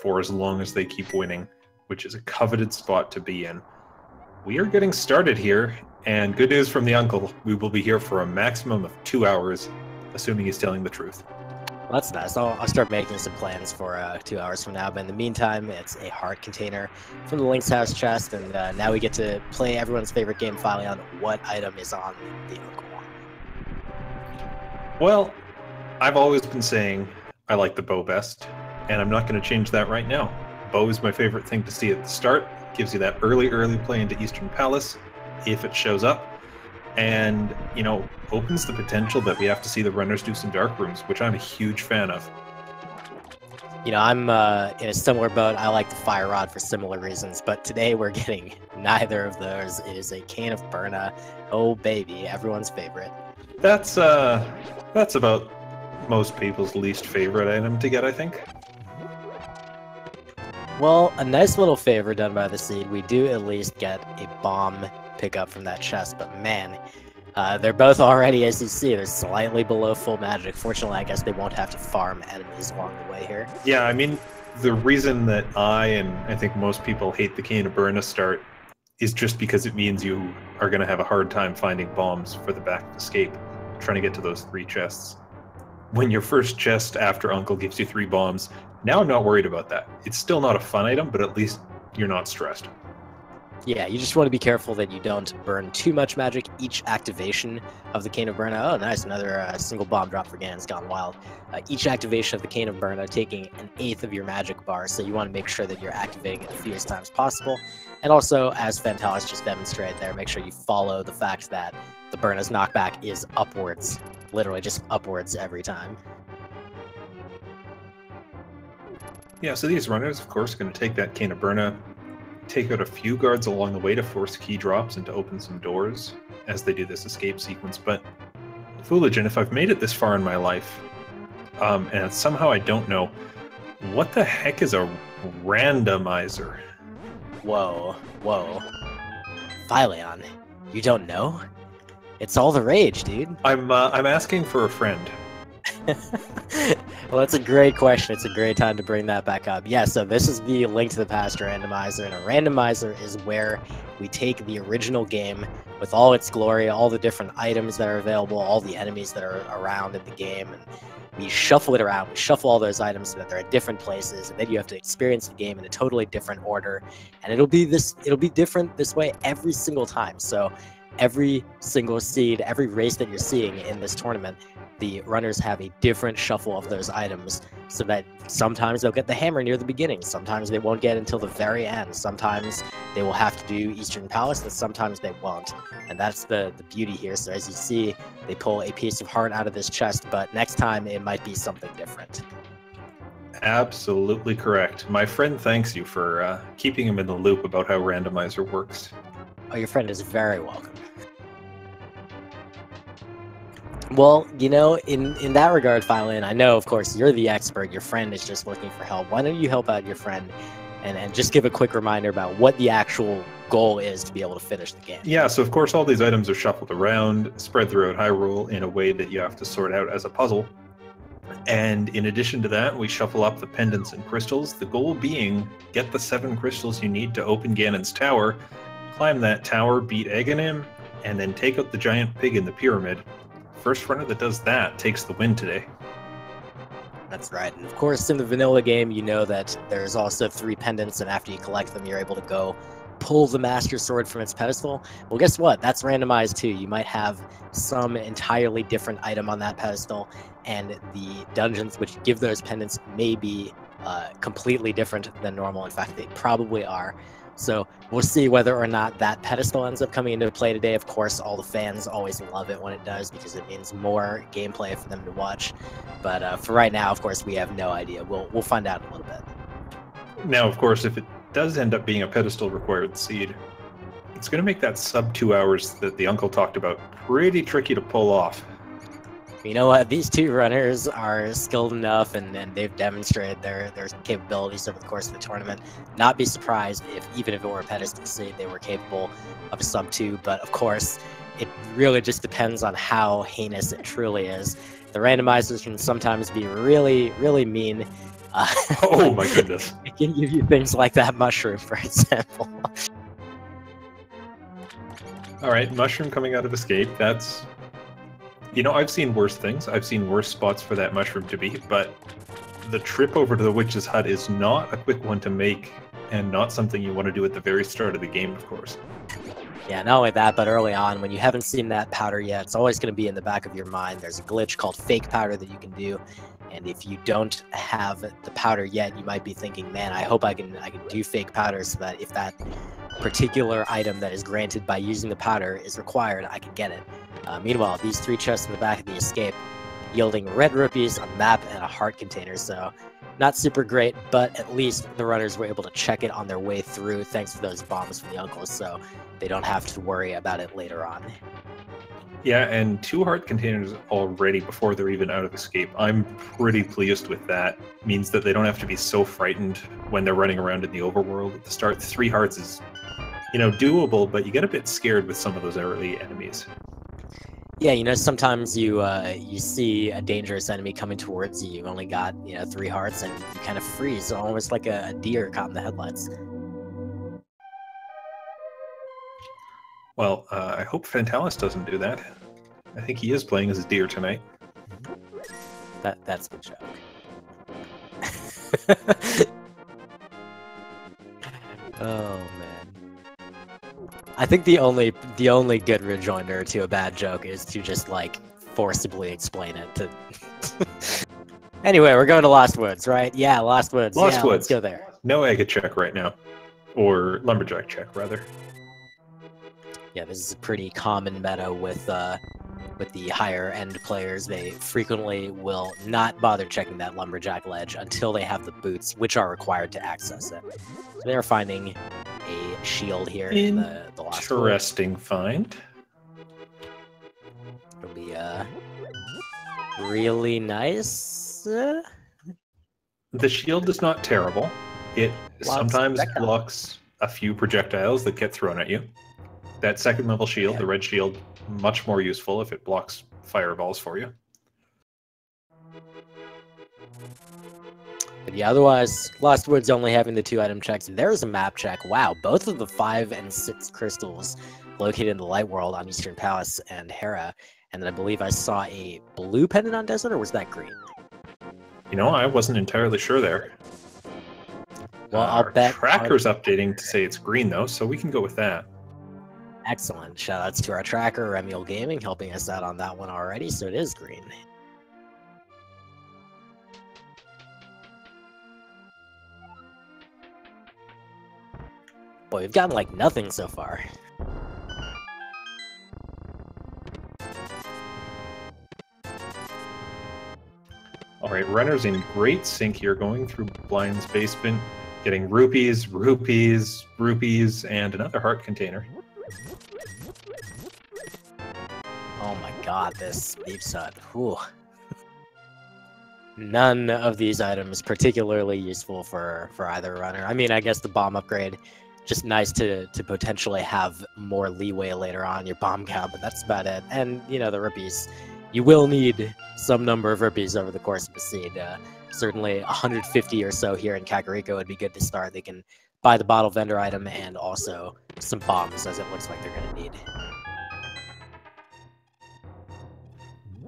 for as long as they keep winning, which is a coveted spot to be in. We are getting started here, and good news from the uncle, we will be here for a maximum of 2 hours, assuming he's telling the truth. Well, that's nice. I'll start making some plans for 2 hours from now, but in the meantime, it's a heart container from the Link's House chest, and now we get to play everyone's favorite game finally on what item is on the uncle. Well, I've always been saying I like the bow best, and I'm not going to change that right now. Bow is my favorite thing to see at the start. Gives you that early play into Eastern Palace, if it shows up, and, you know, opens the potential that we have to see the runners do some dark rooms, which I'm a huge fan of. You know, I'm in a similar boat. I like the Fire Rod for similar reasons, but today we're getting neither of those. It is a Cane of Burna. Oh, baby, everyone's favorite. That's about most people's least favorite item to get, I think. Well, a nice little favor done by the seed. We do at least get a bomb pickup from that chest, but man, they're both already, as you see, they're slightly below full magic. Fortunately, I guess they won't have to farm enemies along the way here. Yeah, I mean, the reason that I think most people hate the Cane of Burna start is just because it means you are going to have a hard time finding bombs for the back of escape, trying to get to those 3 chests. When your first chest after Uncle gives you 3 bombs, now I'm not worried about that. It's still not a fun item, but at least you're not stressed. Yeah, you just want to be careful that you don't burn too much magic each activation of the Cane of Burna. Oh, nice, another single bomb drop for GanonsGoneWild. Each activation of the Cane of Burna taking 1/8 of your magic bar, so you want to make sure that you're activating it the fewest times possible. And also, as Fantallis just demonstrated there, make sure you follow the fact that the Burna's knockback is upwards, literally just upwards every time. Yeah, so these runners, of course, are going to take that Cane of Burna, take out a few guards along the way to force key drops and to open some doors as they do this escape sequence. But Fooligan, if I've made it this far in my life, and somehow I don't know, what the heck is a randomizer? Whoa. Phileon, you don't know? It's all the rage, dude. I'm asking for a friend. Well, that's a great question. It's a great time to bring that back up. Yeah, so this is the Link to the Past randomizer, and a randomizer is where we take the original game with all its glory, all the different items that are available, all the enemies that are around in the game, and we shuffle it around. We shuffle all those items so that they're at different places, and then you have to experience the game in a totally different order, and it'll be different this way every single time. So every single seed, every race that you're seeing in this tournament, the runners have a different shuffle of those items, so that sometimes they'll get the hammer near the beginning, sometimes they won't get until the very end, sometimes they will have to do Eastern Palace, and sometimes they won't. And that's the beauty here. So as you see, they pull a piece of heart out of this chest, but next time it might be something different. Absolutely correct. My friend thanks you for keeping him in the loop about how randomizer works. Oh, your friend is very welcome. Well, you know, in that regard, Phileon, I know, of course, you're the expert. Your friend is just looking for help. Why don't you help out your friend and just give a quick reminder about what the actual goal is to be able to finish the game? Yeah, so of course all these items are shuffled around, spread throughout Hyrule in a way that you have to sort out as a puzzle. And in addition to that, we shuffle up the pendants and crystals, the goal being get the 7 crystals you need to open Ganon's tower, climb that tower, beat Aghanim, and then take out the giant pig in the pyramid. First runner that does that takes the win today. That's right. And of course, in the vanilla game, you know that there's also 3 pendants, and after you collect them, you're able to go pull the Master Sword from its pedestal. Well, guess what? That's randomized too. You might have some entirely different item on that pedestal, and the dungeons which give those pendants may be completely different than normal. In fact, they probably are. So we'll see whether or not that pedestal ends up coming into play today. Of course, all the fans always love it when it does, because it means more gameplay for them to watch. But for right now, of course, we have no idea. We'll find out in a little bit. Now, of course, if it does end up being a pedestal required seed, it's going to make that sub 2 hours that the uncle talked about pretty tricky to pull off. You know what? These 2 runners are skilled enough, and they've demonstrated their capabilities over the course of the tournament. Not be surprised if, even if it were a pedestal seed, they were capable of a sub 2. But of course, it really just depends on how heinous it truly is. The randomizers can sometimes be really, really mean. Oh my goodness. It can give you things like that mushroom, for example. All right, mushroom coming out of escape. That's, you know, I've seen worse things. I've seen worse spots for that mushroom to be, but the trip over to the witch's hut is not a quick one to make, and not something you want to do at the very start of the game, of course. Yeah, not only that, but early on, when you haven't seen that powder yet, it's always going to be in the back of your mind. There's a glitch called fake powder that you can do, and if you don't have the powder yet, you might be thinking, man, I hope I can do fake powder so that if that particular item that is granted by using the powder is required, I can get it. Meanwhile, these 3 chests in the back of the escape yielding red rupees, a map, and a heart container, so not super great, but at least the runners were able to check it on their way through thanks to those bombs from the uncles, so they don't have to worry about it later on. Yeah, and 2 heart containers already before they're even out of escape. I'm pretty pleased with that. Means that they don't have to be so frightened when they're running around in the overworld at the start. 3 hearts is, you know, doable, but you get a bit scared with some of those early enemies. Yeah, you know, sometimes you see a dangerous enemy coming towards you. You've only got, 3 hearts, and you kind of freeze, almost like a deer caught in the headlights. Well, I hope Fantallis doesn't do that. I think he is playing as a deer tonight. That's the joke. Oh man. I think the only good rejoinder to a bad joke is to just like forcibly explain it to Anyway, we're going to Lost Woods, right? Yeah, Lost Woods. Lost Woods. Let's go there. No Agate check right now. Or Lumberjack check, rather. Yeah, this is a pretty common meta with the higher end players. They frequently will not bother checking that Lumberjack ledge until they have the boots, which are required to access it. So they're finding a shield here in the Lost Woods. Interesting find. It'll be really nice. The shield is not terrible. It sometimes blocks a few projectiles that get thrown at you. That second level shield, the red shield, much more useful if it blocks fireballs for you. But yeah, otherwise, Lost Woods only having the 2 item checks. There's a map check. Wow, both of the 5 and 6 crystals located in the Light World on Eastern Palace and Hera. And then I believe I saw a blue pendant on Desert, or was that green? You know, I wasn't entirely sure there. Well, I'll bet tracker's updating to say it's green, though, so we can go with that. Excellent. Shoutouts to our tracker, Remiel Gaming, helping us out on that one already, so it is green. Boy, we've gotten like nothing so far. Alright, runners in great sync here, going through Blind's basement, getting rupees, rupees, rupees, and another heart container. Oh my god, this Thieves' Hut. Whew. None of these items particularly useful for either runner. I mean, I guess the bomb upgrade, just nice to potentially have more leeway later on your bomb count, but that's about it. And, you know, the rupees, you will need some number of rupees over the course of the seed. Certainly 150 or so here in Kakariko would be good to start. They can buy the bottle vendor item and also some bombs, as it looks like they're going to need.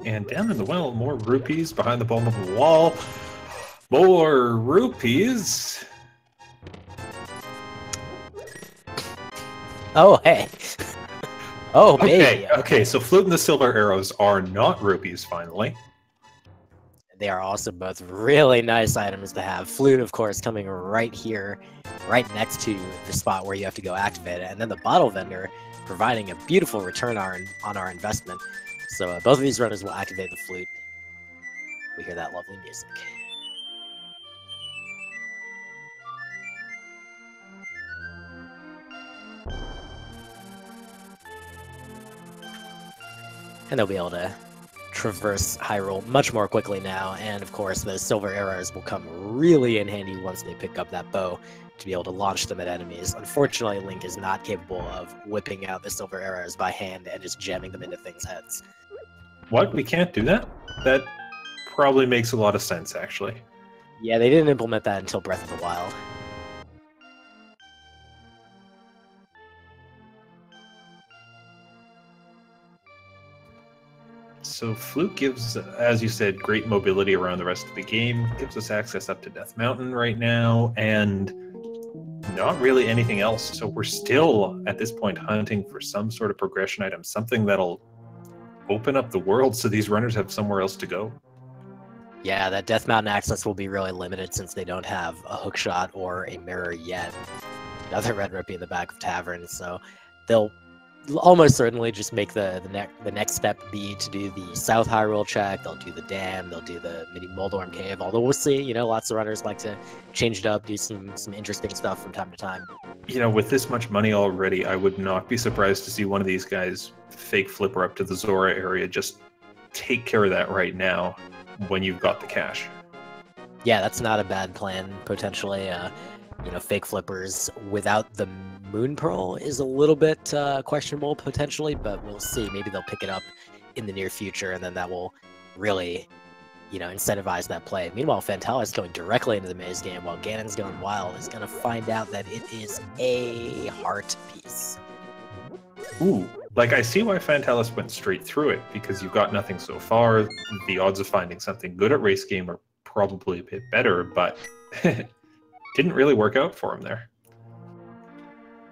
And down in the well, more rupees behind the bottom of the wall. More rupees. Oh, hey. Oh, baby. Okay, so Flute and the Silver Arrows are not rupees, finally. They are also both really nice items to have. Flute, of course, coming right here, right next to the spot where you have to go activate it. And then the bottle vendor providing a beautiful return on our investment. So both of these runners will activate the flute. We hear that lovely music. And they'll be able to traverse Hyrule much more quickly now. And of course, those silver arrows will come really in handy once they pick up that bow to be able to launch them at enemies. Unfortunately, Link is not capable of whipping out the silver arrows by hand and just jamming them into things' heads. What? We can't do that? That probably makes a lot of sense, actually. Yeah, they didn't implement that until Breath of the Wild. So Fluke gives, as you said, great mobility around the rest of the game. Gives us access up to Death Mountain right now, and not really anything else. So we're still, at this point, hunting for some sort of progression item, something that'll open up the world so these runners have somewhere else to go. Yeah, that Death Mountain access will be really limited since they don't have a hookshot or a mirror yet. Another red rupee in the back of Tavern, so they'll almost certainly just make the next step be to do the South Hyrule check. They'll do the dam. They'll do the mini Moldorm cave. Although we'll see, you know, lots of runners like to change it up, do some interesting stuff from time to time. You know, with this much money already, I would not be surprised to see one of these guys fake flipper up to the Zora area. Just take care of that right now when you've got the cash. Yeah, that's not a bad plan, potentially. You know, fake flippers without the Moon Pearl is a little bit questionable, potentially, but we'll see. Maybe they'll pick it up in the near future, and then that will really, you know, incentivize that play. Meanwhile, Fantallis going directly into the maze game, while GanonsGoneWild is going to find out that it is a heart piece. Ooh, like I see why Fantallis went straight through it, because you've got nothing so far. The odds of finding something good at race game are probably a bit better, but didn't really work out for him there.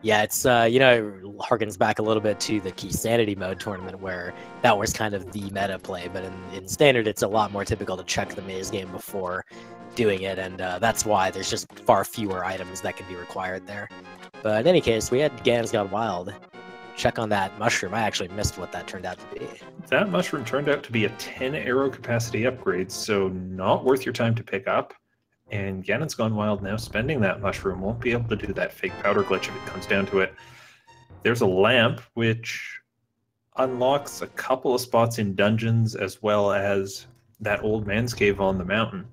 Yeah, it's, you know, it harkens back a little bit to the Key Sanity mode tournament where that was kind of the meta play, but in Standard, it's a lot more typical to check the maze game before doing it, and that's why there's just far fewer items that can be required there. But in any case, we had GanonsGoneWild check on that mushroom. I actually missed what that turned out to be. That mushroom turned out to be a 10 arrow capacity upgrade, so not worth your time to pick up. And GanonsGoneWild now spending that mushroom won't be able to do that fake powder glitch if it comes down to it. There's a lamp, which unlocks a couple of spots in dungeons, as well as that old man's cave on the mountain.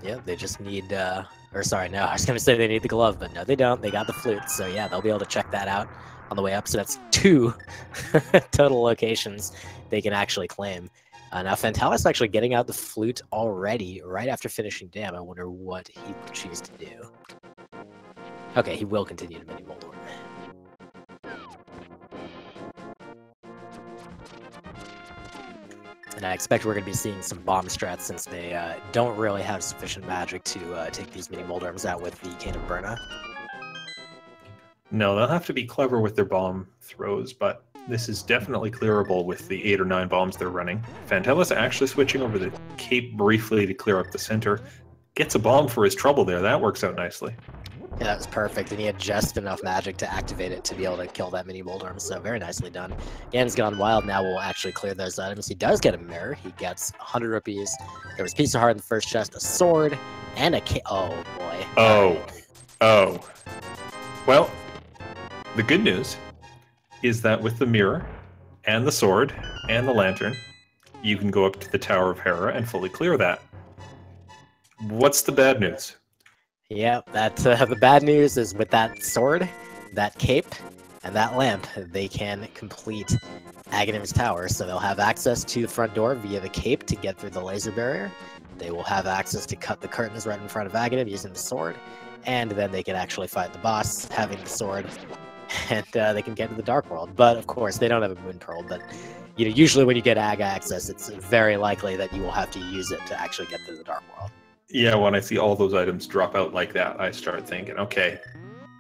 Yeah, they just need, or sorry, no, I was going to say they need the glove, but no, they don't. They got the flute, so yeah, they'll be able to check that out on the way up. So that's 2 total locations they can actually claim. Now, Fantallis actually getting out the flute already, right after finishing Dam. I wonder what he will choose to do. Okay, he will continue to mini Moldorm. And I expect we're going to be seeing some bomb strats since they don't really have sufficient magic to take these mini Moldorms out with the Cane of Burna. No, they'll have to be clever with their bomb throws, but this is definitely clearable with the 8 or 9 bombs they're running. Fantallis actually switching over the cape briefly to clear up the center. Gets a bomb for his trouble there. That works out nicely. Yeah, that was perfect, and he had just enough magic to activate it to be able to kill that mini Moldorm, so very nicely done. GanonsGoneWild now will actually clear those items. He does get a mirror. He gets 100 rupees. There was Piece of Heart in the first chest, a sword, and a oh boy. Oh. Well, the good news is that with the mirror and the sword and the lantern, you can go up to the Tower of Hera and fully clear that. What's the bad news? Yeah, the bad news is with that sword, that cape, and that lamp, they can complete Aghanim's Tower. So they'll have access to the front door via the cape to get through the laser barrier. They will have access to cut the curtains right in front of Aghanim using the sword. And then they can actually fight the boss having the sword. And they can get to the Dark World. But of course, they don't have a Moon Pearl. But you know, usually when you get Aga access, it's very likely that you will have to use it to actually get to the Dark World. Yeah, when I see all those items drop out like that, I start thinking, okay,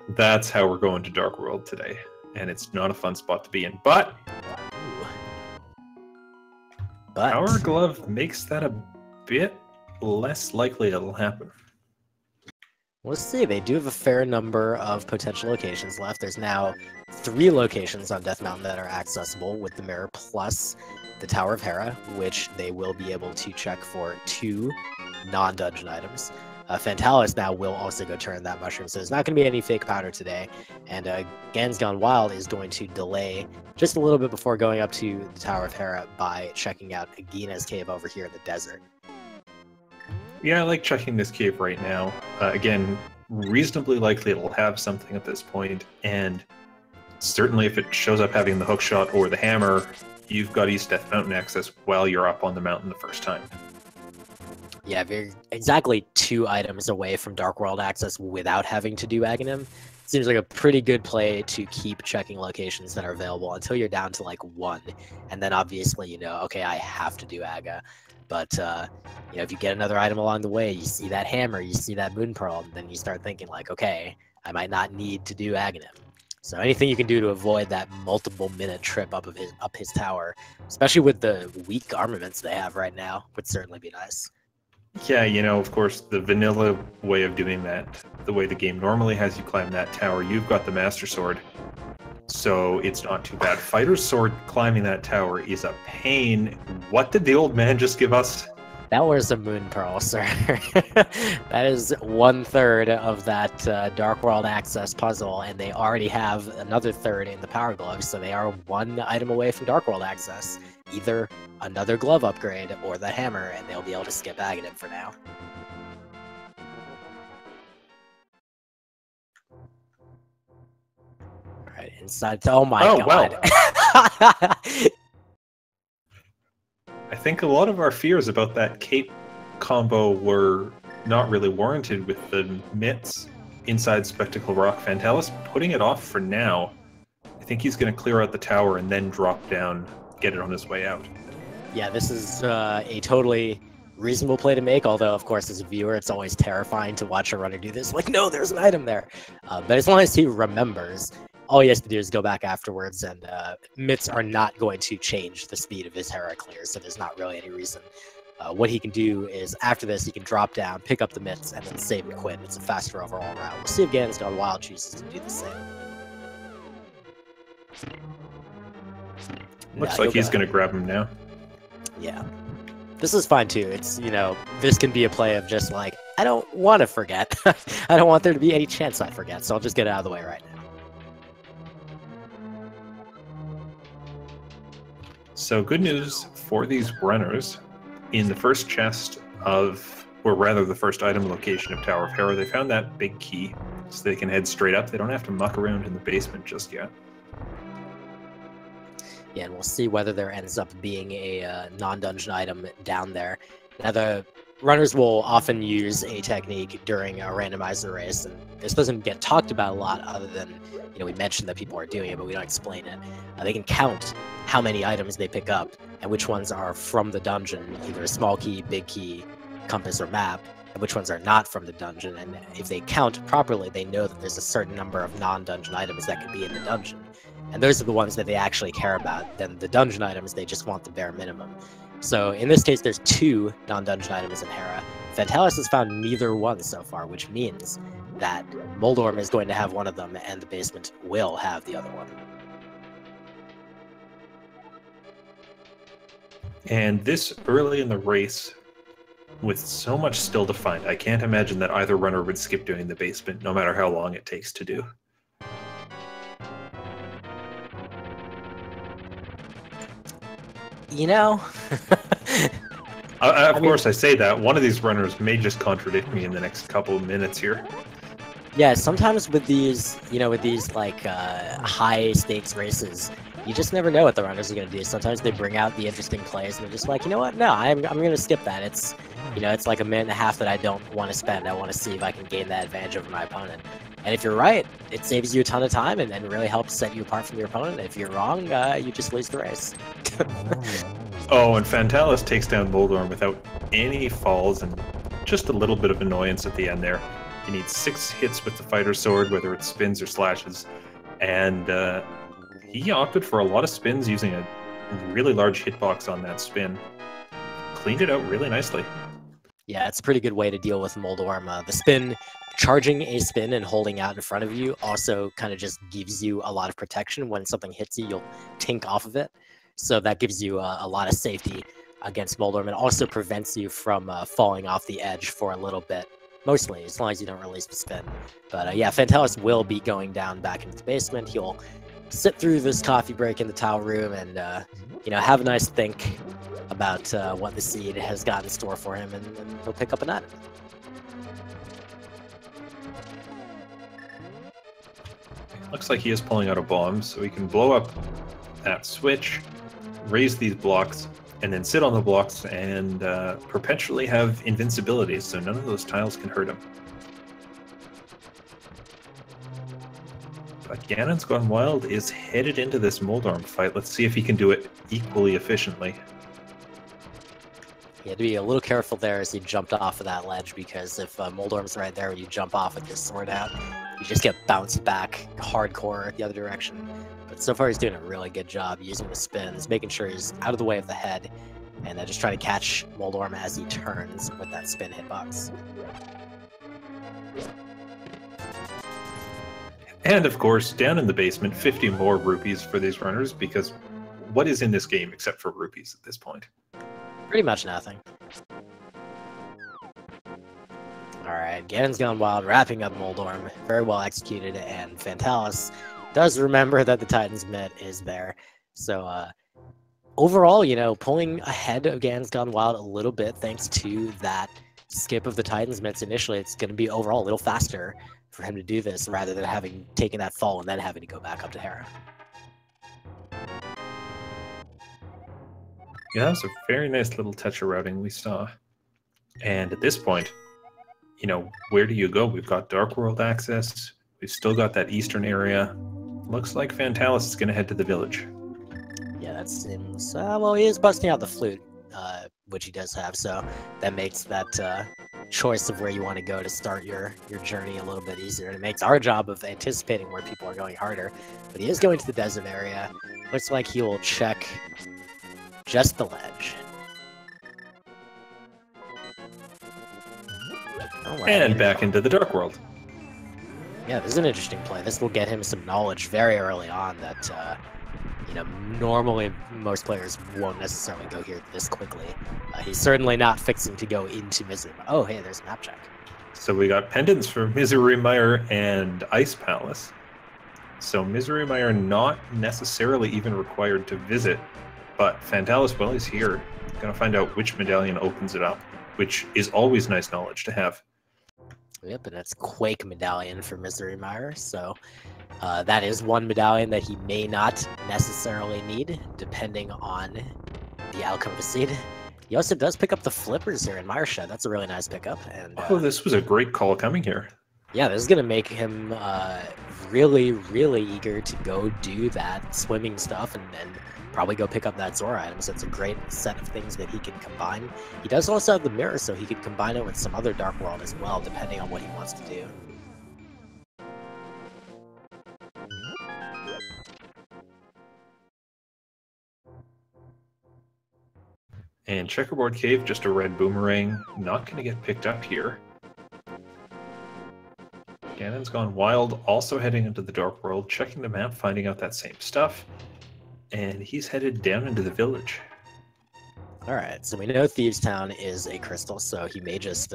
that's how we're going to Dark World today. And it's not a fun spot to be in. But Power Glove makes that a bit less likely it'll happen. We'll see. They do have a fair number of potential locations left. There's now 3 locations on Death Mountain that are accessible with the mirror, plus the Tower of Hera, which they will be able to check for 2 non-dungeon items. Fantallis now will also go turn that mushroom, so there's not going to be any fake powder today. And GanonsGoneWild is going to delay just a little bit before going up to the Tower of Hera by checking out Agina's cave over here in the desert. Yeah, I like checking this cave right now. Again, reasonably likely it'll have something at this point, and certainly if it shows up having the hookshot or the hammer, you've got East Death Mountain access while you're up on the mountain the first time. Yeah, if you're exactly 2 items away from Dark World access without having to do Aghanim, seems like a pretty good play to keep checking locations that are available until you're down to like 1, and then obviously you know, okay, I have to do Aga. But you know, if you get another item along the way, you see that hammer, you see that Moon Pearl, and then you start thinking like, okay, I might not need to do Aghanim. So anything you can do to avoid that multiple-minute trip up his tower, especially with the weak armaments they have right now, would certainly be nice. Yeah, you know, of course, the vanilla way of doing that, the way the game normally has you climb that tower, you've got the Master Sword, so it's not too bad. Fighter's Sword climbing that tower is a pain. What did the old man just give us? That was a Moon Pearl, sir. That is 1/3 of that Dark World access puzzle, and they already have another third in the Power Glove, so they are 1 item away from Dark World access. Either another glove upgrade or the hammer, and they'll be able to skip Aghanim for now. Alright, inside. Oh my god. Well. I think a lot of our fears about that cape combo were not really warranted with the mitts inside Spectacle Rock. Fantallis putting it off for now. I think he's going to clear out the tower and then drop down, get it on his way out. Yeah, this is a totally reasonable play to make, although, of course, as a viewer, it's always terrifying to watch a runner do this. Like, no, there's an item there. But as long as he remembers, all he has to do is go back afterwards, and mitts are not going to change the speed of his Hera clear, so there's not really any reason. What he can do is, after this, he can drop down, pick up the mitts, and then save and quit. It's a faster overall route. We'll see if GanonsGoneWild chooses to do the same. Looks like he's going to grab him now. Yeah. This is fine, too. It's, you know, this can be a play of just like, I don't want to forget. I don't want there to be any chance I forget, so I'll just get it out of the way right now. So good news for these runners. In the first chest of, or rather the first item location of Tower of Hera, they found that big key, so they can head straight up. They don't have to muck around in the basement just yet. Yeah, and we'll see whether there ends up being a non-dungeon item down there. Now, the runners will often use a technique during a randomizer race, and this doesn't get talked about a lot other than, you know, we mentioned that people are doing it, but we don't explain it. They can count how many items they pick up and which ones are from the dungeon, either a small key, big key, compass, or map, and which ones are not from the dungeon. And if they count properly, they know that there's a certain number of non-dungeon items that can be in the dungeon. And those are the ones that they actually care about. Then the dungeon items, they just want the bare minimum. So in this case, there's 2 non-dungeon items in Hera. Fantallis has found neither one so far, which means that Moldorm is going to have one of them, and the basement will have the other one. And this early in the race, with so much still to find, I can't imagine that either runner would skip doing the basement, no matter how long it takes to do. You know? Of course, I say that. One of these runners may just contradict me in the next couple of minutes here. Yeah, sometimes with these, you know, with these, like, high-stakes races, you just never know what the runners are going to do. Sometimes they bring out the interesting plays, and they're just like, you know what? No, I'm going to skip that. It's, you know, it's like a minute and a half that I don't want to spend. I want to see if I can gain that advantage over my opponent. And if you're right, it saves you a ton of time and really helps set you apart from your opponent. If you're wrong, you just lose the race. Oh, and Fantallis takes down Moldorm without any falls and just a little bit of annoyance at the end there. You need 6 hits with the Fighter's Sword, whether it spins or slashes. And he opted for a lot of spins using a really large hitbox on that spin. Cleaned it out really nicely. Yeah, it's a pretty good way to deal with Moldorm. The spin, charging a spin and holding out in front of you also kind of just gives you a lot of protection. When something hits you, you'll tink off of it. So that gives you a lot of safety against Moldorm, and also prevents you from falling off the edge for a little bit. Mostly, as long as you don't release the spin. But yeah, Fantallis will be going down back into the basement. He'll sit through this coffee break in the tower room and, you know, have a nice think about what the seed has got in store for him, and he'll pick up an item. Looks like he is pulling out a bomb, so he can blow up that switch, raise these blocks, and then sit on the blocks and perpetually have invincibility, so none of those tiles can hurt him. But GanonsGoneWild is headed into this Moldorm fight. Let's see if he can do it equally efficiently. You had to be a little careful there as he jumped off of that ledge, because if Moldorm's right there when you jump off with your sword out, you just get bounced back hardcore the other direction. But so far he's doing a really good job using the spins, making sure he's out of the way of the head, and just trying to catch Moldorm as he turns with that spin hitbox. And of course, down in the basement, 50 more rupees for these runners, because what is in this game except for rupees at this point? Pretty much nothing. Alright, GanonsGoneWild wrapping up Moldorm. Very well executed, and Fantallis does remember that the Titan's Mitt is there. So, overall, you know, pulling ahead of GanonsGoneWild a little bit thanks to that skip of the Titan's Mitts initially. It's going to be overall a little faster for him to do this rather than having taken that fall and then having to go back up to Hera. Yeah, that was a very nice little touch of routing we saw. And at this point, you know, where do you go? We've got Dark World access. We've still got that eastern area. Looks like Fantallis is going to head to the village. Yeah, that seems... well, he is busting out the flute, which he does have, so that makes that choice of where you want to go to start your journey a little bit easier. And it makes our job of anticipating where people are going harder. But he is going to the desert area. Looks like he will check just the ledge. Right. And back into the Dark World. Yeah, this is an interesting play. This will get him some knowledge very early on that, you know, normally most players won't necessarily go here this quickly. He's certainly not fixing to go into Misery. Oh, hey, there's a map check. So we got pendants for Misery Mire and Ice Palace. So Misery Mire not necessarily even required to visit, but Fantallis, well, he's here. Gonna find out which medallion opens it up, which is always nice knowledge to have. Yep, and that's Quake Medallion for Misery Mire, so that is one medallion that he may not necessarily need, depending on the outcome of the seed. He also does pick up the flippers here in Mire Shed. That's a really nice pickup. And oh, this was a great call coming here. Yeah, this is going to make him really, really eager to go do that swimming stuff and probably go pick up that Zora item. So it's a great set of things that he can combine. He does also have the mirror, so he could combine it with some other Dark World as well, depending on what he wants to do. And Checkerboard Cave, just a red boomerang, not going to get picked up here. GanonsGoneWild also heading into the Dark World, checking the map, finding out that same stuff. And he's headed down into the village. Alright, so we know Thieves Town is a crystal, so he may just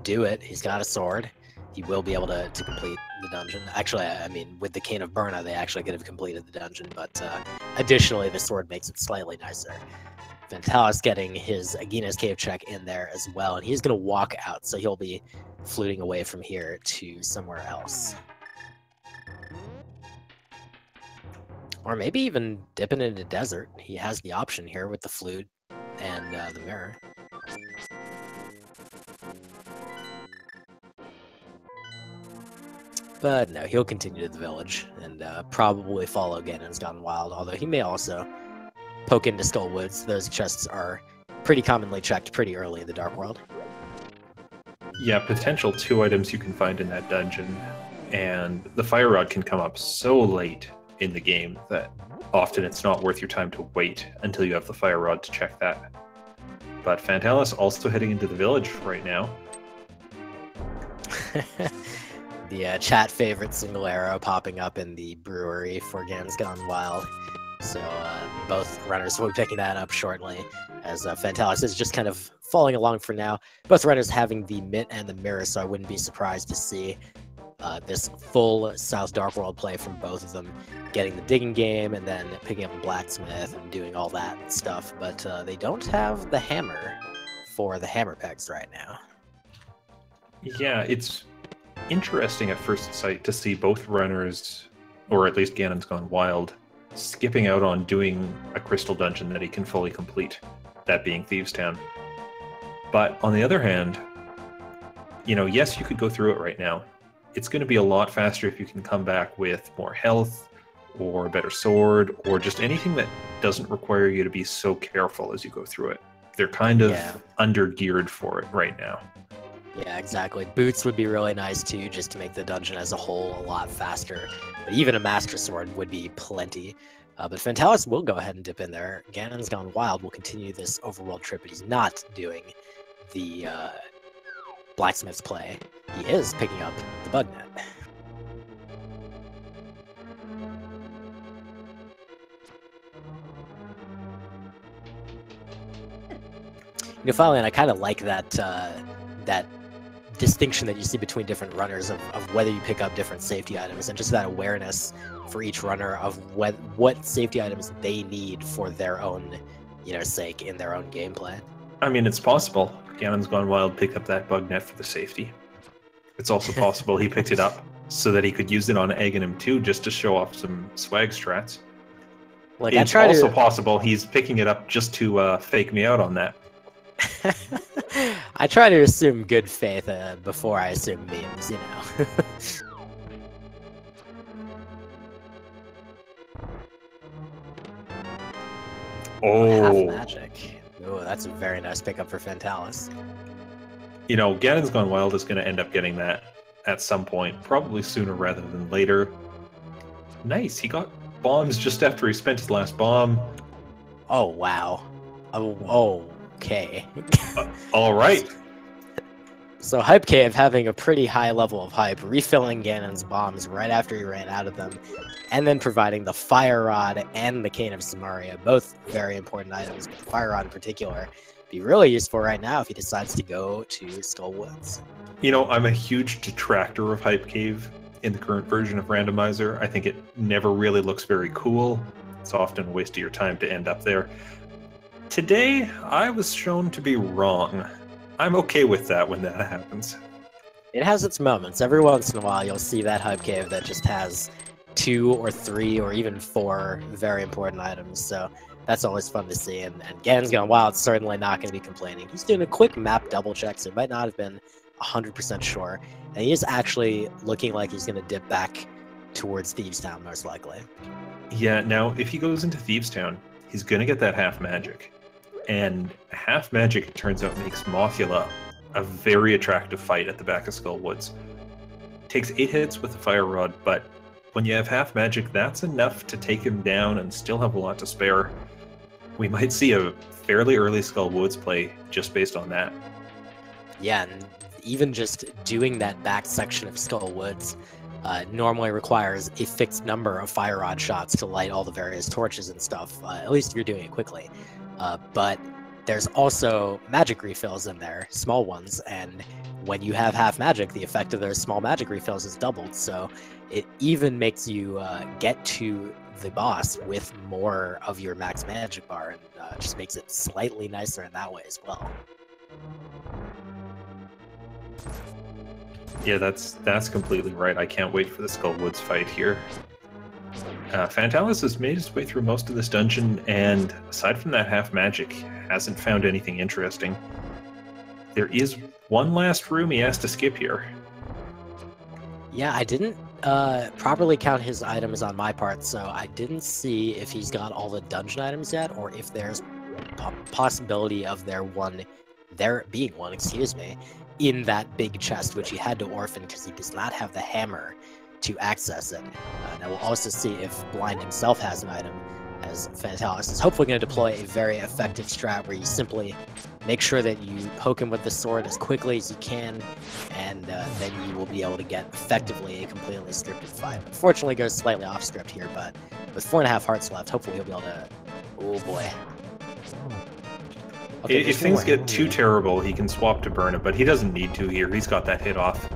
do it. He's got a sword. He will be able to complete the dungeon. Actually, I mean, with the Cane of Burna, they actually could have completed the dungeon, but additionally, the sword makes it slightly nicer. Fantallis getting his Agina's Cave check in there as well, and he's going to walk out, so he'll be fluting away from here to somewhere else. Or maybe even dipping into desert. He has the option here with the flute and the mirror. But no, he'll continue to the village and probably follow GanonsGoneWild, although he may also poke into Skullwoods. Those chests are pretty commonly checked pretty early in the Dark World. Yeah, potential 2 items you can find in that dungeon, and the Fire Rod can come up so late in the game that often it's not worth your time to wait until you have the Fire Rod to check that. But Fantallis also heading into the village right now. The chat favorite single arrow popping up in the brewery for GanonsGoneWild. So both runners will be picking that up shortly, as Fantallis is just kind of following along for now. Both runners having the Mitt and the mirror, so I wouldn't be surprised to see this full South Dark World play from both of them, getting the digging game and then picking up the blacksmith and doing all that stuff. But they don't have the hammer for the hammer pegs right now. Yeah, it's interesting at first sight to see both runners, or at least GanonsGoneWild, skipping out on doing a crystal dungeon that he can fully complete, that being Thieves' Town. But on the other hand, you know, yes, you could go through it right now. It's going to be a lot faster if you can come back with more health or a better sword or just anything that doesn't require you to be so careful as you go through it. They're kind of under-geared for it right now. Yeah, exactly. Boots would be really nice too, just to make the dungeon as a whole a lot faster. But even a Master Sword would be plenty. But Fantallis will go ahead and dip in there. GanonsGoneWild will continue this overworld trip, but he's not doing the Blacksmith's play. He is picking up the bug net. You know, finally, and I kind of like that that distinction that you see between different runners of whether you pick up different safety items and just that awareness for each runner of what safety items they need for their own, you know, sake in their own gameplay. I mean, it's possible GanonsGoneWild picked up that bug net for the safety. It's also possible he picked it up so that he could use it on Aghanim too, just to show off some swag strats. Like, it's also possible he's picking it up just to fake me out on that. I try to assume good faith before I assume memes, you know. Half magic. Oh, that's a very nice pickup for Fantallis. You know, GanonsGoneWild is going to end up getting that at some point, probably sooner rather than later. Nice, he got bombs just after he spent his last bomb. Oh, wow. Oh, okay. All right. So Hype Cave having a pretty high level of hype, refilling Ganon's bombs right after he ran out of them, and then providing the Fire Rod and the Cane of Samaria, both very important items, but the Fire Rod in particular be really useful right now if he decides to go to Skull Woods. You know, I'm a huge detractor of Hype Cave in the current version of Randomizer. I think it never really looks very cool. It's often a waste of your time to end up there. Today, I was shown to be wrong. I'm okay with that when that happens. It has its moments. Every once in a while, you'll see that Hype Cave that just has 2 or 3 or even 4 very important items. So that's always fun to see. And GanonsGoneWild certainly not going to be complaining. He's doing a quick map double check, so he might not have been 100% sure. And he is actually looking like he's going to dip back towards Thieves' Town, most likely. Yeah, now, if he goes into Thieves' Town, he's going to get that half magic. And half magic, it turns out, makes Mothula a very attractive fight at the back of Skull Woods. Takes 8 hits with the Fire Rod, but when you have half magic, that's enough to take him down and still have a lot to spare. We might see a fairly early Skull Woods play just based on that. Yeah, and even just doing that back section of Skull Woods normally requires a fixed number of Fire Rod shots to light all the various torches and stuff, at least if you're doing it quickly. But there's also magic refills in there, small ones, and when you have half magic, the effect of those small magic refills is doubled, so it even makes you get to the boss with more of your max magic bar, and just makes it slightly nicer in that way as well. Yeah, that's completely right. I can't wait for the Skull Woods fight here. Fantallis has made his way through most of this dungeon, and aside from that half magic, hasn't found anything interesting. There is one last room he has to skip here. Yeah, I didn't properly count his items on my part, so I didn't see if he's got all the dungeon items yet, or if there's possibility of there being one, excuse me, in that big chest, which he had to orphan because he does not have the hammer to access it. And we'll also see if Blind himself has an item, as Fantallis is hopefully going to deploy a very effective strat where you simply make sure that you poke him with the sword as quickly as you can, and then you will be able to get effectively a completely scripted fight. Unfortunately, it goes slightly off script here, but with 4.5 hearts left, hopefully he'll be able to... Oh boy. Okay, if things get too terrible, he can swap to burn it, but he doesn't need to here. He's got that hit off.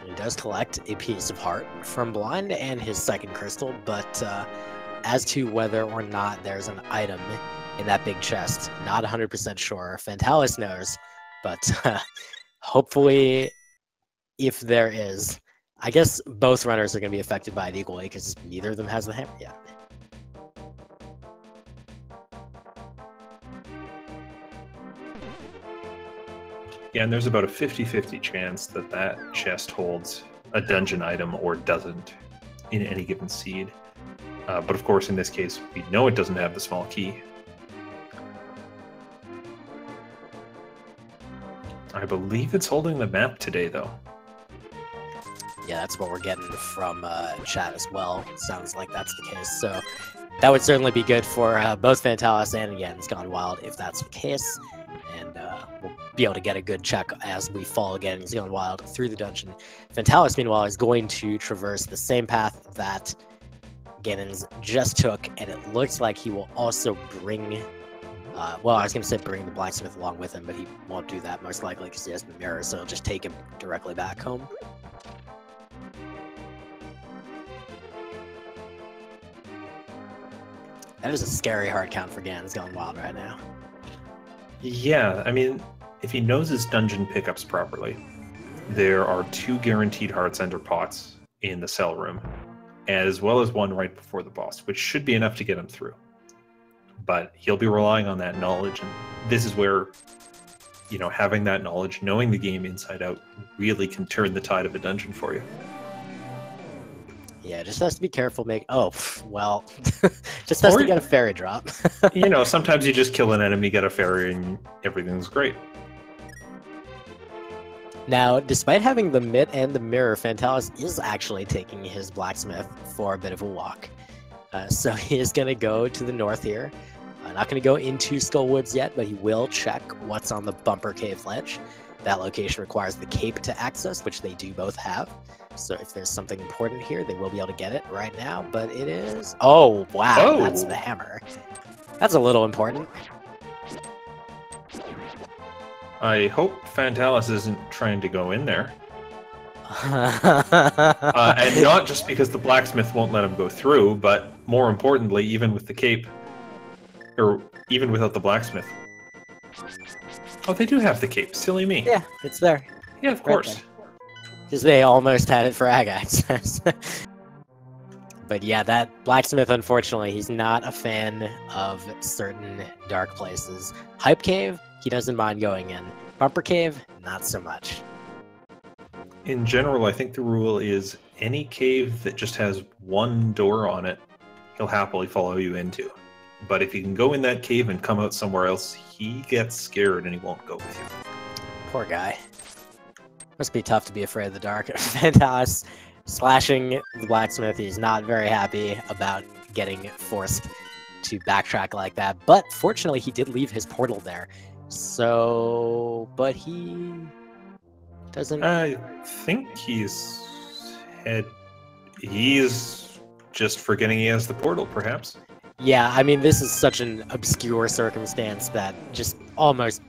He does collect a piece of heart from Blind and his second crystal, but as to whether or not there's an item in that big chest, not 100% sure. Fantallis knows, but hopefully, if there is, I guess both runners are going to be affected by it equally because neither of them has the hammer yet. Yeah, and there's about a 50-50 chance that that chest holds a dungeon item or doesn't in any given seed. But of course, in this case, we know it doesn't have the small key. I believe it's holding the map today, though. Yeah, that's what we're getting from chat as well. Sounds like that's the case. So that would certainly be good for both Fantallis and GanonsGoneWild if that's the case. And we'll be able to get a good check as we follow GanonsGoneWild through the dungeon. Fantallis, meanwhile, is going to traverse the same path that Ganons just took, and it looks like he will also bring... well, I was going to say bring the blacksmith along with him, but he won't do that most likely because he has the mirror, so he'll just take him directly back home. That is a scary hard count for GanonsGoneWild right now. Yeah, I mean, if he knows his dungeon pickups properly, there are 2 guaranteed hearts ender pots in the cell room, as well as 1 right before the boss, which should be enough to get him through. But he'll be relying on that knowledge, and this is where, you know, having that knowledge, knowing the game inside out, really can turn the tide of a dungeon for you. Yeah, just has to be careful. Well, just has to get a fairy drop. You know, sometimes you just kill an enemy, get a fairy, and everything's great. Now, despite having the mitt and the mirror, Fantallis is actually taking his blacksmith for a bit of a walk. So he is going to go to the north here. Not going to go into Skull Woods yet, but he will check what's on the Bumper Cave ledge. That location requires the cape to access, which they do both have. So if there's something important here, they will be able to get it right now, but it is... Oh, wow, Oh. That's the hammer. That's a little important. I hope Fantallis isn't trying to go in there. And not just because the blacksmith won't let him go through, but more importantly, even with the cape, or even without the blacksmith. Oh, they do have the cape. Silly me. Yeah, it's there. Yeah, of course. Because they almost had it for ag access. But yeah, that blacksmith, unfortunately, he's not a fan of certain dark places. Hype Cave, he doesn't mind going in. Bumper Cave, not so much. In general, I think the rule is any cave that just has 1 door on it, he'll happily follow you into. But if you can go in that cave and come out somewhere else, he gets scared and he won't go with you. Poor guy. Must be tough to be afraid of the dark. Fantallis slashing the blacksmith. He's not very happy about getting forced to backtrack like that. But fortunately, he did leave his portal there. So, but he doesn't... I think he's just forgetting he has the portal, perhaps. Yeah, I mean, this is such an obscure circumstance that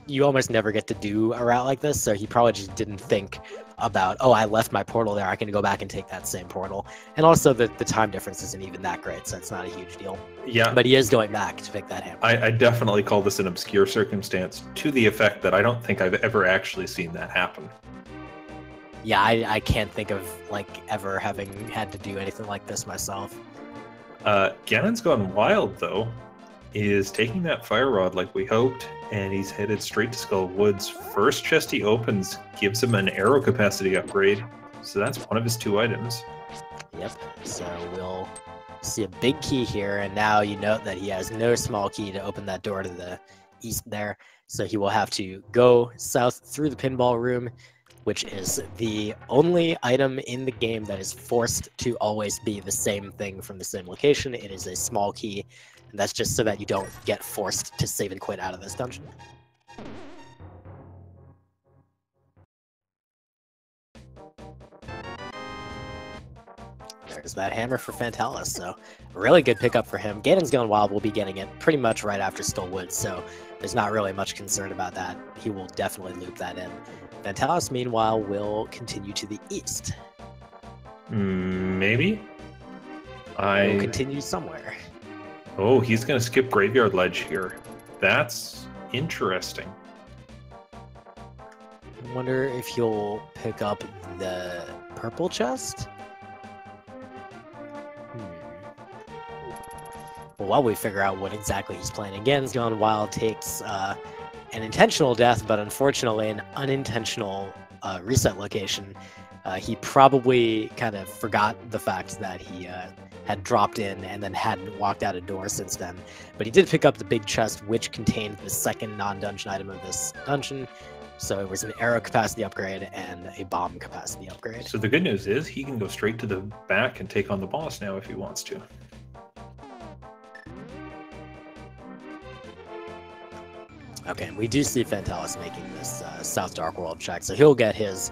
you almost never get to do a route like this, so he probably just didn't think about, oh, I left my portal there, I can go back and take that same portal. And also, the time difference isn't even that great, so it's not a huge deal. Yeah. But he is going back to pick that hammer. I definitely call this an obscure circumstance, to the effect that I don't think I've ever actually seen that happen. Yeah, I can't think of, like, ever having had to do anything like this myself. GanonsGoneWild, though, is taking that fire rod like we hoped, and he's headed straight to Skull Woods. First chest he opens gives him an arrow capacity upgrade, so that's one of his 2 items. Yep, so we'll see a big key here, and now you note that he has no small key to open that door to the east there, so he will have to go south through the pinball room, which is the only item in the game that is forced to always be the same thing from the same location. It is a small key, and that's just so that you don't get forced to save and quit out of this dungeon. There's that hammer for Fantallis, so really good pickup for him. GanonsGoneWild will be getting it pretty much right after Skull Woods, so there's not really much concern about that. He will definitely loop that in. Fantallis, meanwhile, will continue to the east. Maybe? He'll continue somewhere. Oh, he's going to skip Graveyard Ledge here. That's interesting. I wonder if he'll pick up the purple chest? Well, while we figure out what exactly he's playing, GanonsGoneWild takes an intentional death, but unfortunately an unintentional reset location. He probably kind of forgot the fact that he had dropped in and then hadn't walked out a door since then. But he did pick up the big chest, which contained the second non-dungeon item of this dungeon. So it was an arrow capacity upgrade and a bomb capacity upgrade. So the good news is he can go straight to the back and take on the boss now if he wants to. Okay, we do see Fantallis making this South Dark World check, so he'll get his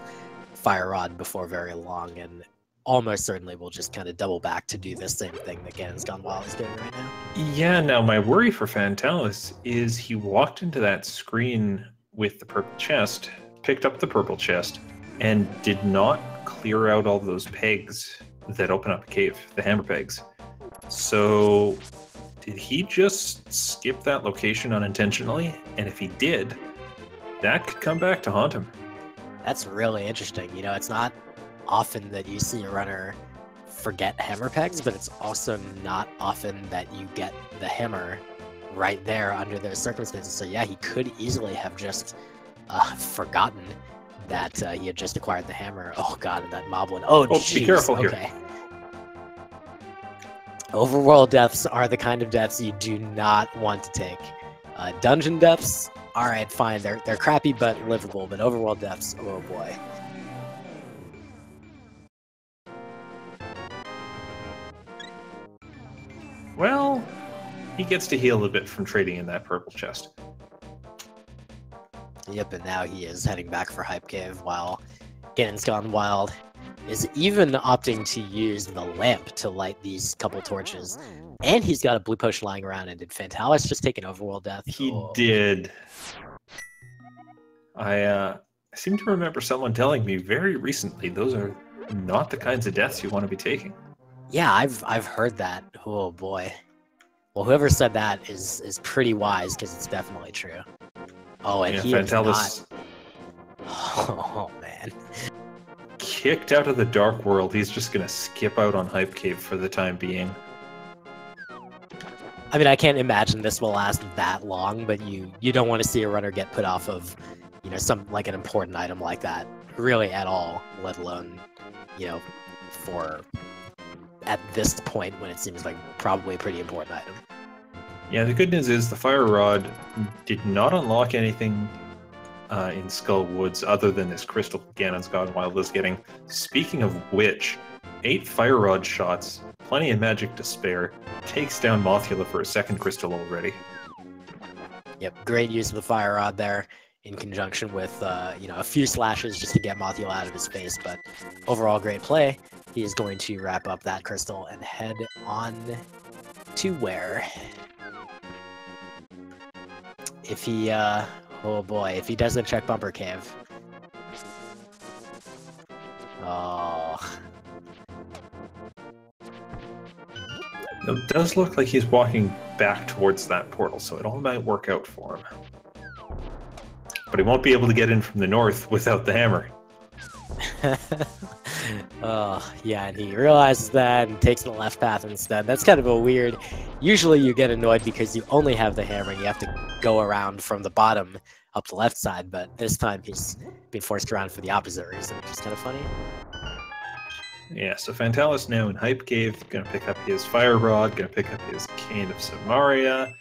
Fire Rod before very long, and almost certainly will just kind of double back to do the same thing that GanonsGoneWild is doing right now. Yeah, now my worry for Fantallis is he walked into that screen with the purple chest, picked up the purple chest, and did not clear out all those pegs that open up a cave, the hammer pegs. So did he just skip that location unintentionally? And if he did, that could come back to haunt him. That's really interesting. You know, it's not often that you see a runner forget hammer pegs, but it's also not often that you get the hammer right there under those circumstances. So yeah, he could easily have just forgotten that he had just acquired the hammer. Oh god, and that moblin. Oh, geez. Be careful okay. here. Overworld deaths are the kind of deaths you do not want to take. Dungeon deaths, all right, fine. They're crappy but livable. But overworld deaths, oh boy. Well, he gets to heal a bit from trading in that purple chest. Yep, and now he is heading back for Hype Cave while GanonsGoneWild is even opting to use the lamp to light these couple torches. And he's got a blue potion lying around, and did Fantallis just take an overworld death? He did. I seem to remember someone telling me very recently those are not the kinds of deaths you want to be taking. Yeah, I've heard that. Oh boy. Well, whoever said that is pretty wise, because it's definitely true. Oh, and he Fantallis is not... Oh man. Kicked out of the Dark World. He's just gonna skip out on Hype Cave for the time being. I mean, I can't imagine this will last that long, but you don't want to see a runner get put off of, you know, some like an important item like that, really at all, let alone, you know, for at this point when it seems like probably a pretty important item. Yeah, the good news is the Fire Rod did not unlock anything in Skull Woods other than this crystal GanonsGoneWild is getting. Speaking of which, 8 Fire Rod shots, plenty of magic to spare, takes down Mothula for a second crystal already. Yep, great use of the Fire Rod there in conjunction with you know, a few slashes just to get Mothula out of his face, but overall great play. He is going to wrap up that crystal and head on to where? If he, oh boy, if he doesn't check Bumper Cave. Oh. It does look like he's walking back towards that portal, so it all might work out for him. But he won't be able to get in from the north without the hammer. Oh, yeah, and he realizes that and takes the left path instead. That's kind of a weird... Usually you get annoyed because you only have the hammer and you have to go around from the bottom up the left side, but this time he's being forced around for the opposite reason, which is kind of funny. Yeah, so Fantallis now in Hype Cave, gonna pick up his Fire Rod, gonna pick up his Cane of Samaria.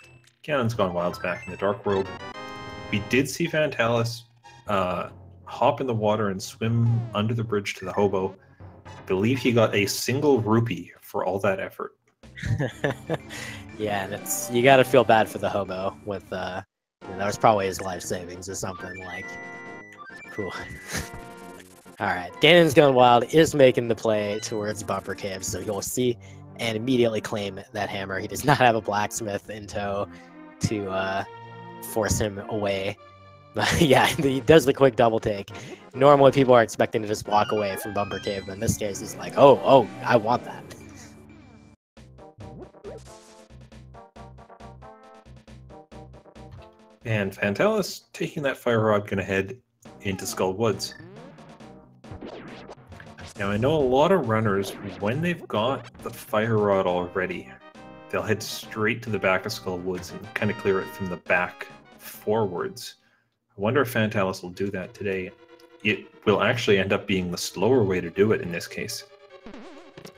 GanonsGoneWild's back in the Dark World. We did see Fantallis hop in the water and swim under the bridge to the hobo. I believe he got a single rupee for all that effort. Yeah, and it's, you gotta feel bad for the hobo with you know, that was probably his life savings or something, like, whew. Alright, GanonsGoneWild is making the play towards Bumper Cave, so you'll see and immediately claim that hammer. He does not have a blacksmith in tow to force him away. But yeah, he does the quick double take. Normally people are expecting to just walk away from Bumper Cave, but in this case he's like, oh, I want that. And Fantallis, taking that Fire Rod, gonna head into Skull Woods. Now, I know a lot of runners, when they've got the fire rod already, they'll head straight to the back of Skull Woods and kind of clear it from the back forwards. I wonder if Fantallis will do that today. It will actually end up being the slower way to do it in this case.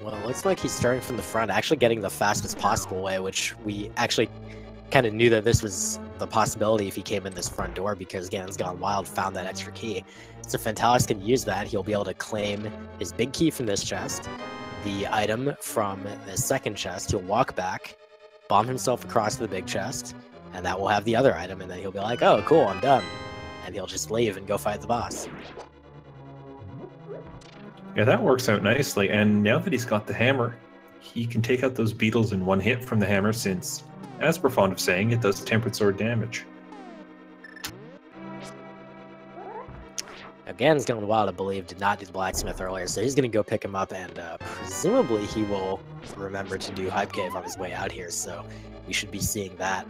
Well, it looks like he's starting from the front, actually getting the fastest possible way, which we actually kind of knew that this was the possibility if he came in this front door because GanonsGoneWild found that extra key. So Fantallis can use that. He'll be able to claim his big key from this chest, the item from the second chest. He'll walk back, bomb himself across to the big chest, and that will have the other item, and then he'll be like, oh, cool, I'm done. And he'll just leave and go fight the boss. Yeah, that works out nicely, and now that he's got the hammer, he can take out those beetles in one hit from the hammer since, as we're fond of saying, it does tempered sword damage. Now, GanonsGoneWild, I believe, did not do the blacksmith earlier, so he's going to go pick him up, and presumably he will remember to do Hype Cave on his way out here, so we should be seeing that,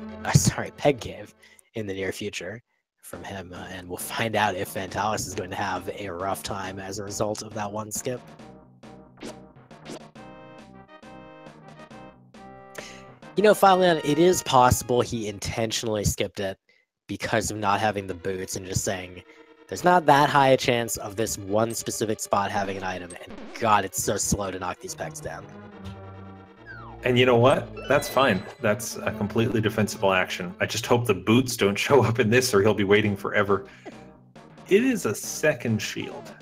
Peg Cave, in the near future from him, and we'll find out if Fantallis is going to have a rough time as a result of that one skip. You know, Fileman, it is possible he intentionally skipped it because of not having the boots and just saying, there's not that high a chance of this one specific spot having an item, and God, it's so slow to knock these pegs down. And you know what? That's fine. That's a completely defensible action. I just hope the boots don't show up in this or he'll be waiting forever. It is a second shield.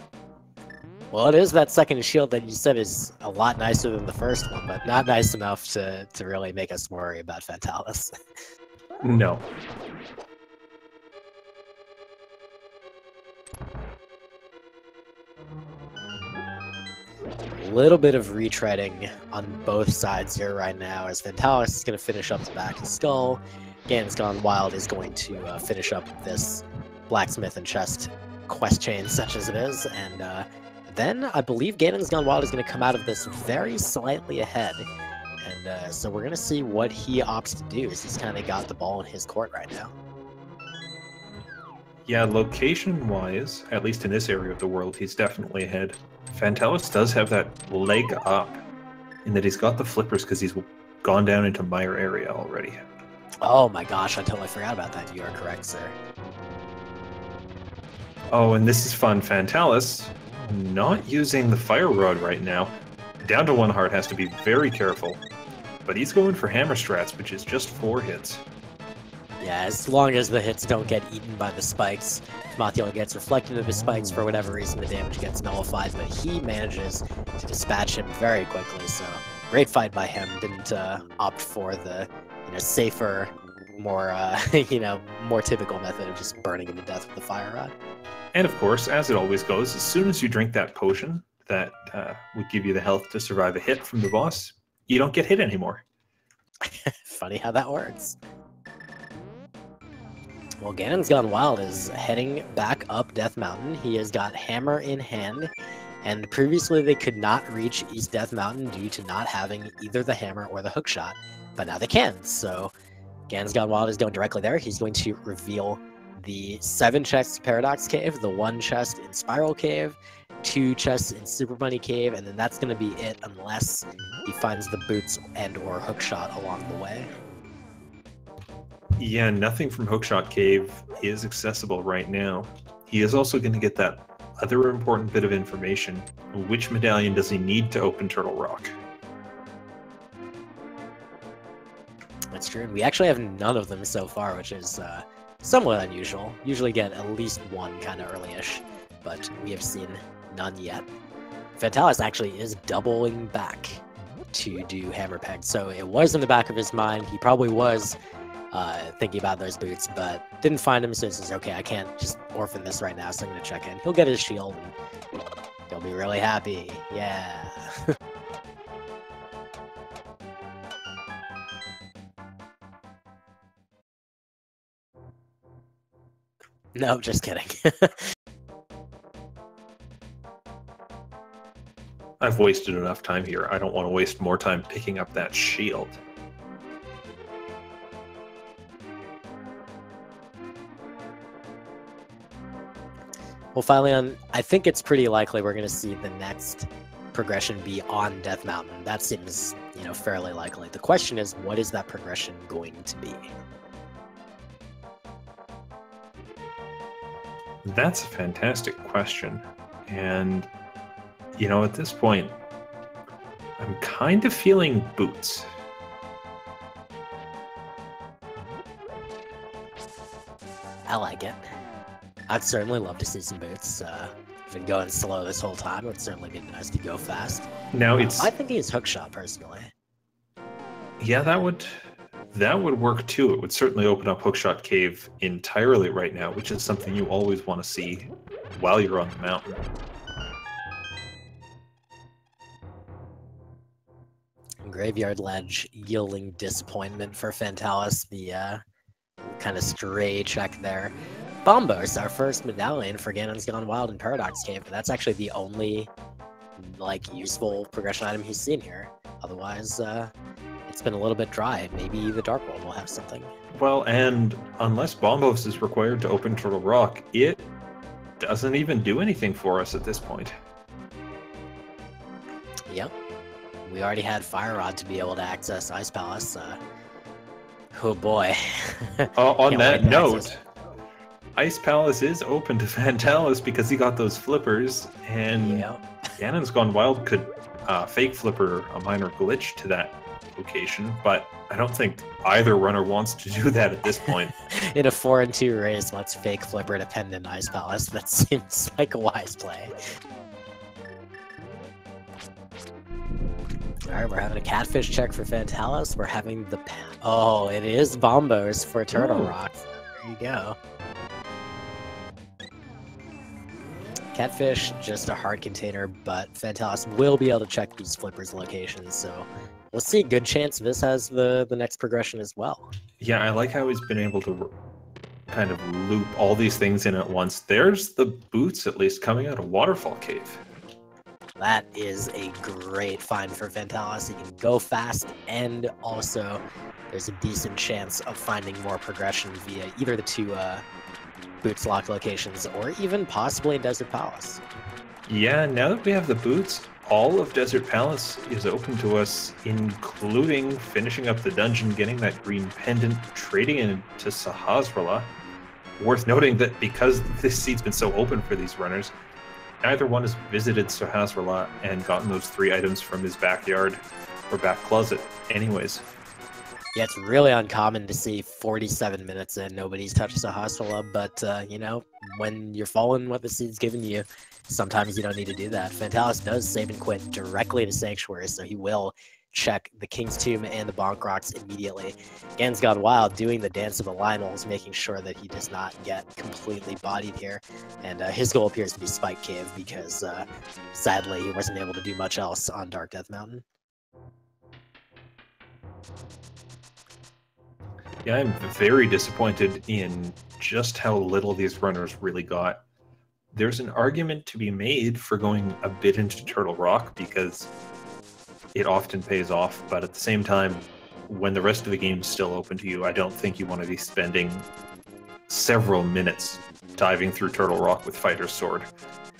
Well, it is that second shield that you said is a lot nicer than the first one, but not nice enough to really make us worry about Fantallis. No. A little bit of retreading on both sides here right now, as Fantallis is going to finish up the back of the skull. GanonsGoneWild is going to finish up this blacksmith and chest quest chain, such as it is, and then I believe GanonsGoneWild is going to come out of this very slightly ahead, and so we're going to see what he opts to do, as he's kind of got the ball in his court right now. Yeah, location-wise, at least in this area of the world, he's definitely ahead. Fantallis does have that leg up in that he's got the flippers because he's gone down into Mire area already. Oh my gosh, I totally forgot about that. You are correct, sir. Oh, and this is fun. Fantallis not using the fire rod right now. Down to 1 heart, has to be very careful. But he's going for hammer strats, which is just 4 hits. Yeah, as long as the hits don't get eaten by the spikes. Mathiel gets reflected of his spikes for whatever reason, the damage gets nullified, but he manages to dispatch him very quickly, so great fight by him. Didn't opt for the safer, more more typical method of just burning him to death with the fire rod. And of course, as it always goes, as soon as you drink that potion that would give you the health to survive a hit from the boss, you don't get hit anymore. Funny how that works. Well, GanonsGoneWild is heading back up Death Mountain. He has got hammer in hand, and previously they could not reach East Death Mountain due to not having either the hammer or the hookshot, but now they can. So GanonsGoneWild is going directly there. He's going to reveal the 7 chests Paradox Cave, the 1 chest in Spiral Cave, 2 chests in Super Bunny Cave, and then that's going to be it unless he finds the boots and or hookshot along the way. Yeah, nothing from Hookshot Cave is accessible right now. He is also going to get that other important bit of information. Which medallion does he need to open Turtle Rock? That's true. We actually have none of them so far, which is somewhat unusual. Usually get at least 1 kind of early-ish, but we have seen none yet. Fantallis actually is doubling back to do hammer peg, so it was in the back of his mind. He probably was thinking about those boots, but didn't find him, so he says, okay, I can't just orphan this right now, so I'm going to check in. He'll get his shield, and he'll be really happy. Yeah. No, just kidding. I've wasted enough time here. I don't want to waste more time picking up that shield. Well, finally, I think it's pretty likely we're going to see the next progression be on Death Mountain. That seems, you know, fairly likely. The question is, what is that progression going to be? That's a fantastic question. And, you know, at this point, I'm kind of feeling boots. I like it. I'd certainly love to see some boots. I've been going slow this whole time. It would certainly be nice to go fast. Now it's... I think he's hookshot, personally. Yeah, that would work too. It would certainly open up Hookshot Cave entirely right now, which is something you always want to see while you're on the mountain. Graveyard Ledge yielding disappointment for Fantallis. The kind of stray check there. Bombos, our first medallion for GanonsGoneWild and Paradox Cave, but that's actually the only like useful progression item he's seen here. Otherwise, it's been a little bit dry. Maybe the Dark World will have something. Well, and unless Bombos is required to open Turtle Rock, it doesn't even do anything for us at this point. Yep. We already had Fire Rod to be able to access Ice Palace. Oh boy. On that note, Ice Palace is open to Fantallis because he got those flippers, and GanonsGoneWild could fake flipper a minor glitch to that location, but I don't think either runner wants to do that at this point. In a 4-2 race, let's fake flipper to Pendant Ice Palace. That seems like a wise play. Alright, we're having a catfish check for Fantallis. We're having the... Oh, it is Bombos for Turtle Rock. There you go. Catfish, just a hard container, but Fantallis will be able to check these flippers' locations, so we'll see. Good chance this has the next progression as well. Yeah, I like how he's been able to kind of loop all these things in at once. There's the boots, at least, coming out of Waterfall Cave. That is a great find for Fantallis. He can go fast, and also there's a decent chance of finding more progression via either the two boots lock locations or even possibly Desert Palace. Yeah, now that we have the boots, all of Desert Palace is open to us, including finishing up the dungeon, getting that green pendant, trading it into Sahasrahla. Worth noting that because this seat's been so open for these runners, neither one has visited Sahasrahla and gotten those 3 items from his backyard or back closet anyways. Yeah, it's really uncommon to see 47 minutes in nobody's touched Sahasrahla, but, you know, when you're following what the seed's giving you, sometimes you don't need to do that. Fantallis does save and quit directly to Sanctuary, so he will check the King's Tomb and the Bonk Rocks immediately. GanonsGoneWild doing the Dance of the Lionels, making sure that he does not get completely bodied here. And his goal appears to be Spike Cave because, sadly, he wasn't able to do much else on Dark Death Mountain. Yeah, I'm very disappointed in just how little these runners really got. There's an argument to be made for going a bit into Turtle Rock because it often pays off, but at the same time, when the rest of the game is still open to you, I don't think you want to be spending several minutes diving through Turtle Rock with Fighter's Sword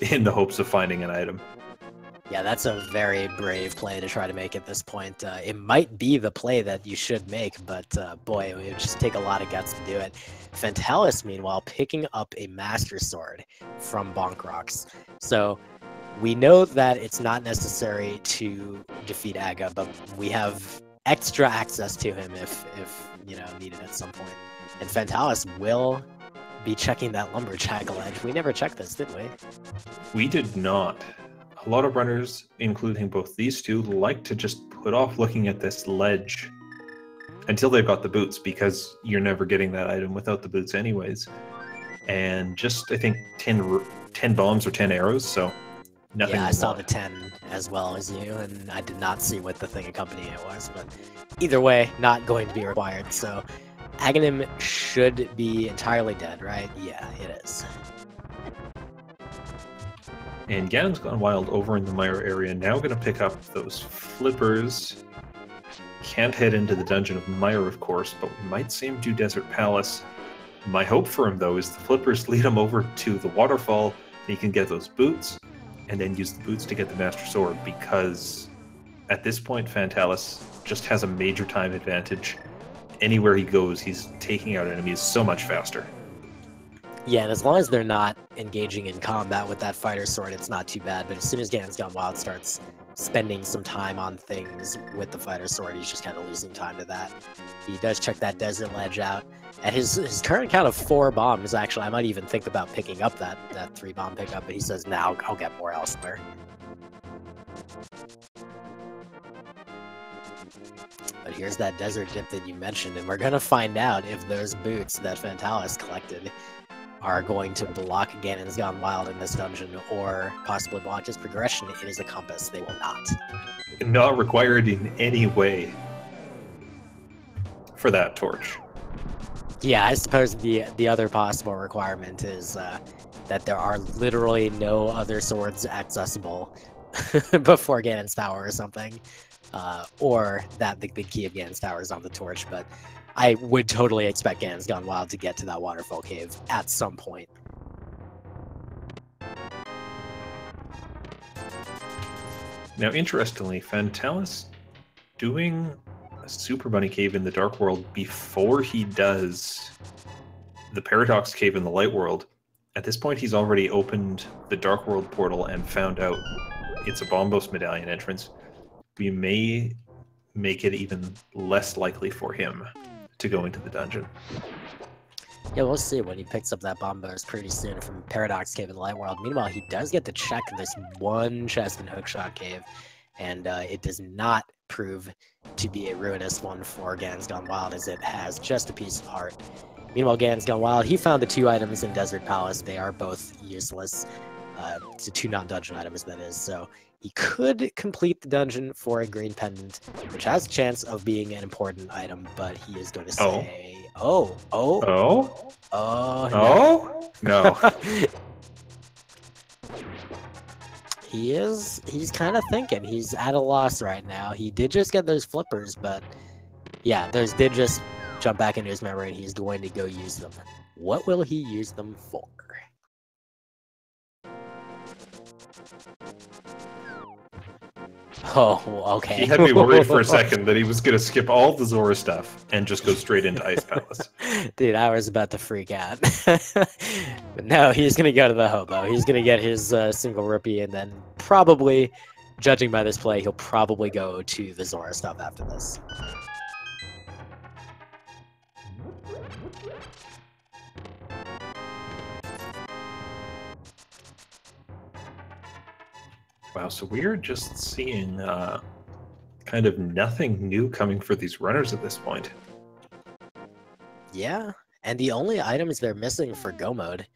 in the hopes of finding an item. Yeah, that's a very brave play to try to make at this point. It might be the play that you should make, but boy, it would just take a lot of guts to do it. Fantallis, meanwhile, picking up a Master Sword from Bonk Rocks. So we know that it's not necessary to defeat Aga, but we have extra access to him if you know, needed at some point. And Fantallis will be checking that Lumberjack ledge. We never checked this, did we? We did not. A lot of runners, including both these two, like to just put off looking at this ledge until they've got the boots, because you're never getting that item without the boots anyways. And just, I think, 10 bombs or 10 arrows, so nothing. Yeah, I saw the 10 as well as you, and I did not see what the thing accompanying it was, but either way, not going to be required. So Aghanim should be entirely dead, right? Yeah, it is. And GanonsGoneWild over in the Mire area now going to pick up those flippers. Can't head into the Dungeon of Mire, of course, but we might see him do Desert Palace. My hope for him, though, is the flippers lead him over to the waterfall, He can get those boots, and then use the boots to get the Master Sword, because at this point, Fantallis just has a major time advantage. Anywhere he goes, he's taking out enemies so much faster. Yeah, and as long as they're not engaging in combat with that fighter sword, it's not too bad. But as soon as GanonsGoneWild starts spending some time on things with the fighter sword, he's just kind of losing time to that. He does check that desert ledge out. At his current count of 4 bombs, actually, I might even think about picking up that 3-bomb pickup, but he says, now I'll get more elsewhere. But here's that desert dip that you mentioned, and we're going to find out if those boots that Fantallis collected are going to block GanonsGoneWild in this dungeon, or possibly block his progression. It is a compass. They will not. Not required in any way for that torch. Yeah, I suppose the other possible requirement is that there are literally no other swords accessible before Ganon's Tower or something, or that the key of Ganon's Tower is on the torch, but I would totally expect GanonsGoneWild to get to that waterfall cave at some point. Now, interestingly, Fantallis doing a Super Bunny Cave in the Dark World before he does the Paradox Cave in the Light World. At this point, he's already opened the Dark World portal and found out it's a Bombos Medallion entrance. We may make it even less likely for him to go into the dungeon. Yeah, we'll see when he picks up that Bombos pretty soon from Paradox Cave in the Light World. Meanwhile, he does get to check this one chest in Hookshot Cave, and it does not prove to be a ruinous one for GanonsGoneWild, as it has just a piece of heart. Meanwhile, GanonsGoneWild, he found the 2 items in Desert Palace. They are both useless. It's 2 non-dungeon items, that is, so he could complete the dungeon for a green pendant, which has a chance of being an important item, but he is going to say, no. He's kind of thinking. He's at a loss right now. He did just get those flippers, but yeah, those did just jump back into his memory, and he's going to go use them. What will he use them for? Oh, okay. He had me worried for a second that he was going to skip all the Zora stuff and just go straight into Ice Palace. Dude, I was about to freak out. But no, he's going to go to the Hobo. He's going to get his single rupee, and then probably, judging by this play, he'll probably go to the Zora stuff after this. Wow, so we're just seeing kind of nothing new coming for these runners at this point. Yeah, and the only items they're missing for Go Mode,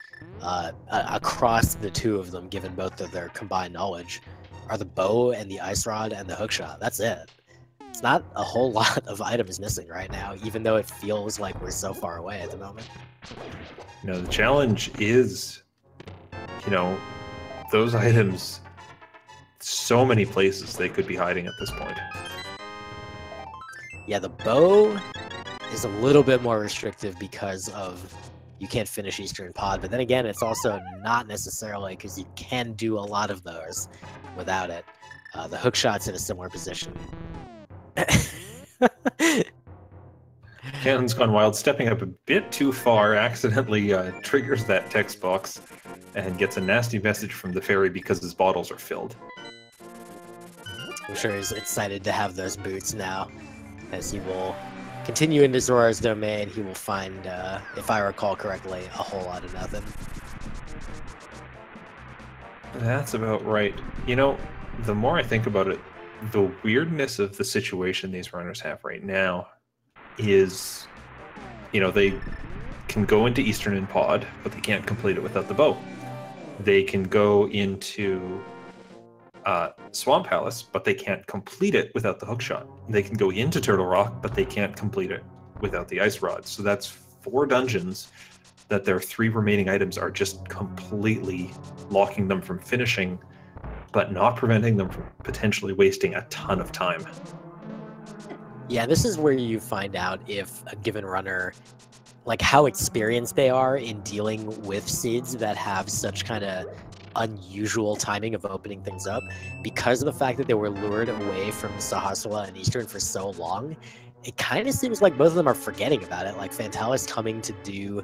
across the 2 of them, given both of their combined knowledge, are the bow and the ice rod and the hookshot. That's it. It's not a whole lot of items missing right now, even though it feels like we're so far away at the moment. You know, the challenge is, you know, those items, so many places they could be hiding at this point. Yeah, the bow is a little bit more restrictive because of you can't finish Eastern Pod, but then again, it's also not necessarily, because you can do a lot of those without it. The hookshot's in a similar position. GanonsGoneWild stepping up a bit too far, accidentally triggers that text box and gets a nasty message from the fairy because his bottles are filled. I'm sure he's excited to have those boots now, as he will continue into Zora's domain. He will find, if I recall correctly, a whole lot of nothing. That's about right. You know, the more I think about it, the weirdness of the situation these runners have right now is, you know, they can go into Eastern and Pod, but they can't complete it without the bow. They can go into Swamp Palace, but they can't complete it without the hookshot. They can go into Turtle Rock, but they can't complete it without the ice rod. So that's 4 dungeons that their 3 remaining items are just completely locking them from finishing, but not preventing them from potentially wasting a ton of time. Yeah, this is where you find out if a given runner, like how experienced they are in dealing with seeds that have such kind of unusual timing of opening things up. Because of the fact that they were lured away from Sahaswala and Eastern for so long, it kind of seems like both of them are forgetting about it. Like Fantallis coming to do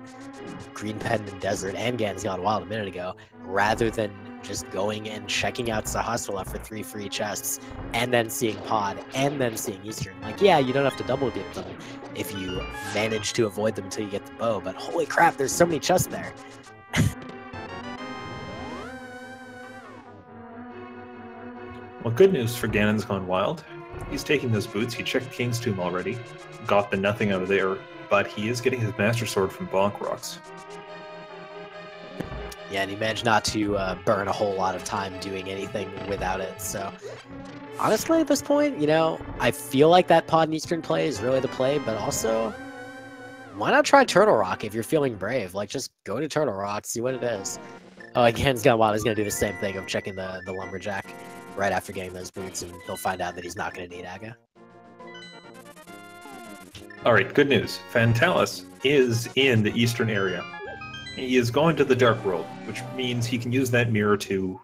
Green Pendant Desert and GanonsGoneWild a minute ago, rather than just going and checking out Sahaswala for 3 free chests, and then seeing Pod, and then seeing Eastern. Like, yeah, you don't have to double dip them if you manage to avoid them until you get the bow, but holy crap, there's so many chests there. Well, good news for GanonsGoneWild. He's taking those boots. He checked King's Tomb already, got the nothing out of there, but he is getting his Master Sword from Bonk Rocks. Yeah, and he managed not to burn a whole lot of time doing anything without it. So, honestly, at this point, you know, I feel like that Pod and Eastern play is really the play, but also, why not try Turtle Rock if you're feeling brave? Like, just go to Turtle Rock, see what it is. Oh, again, GanonsGoneWild is going to do the same thing of checking the Lumberjack right after getting those boots, and he'll find out that he's not going to need Aga. Alright, good news. Fantallis is in the eastern area. He is going to the Dark World, which means he can use that mirror to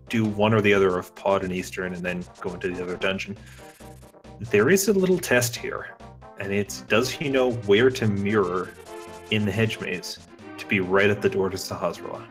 do one or the other of Pod and Eastern and then go into the other dungeon. There is a little test here, and it's does he know where to mirror in the hedge maze to be right at the door to Sahaswala?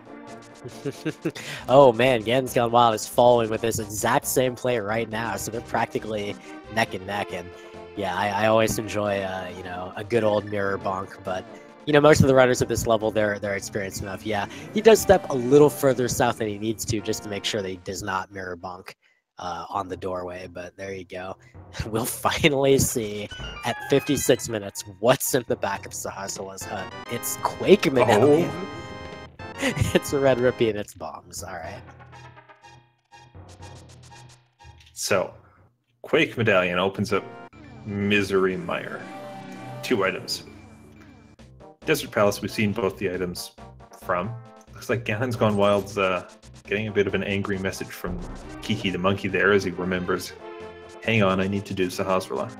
Oh man, GanonsGoneWild is following with this exact same play right now, so they're practically neck and neck. And yeah, I always enjoy you know, a good old mirror bonk, but you know, most of the runners at this level, they're experienced enough. Yeah, he does step a little further south than he needs to just to make sure that he does not mirror bonk on the doorway, but there you go. We'll finally see at 56 minutes what's in the back of Sahaswala's hut. It's Quake Medallion. Oh. It's a red rupee and it's bombs. All right. So, Quake Medallion opens up Misery Mire. 2 items. Desert Palace, we've seen both the items from. Looks like GanonsGoneWild's getting a bit of an angry message from Kiki the monkey there as he remembers, hang on, I need to do Sahaswala.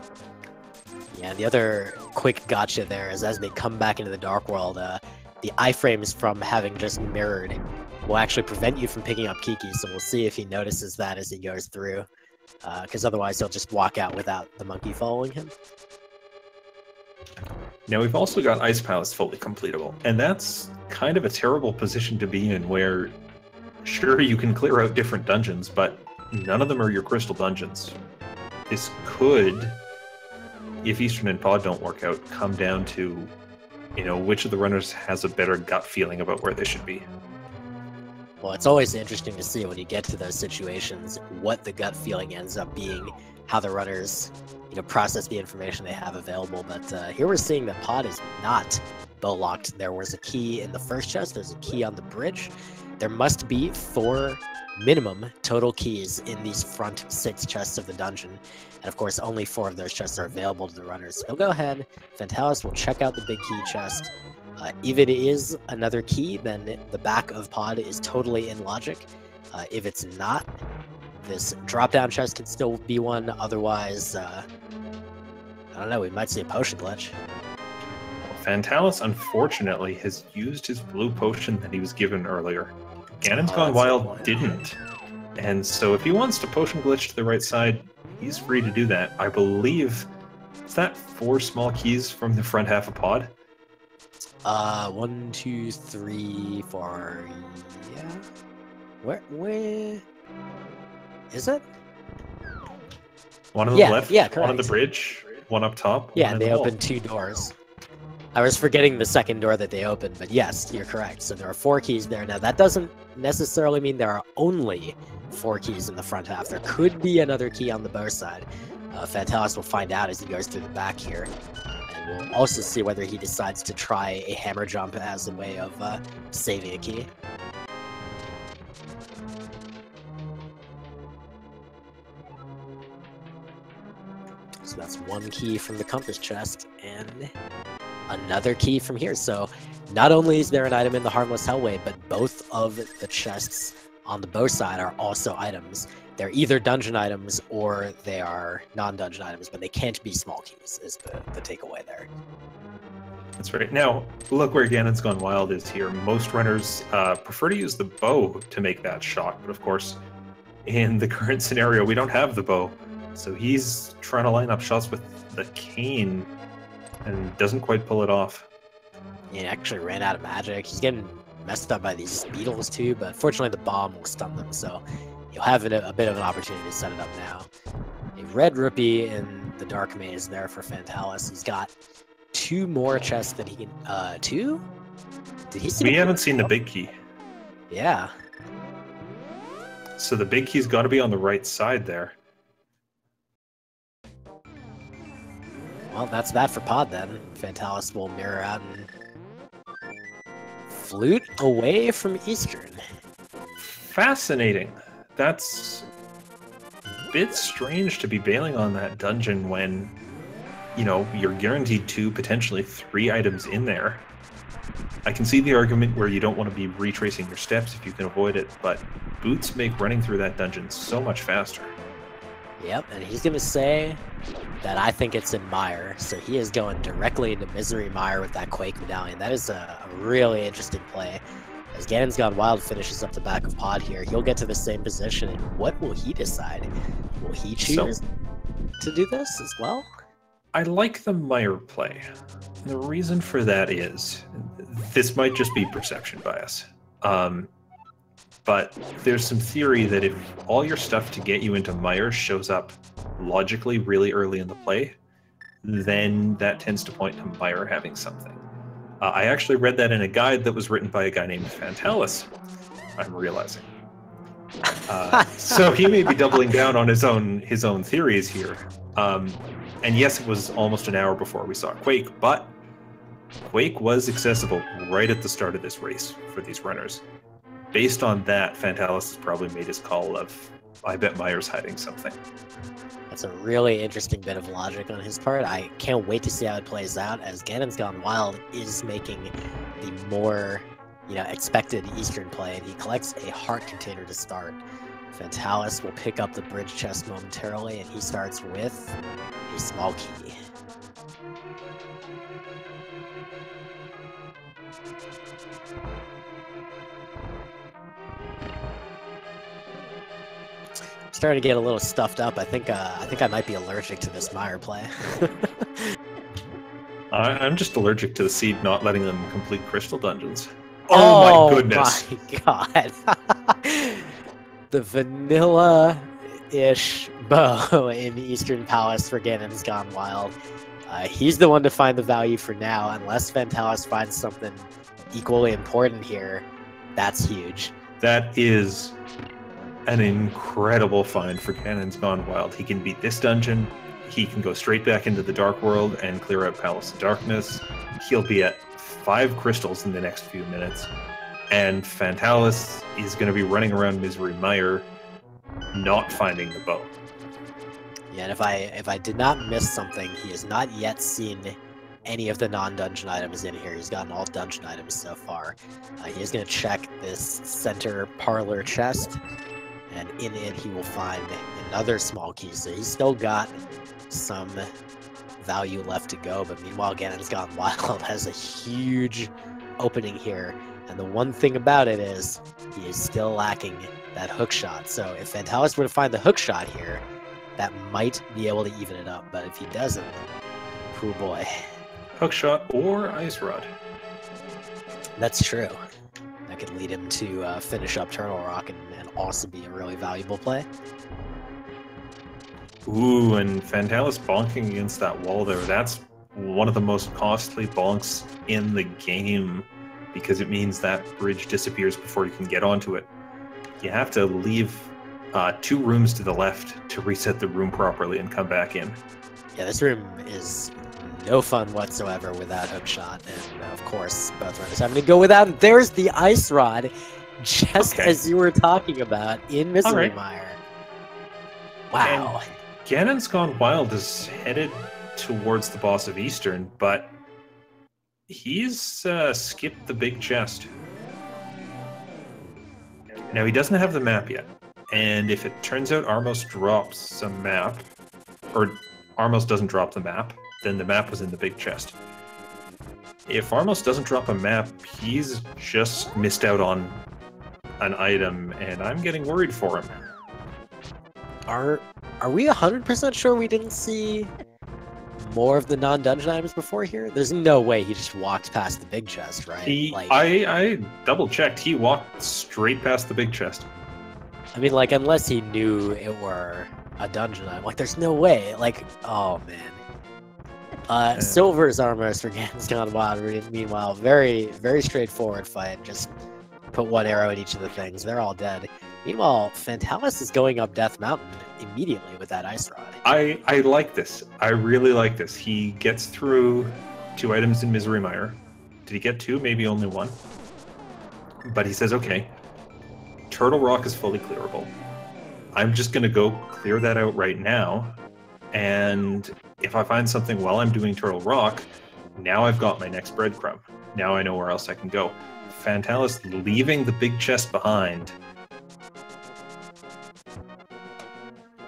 Yeah, the other quick gotcha there is as they come back into the Dark World, the iframes from having just mirrored will actually prevent you from picking up Kiki, so we'll see if he notices that as he goes through, because otherwise he'll just walk out without the monkey following him. Now we've also got Ice Palace fully completable, and that's kind of a terrible position to be in where, sure, you can clear out different dungeons, but none of them are your crystal dungeons. This could, if Eastern and Pod don't work out, come down to, you know, which of the runners has a better gut feeling about where they should be. Well, it's always interesting to see when you get to those situations what the gut feeling ends up being, how the runners, you know, process the information they have available. But here we're seeing that Pod is not bow locked. There was a key in the first chest. There's a key on the bridge. There must be 4 minimum total keys in these front 6 chests of the dungeon. And of course, only 4 of those chests are available to the runners. So he'll go ahead. Fantallis will check out the big key chest. If it is another key, then the back of Pod is totally in logic. If it's not, this drop-down chest can still be one. Otherwise, I don't know, we might see a potion glitch. Fantallis, unfortunately, has used his blue potion that he was given earlier. GanonsGoneWild didn't. And so if he wants to potion glitch to the right side, he's free to do that. I believe, is that 4 small keys from the front half of Pod? 1, 2, 3, 4. Yeah. Where is it? One on the left, yeah, correct. One on the bridge, one up top. Yeah, they opened 2 doors. I was forgetting the second door that they opened, but yes, you're correct. So there are 4 keys there. Now, that doesn't necessarily mean there are only 4 keys in the front half. There could be another key on the bow side. Fantallis will find out as he goes through the back here. And we'll also see whether he decides to try a hammer jump as a way of saving a key. So that's 1 key from the compass chest, and another key from here. So not only is there an item in the Harmless Hellway, but both of the chests on the bow side are also items. They're either dungeon items or they are non-dungeon items, but they can't be small keys, is the takeaway there. That's right. Now, look where Ganon's Gone Wild is here. Most runners prefer to use the bow to make that shot, but of course, in the current scenario, we don't have the bow. So he's trying to line up shots with the cane and doesn't quite pull it off. He actually ran out of magic. He's getting messed up by these beetles too, but fortunately the bomb will stun them, so you'll have a bit of an opportunity to set it up now. A red rupee in the dark maze there for Fantallis. He's got 2 more chests that he can... 2? Did he see? We haven't seen the big key. Yeah. So the big key's got to be on the right side there. Well, that's that for Pod then. Fantallis will mirror out and flute away from Eastern. Fascinating. That's a bit strange to be bailing on that dungeon when, you know, you're guaranteed 2, potentially 3 items in there. I can see the argument where you don't want to be retracing your steps if you can avoid it, but boots make running through that dungeon so much faster. Yep, and he's going to say that I think it's in Mire, so he is going directly into Misery Mire with that Quake Medallion. That is a really interesting play. As Ganon's Gone Wild finishes up the back of Pod here, he'll get to the same position, and what will he decide? Will he choose to do this as well? I like the Mire play. The reason for that is, this might just be perception bias, but there's some theory that if all your stuff to get you into Mire shows up logically really early in the play, then that tends to point to Mire having something. I actually read that in a guide that was written by a guy named Fantallis, I'm realizing. So he may be doubling down on his own theories here. And yes, it was almost an hour before we saw Quake, but Quake was accessible right at the start of this race for these runners. Based on that, Fantallis has probably made his call of, I bet Mire's hiding something. That's a really interesting bit of logic on his part. I can't wait to see how it plays out, as Ganon's Gone Wild is making the more, expected Eastern play, and he collects a heart container to start. Fantallis will pick up the bridge chest momentarily, and he starts with a small key. Starting to get a little stuffed up. I think I might be allergic to this Mire play. I'm just allergic to the seed not letting them complete crystal dungeons. Oh my goodness! Oh my god! The vanilla-ish bow in Eastern Palace for Ganon's Gone Wild. He's the one to find the value for now, unless Fantallis finds something equally important here. That's huge. That is an incredible find for Ganon's Gone Wild. He can beat this dungeon, he can go straight back into the Dark World and clear out Palace of Darkness. He'll be at 5 crystals in the next few minutes, and Fantallis is going to be running around Misery Mire, not finding the bow. Yeah, and if I did not miss something, he has not yet seen any of the non-dungeon items in here. He's gotten all dungeon items so far. He is going to check this center parlor chest, and in it he will find another small key. So he's still got some value left to go, but meanwhile Ganon's Gone Wild has a huge opening here, and the one thing about it is he is still lacking that hook shot. So if Fantallis were to find the hook shot here, that might be able to even it up, but if he doesn't, poor boy. Hook shot or ice rod. That's true. That could lead him to finish up Turtle Rock and also be a really valuable play. Ooh, and Fantallis bonking against that wall there. That's one of the most costly bonks in the game, because it means that bridge disappears before you can get onto it. You have to leave 2 rooms to the left to reset the room properly and come back in. Yeah, this room is no fun whatsoever without hookshot, and of course both runners having to go without it. There's the ice rod, just as you were talking about in Misery Mire. Wow. And Ganon's Gone Wild is headed towards the boss of Eastern, but he's skipped the big chest. Now, he doesn't have the map yet, and if it turns out Armos drops some map, or Armos doesn't drop the map, then the map was in the big chest. If Armos doesn't drop a map, he's just missed out on an item, and I'm getting worried for him. Are we 100% sure we didn't see more of the non-dungeon items before here? There's no way he just walked past the big chest, right? I double-checked. He walked straight past the big chest. I mean, like, unless he knew it were a dungeon item. Like, there's no way. Like, oh, man. Silver's armor for GanonsGoneWild. Meanwhile, very, very straightforward fight. Just put one arrow at each of the things. They're all dead. Meanwhile, Fantallis is going up Death Mountain immediately with that ice rod. I like this. I really like this. He gets through 2 items in Misery Mire. Did he get 2? Maybe only 1. But he says, okay, Turtle Rock is fully clearable. I'm just going to go clear that out right now. And if I find something while I'm doing Turtle Rock, now I've got my next breadcrumb. Now I know where else I can go. Fantallis leaving the big chest behind.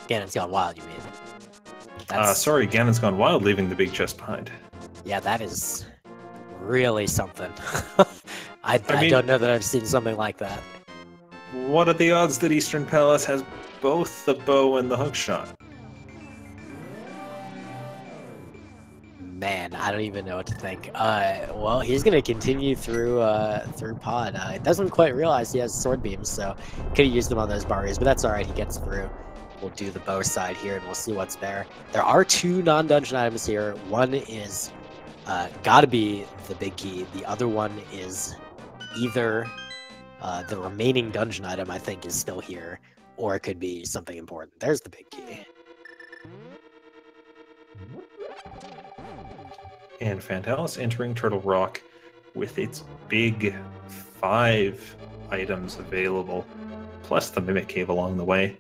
GanonsGoneWild, you mean? Sorry, GanonsGoneWild leaving the big chest behind. Yeah, that is really something. I don't know that I've seen something like that. What are the odds that Eastern Palace has both the bow and the hookshot? Man, I don't even know what to think. Well, he's gonna continue through pod. Doesn't quite realize he has sword beams, so could have used them on those barriers, but that's all right. He gets through. We'll do the bow side here, and we'll see what's there. There are 2 non-dungeon items here. One is gotta be the big key. The other one is either the remaining dungeon item, I think, is still here, or it could be something important. There's the big key. And Fantallis entering Turtle Rock with its big 5 items available, plus the Mimic Cave along the way.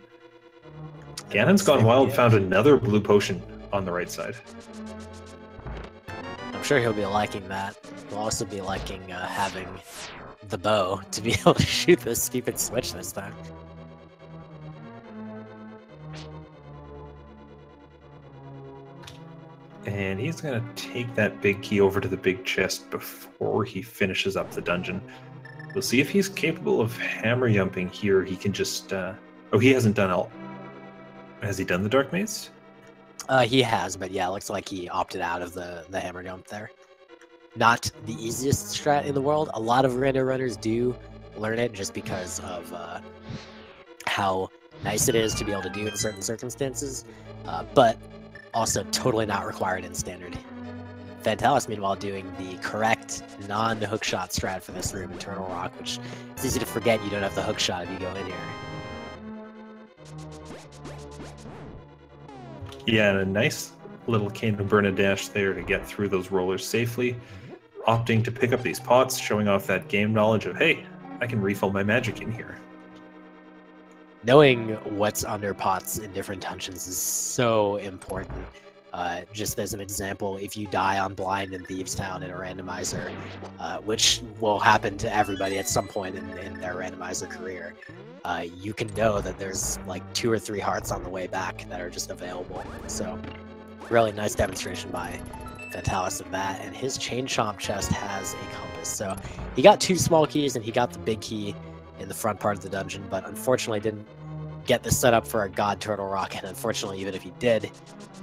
GanonsGoneWild found another blue potion on the right side. I'm sure he'll be liking that. He'll also be liking having the bow to be able to shoot this stupid switch this time. And he's going to take that big key over to the big chest before he finishes up the dungeon. We'll see if he's capable of hammer yumping here. He can just... Oh, he hasn't done all... Has he done the Dark Maze? He has, but yeah, it looks like he opted out of the hammer jump there. Not the easiest strat in the world. A lot of rando runners do learn it just because of how nice it is to be able to do in certain circumstances, but also totally not required in standard. Fantallis, meanwhile, doing the correct non-hookshot strat for this room in Turtle Rock, which is easy to forget you don't have the hookshot if you go in here. Yeah, and a nice little cane and burn a dash there to get through those rollers safely. Opting to pick up these pots, showing off that game knowledge of, hey, I can refill my magic in here. Knowing what's under pots in different dungeons is so important. Just as an example, if you die on Blind in Thieves Town in a randomizer, which will happen to everybody at some point in their randomizer career, you can know that there's like 2 or 3 hearts on the way back that are just available. So really nice demonstration by Fantallis of that. And his Chain Chomp chest has a compass. So he got 2 small keys and he got the big key in the front part of the dungeon, but unfortunately didn't get this set up for a God Turtle Rock. And unfortunately, even if he did,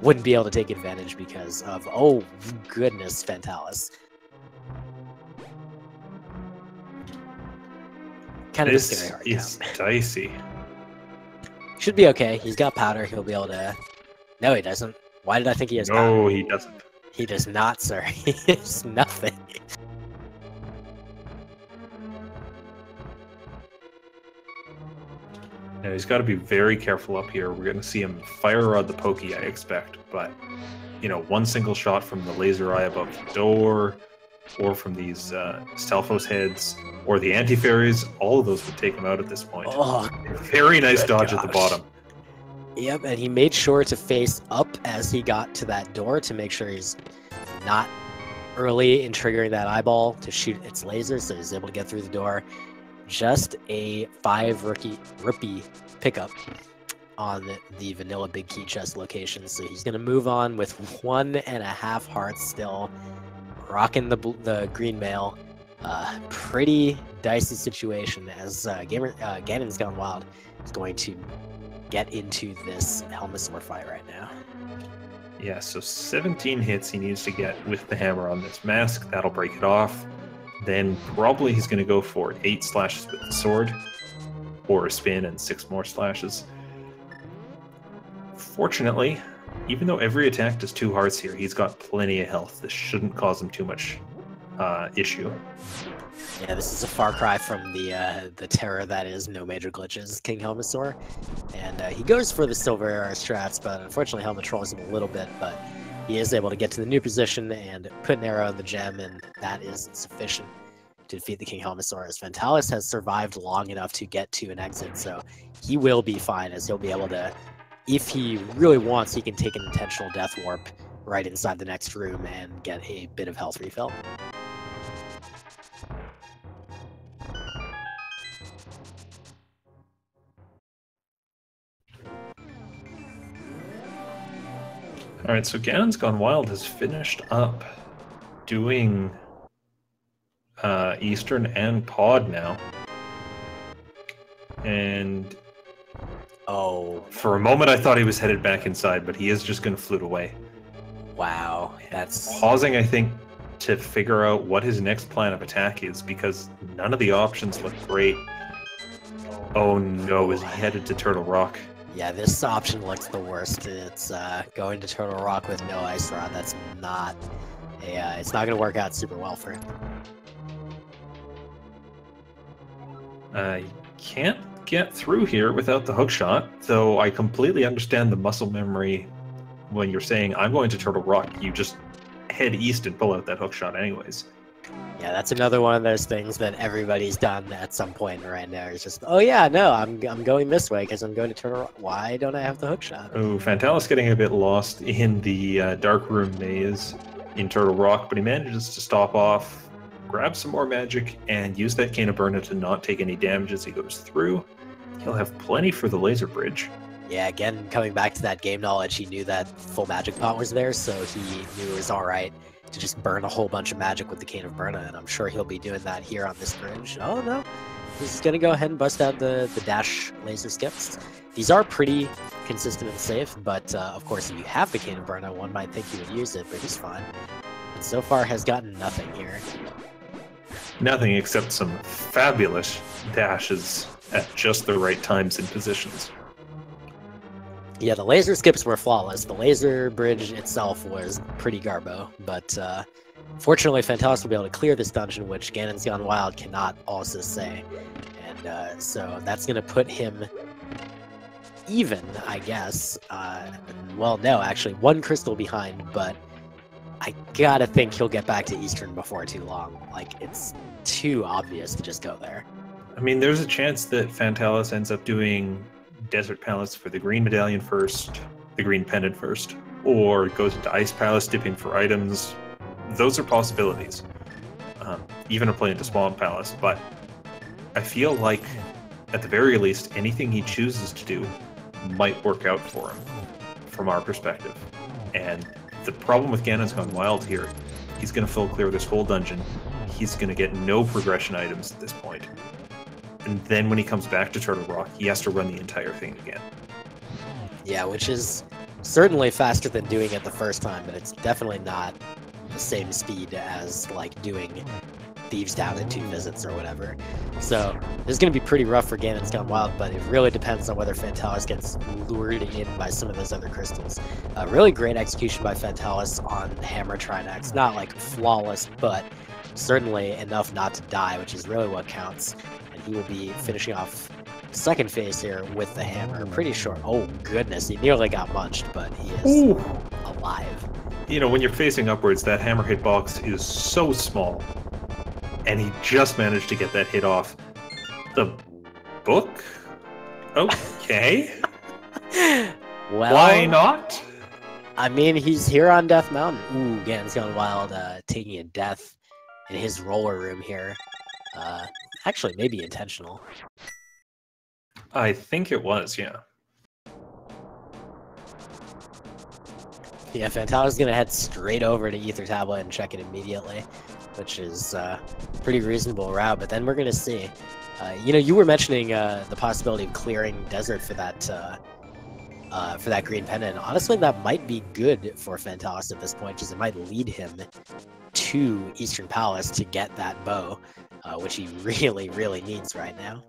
wouldn't be able to take advantage because of, oh goodness, Fantallis. Kind of a scary hard is dicey. Should be okay. He's got powder. He'll be able to... No, he doesn't. Why did I think he has powder? No, he doesn't. He does not, sir. He has nothing. Now he's got to be very careful up here. We're going to see him fire rod the pokey, I expect. But, you know, one single shot from the laser eye above the door, or from these Stalfos heads, or the anti-fairies, all of those would take him out at this point. Oh, very nice dodge at the bottom. Yep, and he made sure to face up as he got to that door to make sure he's not early in triggering that eyeball to shoot its laser, so he's able to get through the door. Just a 5 rupee pickup on the vanilla big key chest location, so he's going to move on with 1.5 hearts still. rocking the green mail. Pretty dicey situation as GanonsGoneWild is going to get into this Helmasaur fight right now. Yeah, so 17 hits he needs to get with the hammer on this mask. That'll break it off. Then probably he's going to go for 8 slashes with the sword, or a spin and 6 more slashes. Fortunately, even though every attack does 2 hearts here, he's got plenty of health. This shouldn't cause him too much issue. Yeah, this is a far cry from the terror that is no major glitches King Helmasaur. And he goes for the silver arrow strats, but unfortunately Helma trolls him a little bit, but he is able to get to the new position and put an arrow in the gem, and that is sufficient to defeat the King Helmasaur, as Fantallis has survived long enough to get to an exit, so he will be fine, as he'll be able to, if he really wants, he can take an intentional death warp right inside the next room and get a bit of health refill. Alright, so GanonsGoneWild has finished up doing Eastern and Pod now. And for a moment I thought he was headed back inside, but he is just going to flute away. Wow, that's... Pausing, I think, to figure out what his next plan of attack is, because none of the options look great. Oh no, is he headed to Turtle Rock? Yeah, this option looks the worst. It's going to Turtle Rock with no Ice Rod. That's not it's not going to work out super well for him. I can't get through here without the hook shot, though I completely understand the muscle memory when you're saying, I'm going to Turtle Rock. You just head east and pull out that hook shot anyways. Yeah, that's another one of those things that everybody's done at some point right now. It's just, oh yeah, no, I'm going this way because I'm going to Turtle Rock. Why don't I have the hook shot? Oh, Fantallis getting a bit lost in the dark room maze in Turtle Rock, but he manages to stop off, grab some more magic, and use that Cane of Burna to not take any damage as he goes through. He'll have plenty for the laser bridge. Yeah, again, coming back to that game knowledge, he knew that full magic pot was there, so he knew it was alright to just burn a whole bunch of magic with the Cane of Burna, and I'm sure he'll be doing that here on this bridge. Oh no, he's gonna go ahead and bust out the dash laser skips. These are pretty consistent and safe, but of course if you have the Cane of Burna, one might think you would use it, but he's fine. And so far has gotten nothing here. Nothing except some fabulous dashes at just the right times and positions. Yeah, the laser skips were flawless. The laser bridge itself was pretty garbo, but fortunately Fantallis will be able to clear this dungeon, which GanonsGoneWild cannot also say. And so that's going to put him even, I guess. Well, no, actually, 1 crystal behind, but I gotta think he'll get back to Eastern before too long. Like, it's too obvious to just go there. I mean, there's a chance that Fantallis ends up doing Desert Palace for the green medallion first, the green pendant first, or goes into Ice Palace dipping for items. Those are possibilities. Even a play into Swamp Palace, but I feel like, at the very least, anything he chooses to do might work out for him, from our perspective. And the problem with GanonsGoneWild here, he's going to full clear this whole dungeon. He's going to get no progression items at this point. And then when he comes back to Turtle Rock, he has to run the entire thing again. Yeah, which is certainly faster than doing it the first time, but it's definitely not the same speed as, like, doing Thieves Town in 2 visits or whatever. So this is going to be pretty rough for GanonsGoneWild, but it really depends on whether Fantallis gets lured in by some of those other crystals. Really great execution by Fantallis on Hammer Trinex. Not, like, flawless, but certainly enough not to die, which is really what counts. He will be finishing off second phase here with the hammer. Pretty short. Oh, goodness. He nearly got munched, but he is alive. You know, when you're facing upwards, that hammer hitbox is so small. And he just managed to get that hit off. The book? Okay. Well, why not? I mean, he's here on Death Mountain. Ooh, GanonsGoneWild taking a death in his roller room here. Actually, maybe intentional. I think it was, yeah. Yeah, Fantallis is gonna head straight over to Ether Tablet and check it immediately, which is pretty reasonable route. But then we're gonna see. You know, you were mentioning the possibility of clearing desert for that green pendant. Honestly, that might be good for Fantallis at this point, because it might lead him to Eastern Palace to get that bow, which he really, really needs right now.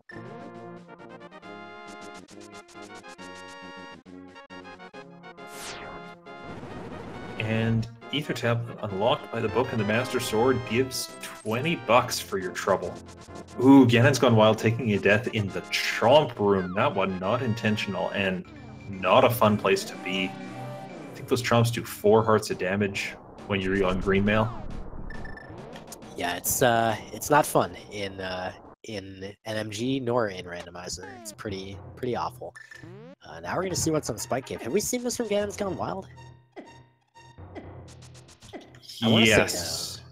And Ether Tablet unlocked by the book and the Master Sword gives $20 for your trouble. Ooh, Ganon's Gone Wild taking a death in the Chomp Room. That one not intentional and not a fun place to be. I think those Chomps do 4 hearts of damage when you're on green mail. Yeah, it's not fun in NMG nor in Randomizer. It's pretty awful. Now we're gonna see what's on Spike Cave. Have we seen this from Ganon's Gone Wild? Yes.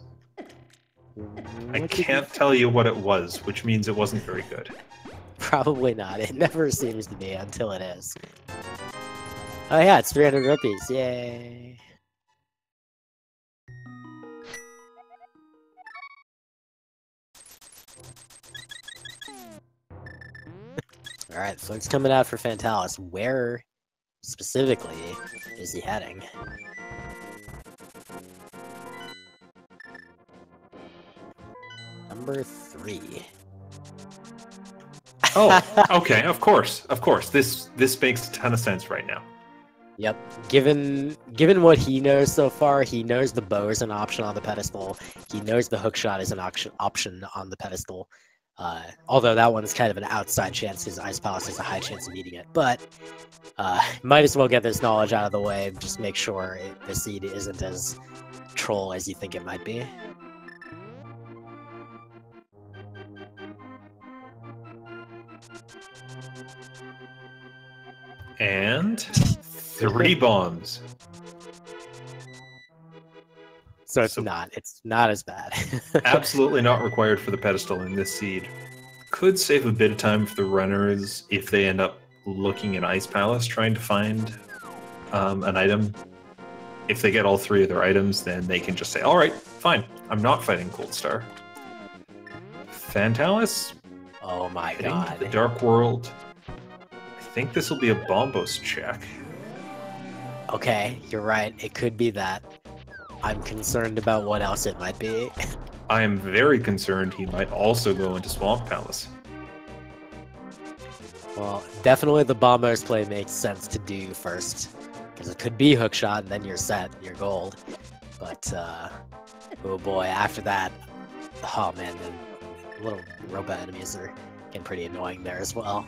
I can't tell you what it was, which means it wasn't very good. Probably not. It never seems to be until it is. Oh yeah, it's 300 rupees. Yay. Alright, so it's coming out for Fantallis. Where specifically is he heading? Number 3. Oh, okay, of course. This makes a ton of sense right now. Yep. Given what he knows so far, he knows the bow is an option on the pedestal. He knows the hookshot is an option on the pedestal. Although that one's kind of an outside chance because Ice Palace has a high chance of beating it. But might as well get this knowledge out of the way. Just make sure the seed isn't as troll as you think it might be. And 3 bombs. So it's not as bad. Absolutely not required for the pedestal in this seed. Could save a bit of time for the runners if they end up looking in Ice Palace trying to find an item. If they get all 3 of their items, then they can just say, all right, fine, I'm not fighting Gold Star. Fantallis? Oh my heading god. to the Dark World. I think this will be a Bombos check. Okay, you're right. It could be that. I'm concerned about what else it might be. I am very concerned he might also go into Swamp Palace. Well, definitely the Bombos play makes sense to do first. Because it could be hookshot and then you're set, you're gold. But, oh boy, after that, oh man, the little robot enemies are getting pretty annoying there as well.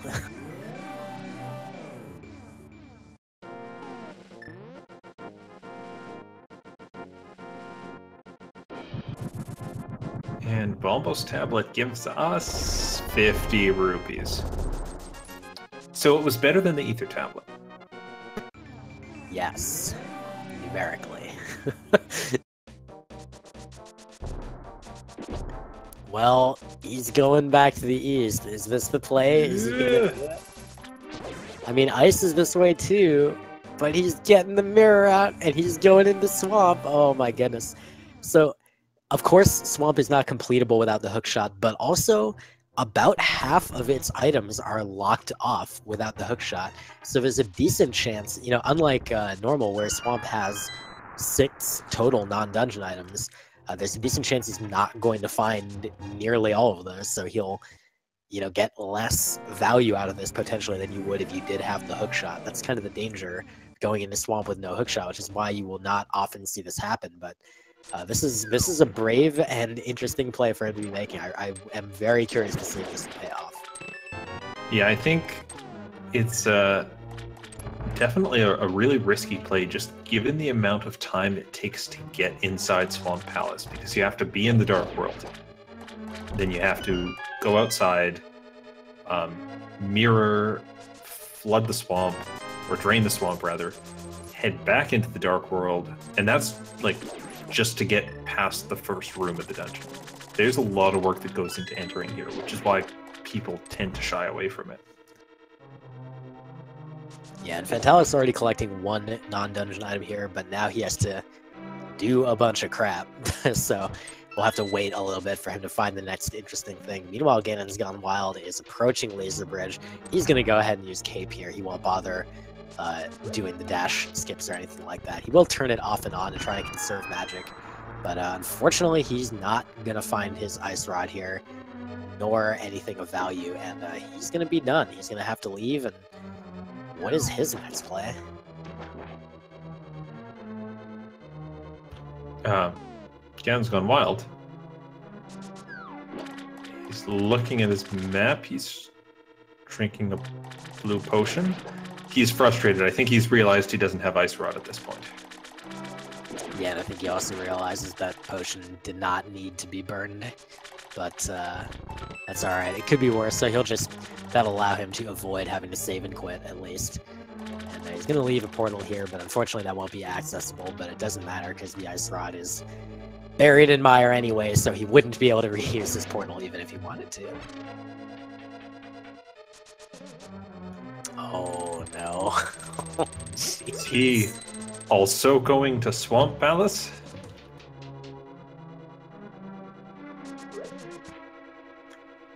And Bombos Tablet gives us 50 rupees. So it was better than the Ether Tablet. Yes, numerically. Well, he's going back to the east. Is this the play? Is he gonna do it? I mean, Ice is this way too, but he's getting the mirror out and he's going into Swamp. Oh my goodness. So, of course, Swamp is not completable without the hookshot, but also about half of its items are locked off without the hookshot. So there's a decent chance, you know, unlike normal where Swamp has 6 total non-dungeon items, there's a decent chance he's not going to find nearly all of those. So he'll, you know, get less value out of this potentially than you would if you did have the hookshot. That's kind of the danger going into Swamp with no hookshot, which is why you will not often see this happen. But this is a brave and interesting play for him to be making. I am very curious to see if this will pay off. Yeah, I think it's definitely a really risky play, just given the amount of time it takes to get inside Swamp Palace, because you have to be in the Dark World. Then you have to go outside, mirror, flood the swamp, or drain the swamp rather, head back into the Dark World, and that's like just to get past the first room of the dungeon. There's a lot of work that goes into entering here, which is why people tend to shy away from it. Yeah, and Fantallis is already collecting one non-dungeon item here, but now he has to do a bunch of crap. So we'll have to wait a little bit for him to find the next interesting thing. Meanwhile, GanonsGoneWild is approaching Laser Bridge. He's going to go ahead and use Cape here. He won't bother doing the dash skips or anything like that. He will turn it off and on to try to conserve magic. But unfortunately, he's not going to find his Ice Rod here, nor anything of value. And he's going to be done. He's going to have to leave. And what is his next play? GanonsGoneWild. He's looking at his map. He's drinking a blue potion. He's frustrated. I think he's realized he doesn't have Ice Rod at this point. Yeah, and I think he also realizes that potion did not need to be burned. But that's alright. It could be worse, so that'll allow him to avoid having to save and quit, at least. And he's going to leave a portal here, but unfortunately that won't be accessible, but it doesn't matter because the Ice Rod is buried in mire anyway, so he wouldn't be able to reuse his portal even if he wanted to. Oh no. Is he also going to Swamp Palace?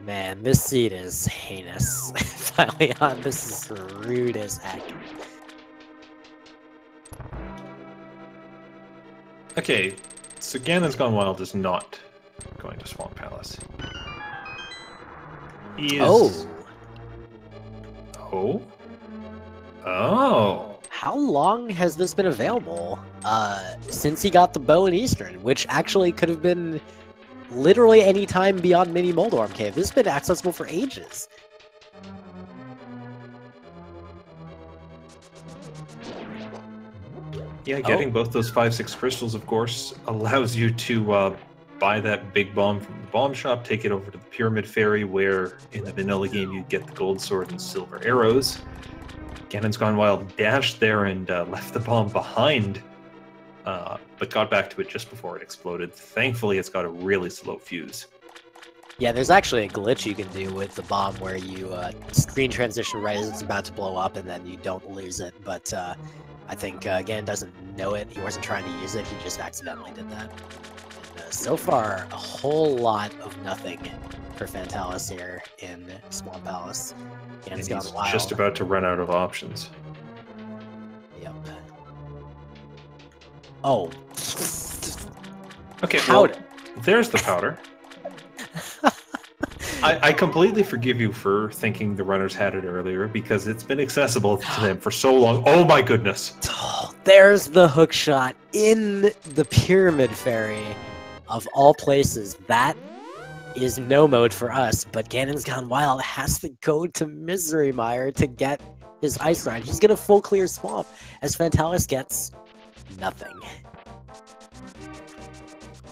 Man, this seed is heinous. Finally on, this is rude as heck. Okay, so GanonsGoneWild is not going to Swamp Palace. He is... Oh? Oh. How long has this been available? Since he got the bow in Eastern, which actually could have been literally any time beyond Mini Moldorm Cave. This has been accessible for ages. Yeah, getting both those 5-6 crystals, of course, allows you to buy that big bomb from the bomb shop, take it over to the Pyramid Ferry, where in the vanilla game you get the gold sword and silver arrows. GanonsGoneWild dashed there and left the bomb behind, but got back to it just before it exploded. Thankfully, it's got a really slow fuse. Yeah, there's actually a glitch you can do with the bomb where you screen transition right as it's about to blow up and then you don't lose it, but I think Gan doesn't know it. He wasn't trying to use it, he just accidentally did that. And, so far, a whole lot of nothing for Fantallis here in Swamp Palace. And he's just about to run out of options. Yep. Oh. Okay, powder. Well, there's the powder. I completely forgive you for thinking the runners had it earlier, because it's been accessible to them for so long. Oh my goodness. Oh, there's the hook shot in the Pyramid Ferry. Of all places, that is no mode for us, but GanonsGoneWild has to go to Misery Mire to get his Ice Rod. He's gonna full clear Swamp as Fantallis gets nothing.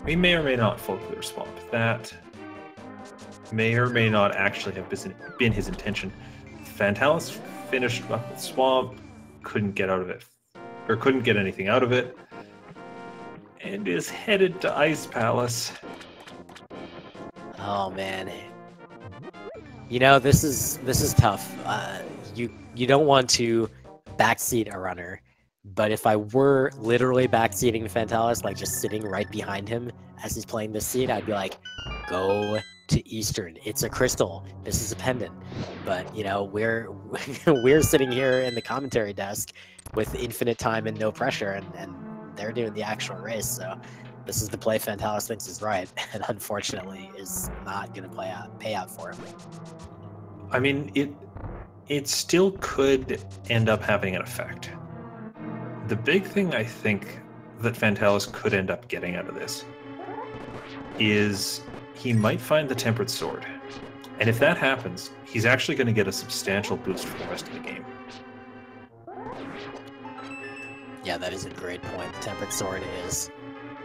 We may or may not full clear Swamp. That may or may not actually have been his intention. Fantallis finished up with Swamp, couldn't get out of it, or couldn't get anything out of it, and is headed to Ice Palace. Oh man, you know this is tough. You don't want to backseat a runner, but if I were literally backseating Fantallis, like just sitting right behind him as he's playing this seed, I'd be like, go to Eastern. It's a crystal. This is a pendant. But you know we're sitting here in the commentary desk with infinite time and no pressure, and they're doing the actual race. So this is the play Fantallis thinks is right, and unfortunately is not going to pay out for him. I mean, it still could end up having an effect. The big thing I think that Fantallis could end up getting out of this is he might find the Tempered Sword. And if that happens, he's actually going to get a substantial boost for the rest of the game. Yeah, that is a great point. The Tempered Sword is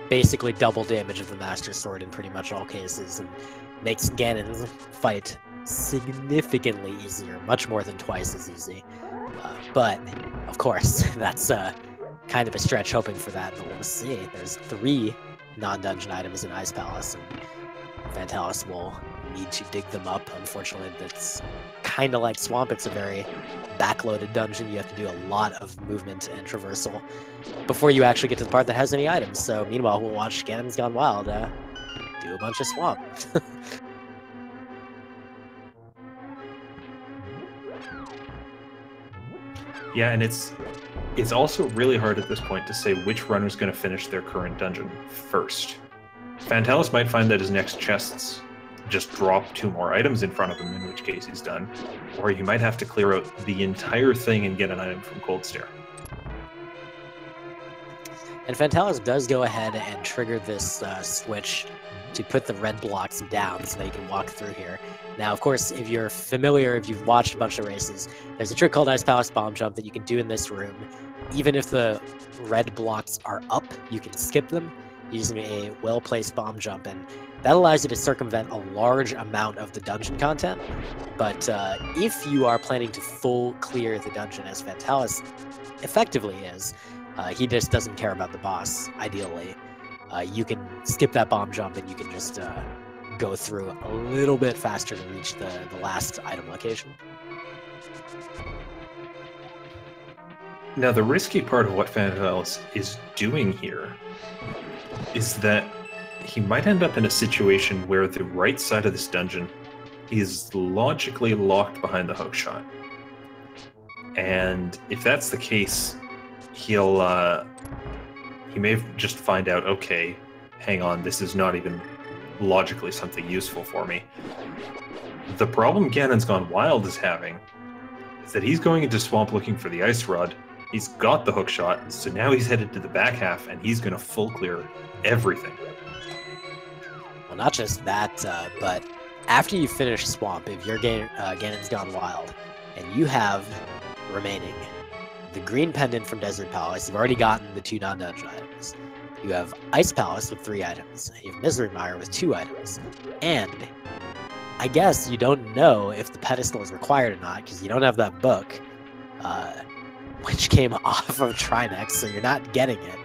basically double damage of the Master Sword in pretty much all cases, and makes Ganon's fight significantly easier, much more than twice as easy. But, of course, that's kind of a stretch hoping for that, but we'll see. There's 3 non-dungeon items in Ice Palace, and Fantallis will need to dig them up. Unfortunately, that's kind of like Swamp, it's a very backloaded dungeon. You have to do a lot of movement and traversal before you actually get to the part that has any items. So meanwhile, we'll watch Ganon's Gone Wild do a bunch of Swamp. Yeah, and it's also really hard at this point to say which runner's going to finish their current dungeon first. Fantallis might find that his next chests just drop 2 more items in front of him, in which case he's done. Or you might have to clear out the entire thing and get an item from Cold Stare. And Fantallis does go ahead and trigger this switch to put the red blocks down so that you can walk through here. Now, of course, if you're familiar, if you've watched a bunch of races, there's a trick called Ice Palace Bomb Jump that you can do in this room. Even if the red blocks are up, you can skip them using a well-placed bomb jump, and that allows you to circumvent a large amount of the dungeon content. But if you are planning to full clear the dungeon, as Fantallis effectively is, he just doesn't care about the boss, ideally. You can skip that bomb jump and you can just go through a little bit faster to reach the last item location. Now, the risky part of what Fantallis is doing here is that he might end up in a situation where the right side of this dungeon is logically locked behind the hookshot. And if that's the case, he may just find out, okay, hang on, this is not even logically something useful for me. The problem Ganon's Gone Wild is having is that he's going into Swamp looking for the Ice Rod. He's got the hookshot, so now he's headed to the back half, and he's going to full clear everything. Well, not just that, but after you finish Swamp, if you're Ganon's Gone Wild, and you have remaining the green pendant from Desert Palace, you've already gotten the 2 non-dungeon items. You have Ice Palace with 3 items. You have Misery Mire with 2 items. And I guess you don't know if the pedestal is required or not, because you don't have that book, which came off of Trinex, so you're not getting it.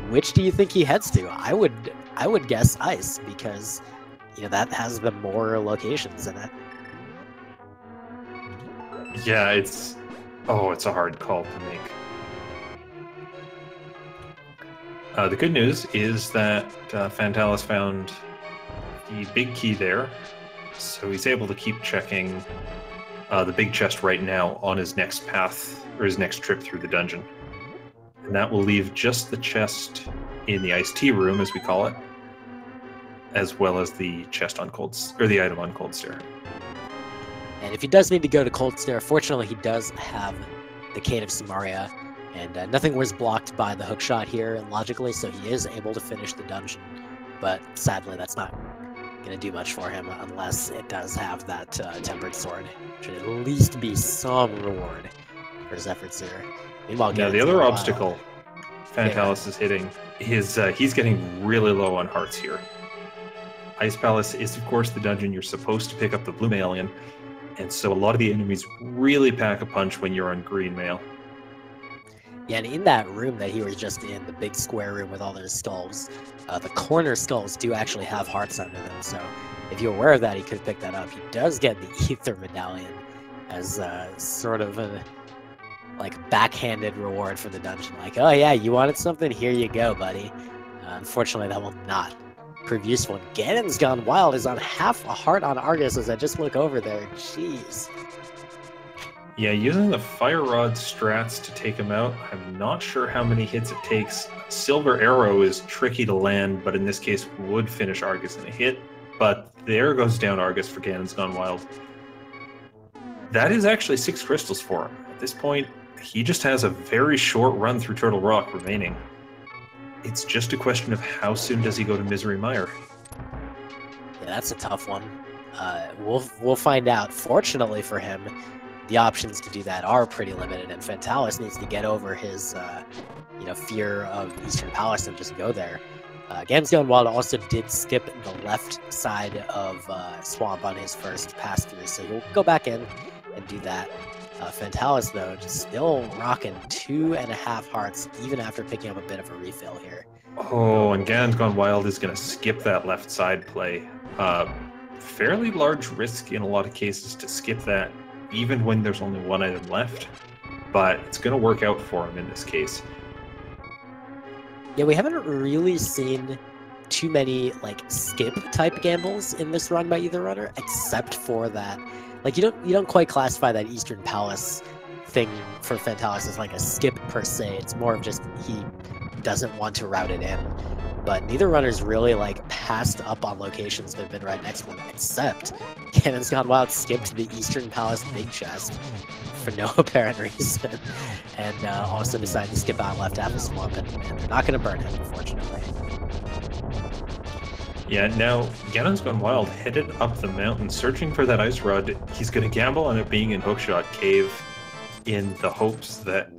Which do you think he heads to? I would guess Ice, because that has the more locations in it. Yeah, it's a hard call to make. The good news is that Fantallis found the big key there, so he's able to keep checking the big chest right now on his next path, or his next trip through the dungeon. And that will leave just the chest in the iced tea room, as we call it, as well as the chest on the item on Cold Stare. And if he does need to go to Cold Stare, fortunately he does have the Cave of Samaria, and nothing was blocked by the hookshot here, logically, so he is able to finish the dungeon. But sadly, that's not going to do much for him unless it does have that Tempered Sword. Should at least be some reward for his efforts here. Meanwhile, now the other obstacle Fantallis is hitting is he's getting really low on hearts here. Ice Palace is, of course, the dungeon you're supposed to pick up the blue alien, and so a lot of the enemies really pack a punch when you're on green mail. Yeah, and in that room that he was just in, the big square room with all those skulls, the corner skulls do actually have hearts under them, so if you're aware of that, he could pick that up. He does get the Ether Medallion as sort of a backhanded reward for the dungeon. Like, oh yeah, you wanted something? Here you go, buddy. Unfortunately, that will not prove useful. Ganon's Gone Wild is on half a heart on Argus as I just look over there. Jeez. Yeah, using the Fire Rod strats to take him out, I'm not sure how many hits it takes. Silver Arrow is tricky to land, but in this case would finish Argus in a hit. But there goes down Argus for Ganon's Gone Wild. That is actually 6 crystals for him. At this point, he just has a very short run through Turtle Rock remaining. It's just a question of how soon does he go to Misery Mire. Yeah, that's a tough one. We'll find out. Fortunately for him, the options to do that are pretty limited, and Fantallis needs to get over his fear of Eastern Palace and just go there. Ganon's Gone Wild also did skip the left side of Swamp on his first pass through, so he'll go back in and do that. Fantallis, though, just still rocking 2.5 hearts, even after picking up a bit of a refill here. Oh, and Ganon's Gone Wild is going to skip that left side play. Fairly large risk in a lot of cases to skip that even when there's only one item left, but it's going to work out for him in this case. Yeah, we haven't really seen too many like skip type gambles in this run by either runner, except for that. Like you don't quite classify that Eastern Palace thing for Fantallis as like a skip per se. It's more of just he doesn't want to route it in. But neither runner's really like passed up on locations that have been right next to them, except GanonsGoneWild skipped the Eastern Palace big chest for no apparent reason, and also decided to skip out left half of Swamp, and they're not going to burn him, unfortunately. Yeah, now GanonsGoneWild headed up the mountain searching for that ice rod. He's going to gamble on it being in Hookshot Cave in the hopes that,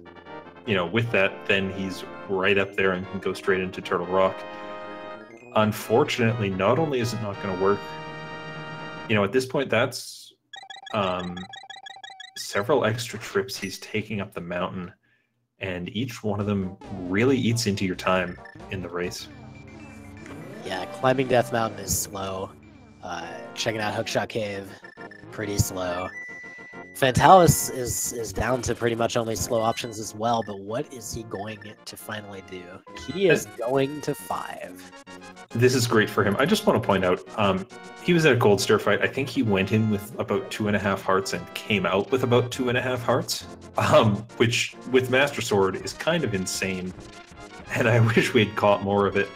you know, with that, then he's right up there and can go straight into Turtle Rock. Unfortunately, not only is it not going to work, you know, at this point, that's several extra trips he's taking up the mountain, and each one of them really eats into your time in the race. Yeah, climbing Death Mountain is slow. Checking out Hookshot Cave, pretty slow. Fantallis is down to pretty much only slow options as well, but what is he going to finally do? He is going to 5. This is great for him. I just want to point out, he was at a Gold Star fight. I think he went in with about 2.5 hearts and came out with about 2.5 hearts, which with Master Sword is kind of insane, and I wish we'd caught more of it.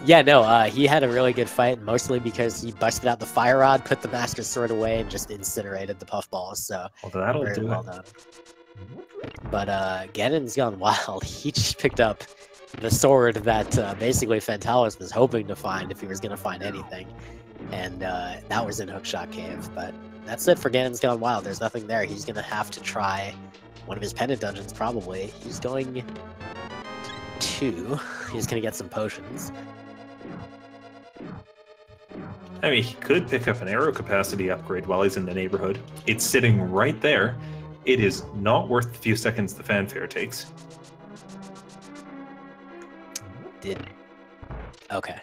Yeah, no, he had a really good fight, mostly because he busted out the Fire Rod, put the Master Sword away, and just incinerated the puffballs, so well, that'll very do well done. But GanonsGoneWild, he just picked up the sword that basically Fantallis was hoping to find if he was going to find anything, and that was in Hookshot Cave, but that's it for GanonsGoneWild. There's nothing there. He's going to have to try one of his pendant dungeons, probably. He's going to... He's going to get some potions. I mean, he could pick up an arrow capacity upgrade while he's in the neighborhood. It's sitting right there. It is not worth the few seconds the fanfare takes. Okay.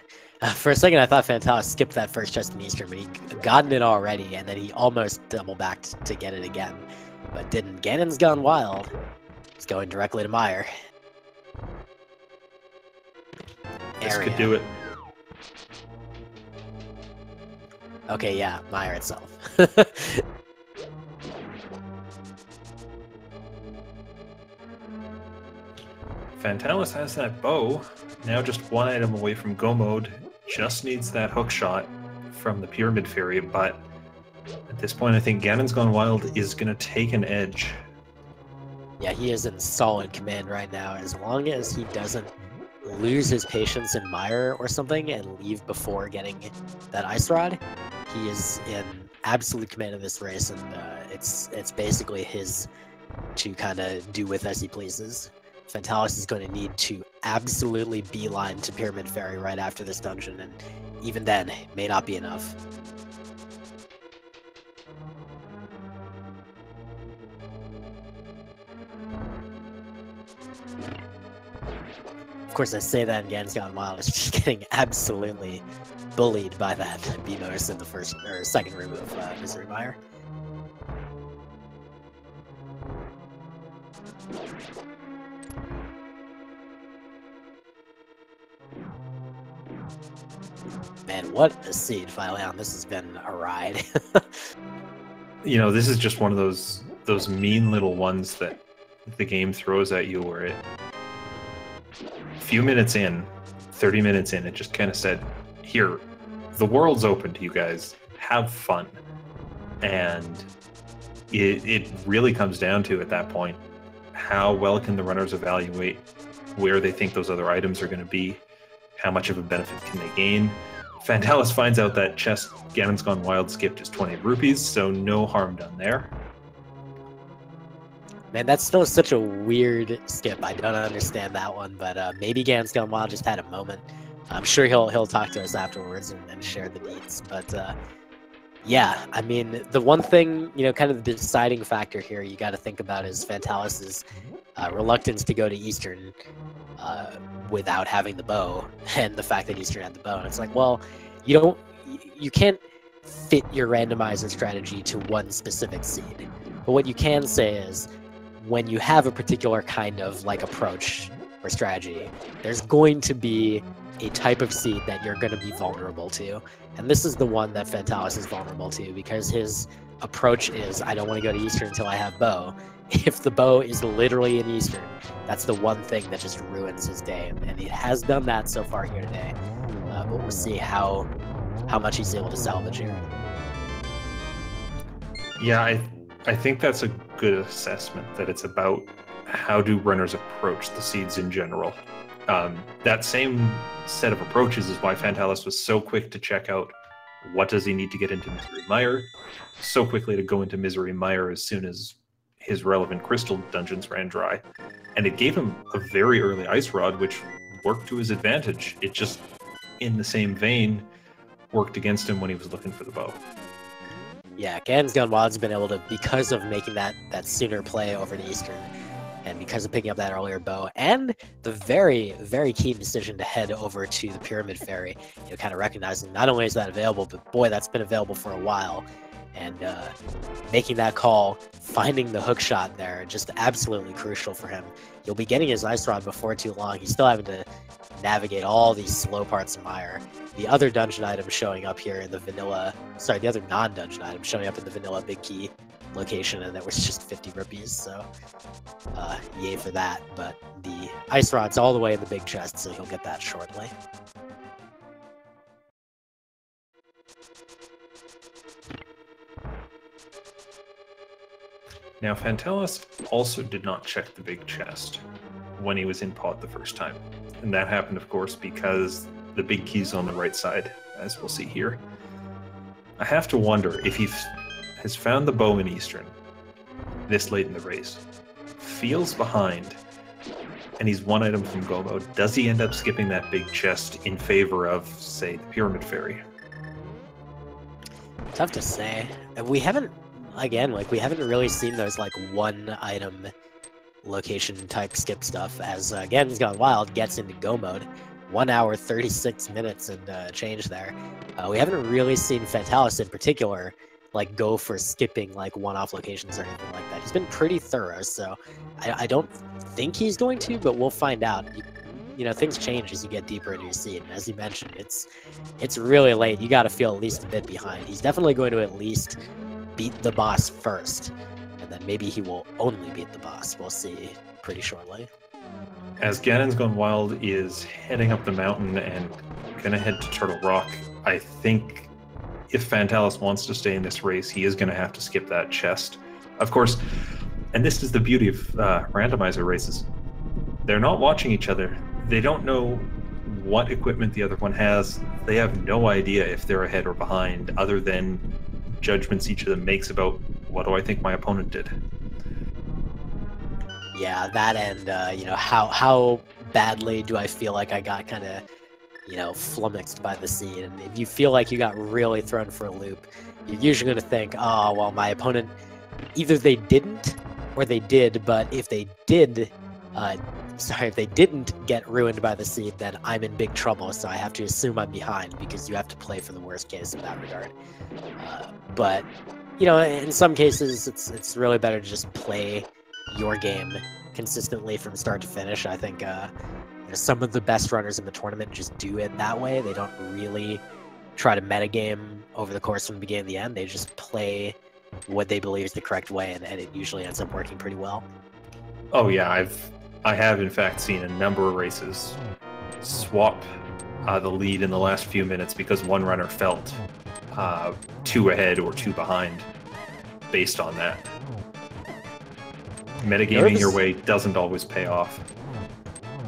For a second, I thought Fantallis skipped that first chest in Eastern, but he'd gotten it already, and then he almost double-backed to get it again. But didn't. GanonsGoneWild. He's going directly to Meyer. This could do it. Okay, yeah, Meyer itself. Fantallis has that bow, now just one item away from go mode, just needs that hook shot from the Pyramid Fairy, but at this point I think GanonsGoneWild is going to take an edge. Yeah, he is in solid command right now. As long as he doesn't lose his patience in Meyer or something and leave before getting that Ice Rod, he is in absolute command of this race, and it's basically his to kind of do with as he pleases. Fantallis is going to need to absolutely beeline to Pyramid Fairy right after this dungeon, and even then, it may not be enough. Of course, I say that, and GanonsGoneWild is just getting absolutely bullied by that B-bonus in the first or second room of Misery Mire. Man, what a seed finally on. This has been a ride. You know, this is just one of those mean little ones that the game throws at you where it, a few minutes in, 30 minutes in, it just kind of said, here, the world's open to you guys, have fun. And it really comes down to, at that point, how well can the runners evaluate where they think those other items are going to be, how much of a benefit can they gain. Fantallis finds out that chest GanonsGoneWild skipped is 20 rupees, so no harm done there. Man, that's still such a weird skip. I don't understand that one, but maybe GanonsGoneWild just had a moment. I'm sure he'll talk to us afterwards and share the deets. But yeah, I mean, the one thing, you know, kind of the deciding factor here you got to think about is Fantallis's reluctance to go to Eastern without having the bow, and the fact that Eastern had the bow. And it's like, well, you can't fit your randomizer strategy to one specific seed. But what you can say is, when you have a particular kind of like approach or strategy, there's going to be a type of seed that you're going to be vulnerable to. And this is the one that Fantallis is vulnerable to, because his approach is, I don't want to go to Eastern until I have bow. If the bow is literally in Eastern, that's the one thing that just ruins his day. And he has done that so far here today. But we'll see how much he's able to salvage here. Yeah, I think that's a good assessment, that it's about how do runners approach the seeds in general. That same set of approaches is why Fantallis was so quick to check out what does he need to get into Misery Mire, so quickly to go into Misery Mire as soon as his relevant crystal dungeons ran dry. And it gave him a very early Ice Rod, which worked to his advantage. It just, in the same vein, worked against him when he was looking for the bow. Yeah, GanonsGoneWild's been able to, because of making that sooner play over to Eastern, and because of picking up that earlier bow, and the very, very keen decision to head over to the Pyramid Ferry, you know, kind of recognizing not only is that available, but boy, that's been available for a while. And making that call, finding the hook shot there, just absolutely crucial for him. You'll be getting his Ice Rod before too long. He's still having to navigate all these slow parts of Mire. The other dungeon item showing up here in the vanilla, sorry, the other non-dungeon item showing up in the vanilla big key location, and that was just 50 rupees, so yay for that. But the Ice Rod's all the way in the big chest, so he'll get that shortly. Now, Fantallis also did not check the big chest when he was in pod the first time. And that happened, of course, because the big key's on the right side, as we'll see here. I have to wonder if he has found the bow in Eastern this late in the race, feels behind, and he's one item from go mode. Does he end up skipping that big chest in favor of, say, the Pyramid Ferry? Tough to say. We haven't, again, like, we haven't really seen those, like, one item location type skip stuff as GanonsGoneWild gets into go mode. 1 hour 36 minutes and change there. We haven't really seen Fantallis in particular like go for skipping like one-off locations or anything like that. He's been pretty thorough, so I don't think he's going to, but we'll find out. You know, things change as you get deeper into your seed, and as you mentioned, it's really late. You got to feel at least a bit behind. He's definitely going to at least beat the boss first, and then maybe he will only beat the boss. We'll see pretty shortly. As GanonsGoneWild is heading up the mountain and gonna head to Turtle Rock, I think if Fantallis wants to stay in this race, he is gonna have to skip that chest. Of course, and this is the beauty of randomizer races. They're not watching each other. They don't know what equipment the other one has. They have no idea if they're ahead or behind, other than judgments each of them makes about what do I think my opponent did. Yeah, that and you know, how badly do I feel like I got kind of, you know, flummoxed by the seed. And if you feel like you got really thrown for a loop, you're usually going to think, oh, well, my opponent, either they didn't or they did, but if they did, if they didn't get ruined by the seed, then I'm in big trouble, so I have to assume I'm behind, because you have to play for the worst case in that regard. But, you know, in some cases, it's really better to just play your game consistently from start to finish. I think some of the best runners in the tournament just do it that way. They don't really try to metagame over the course from the beginning to the end. They just play what they believe is the correct way, and it usually ends up working pretty well. Oh yeah, I have in fact seen a number of races swap the lead in the last few minutes because one runner felt too ahead or too behind based on that. Metagaming your way doesn't always pay off.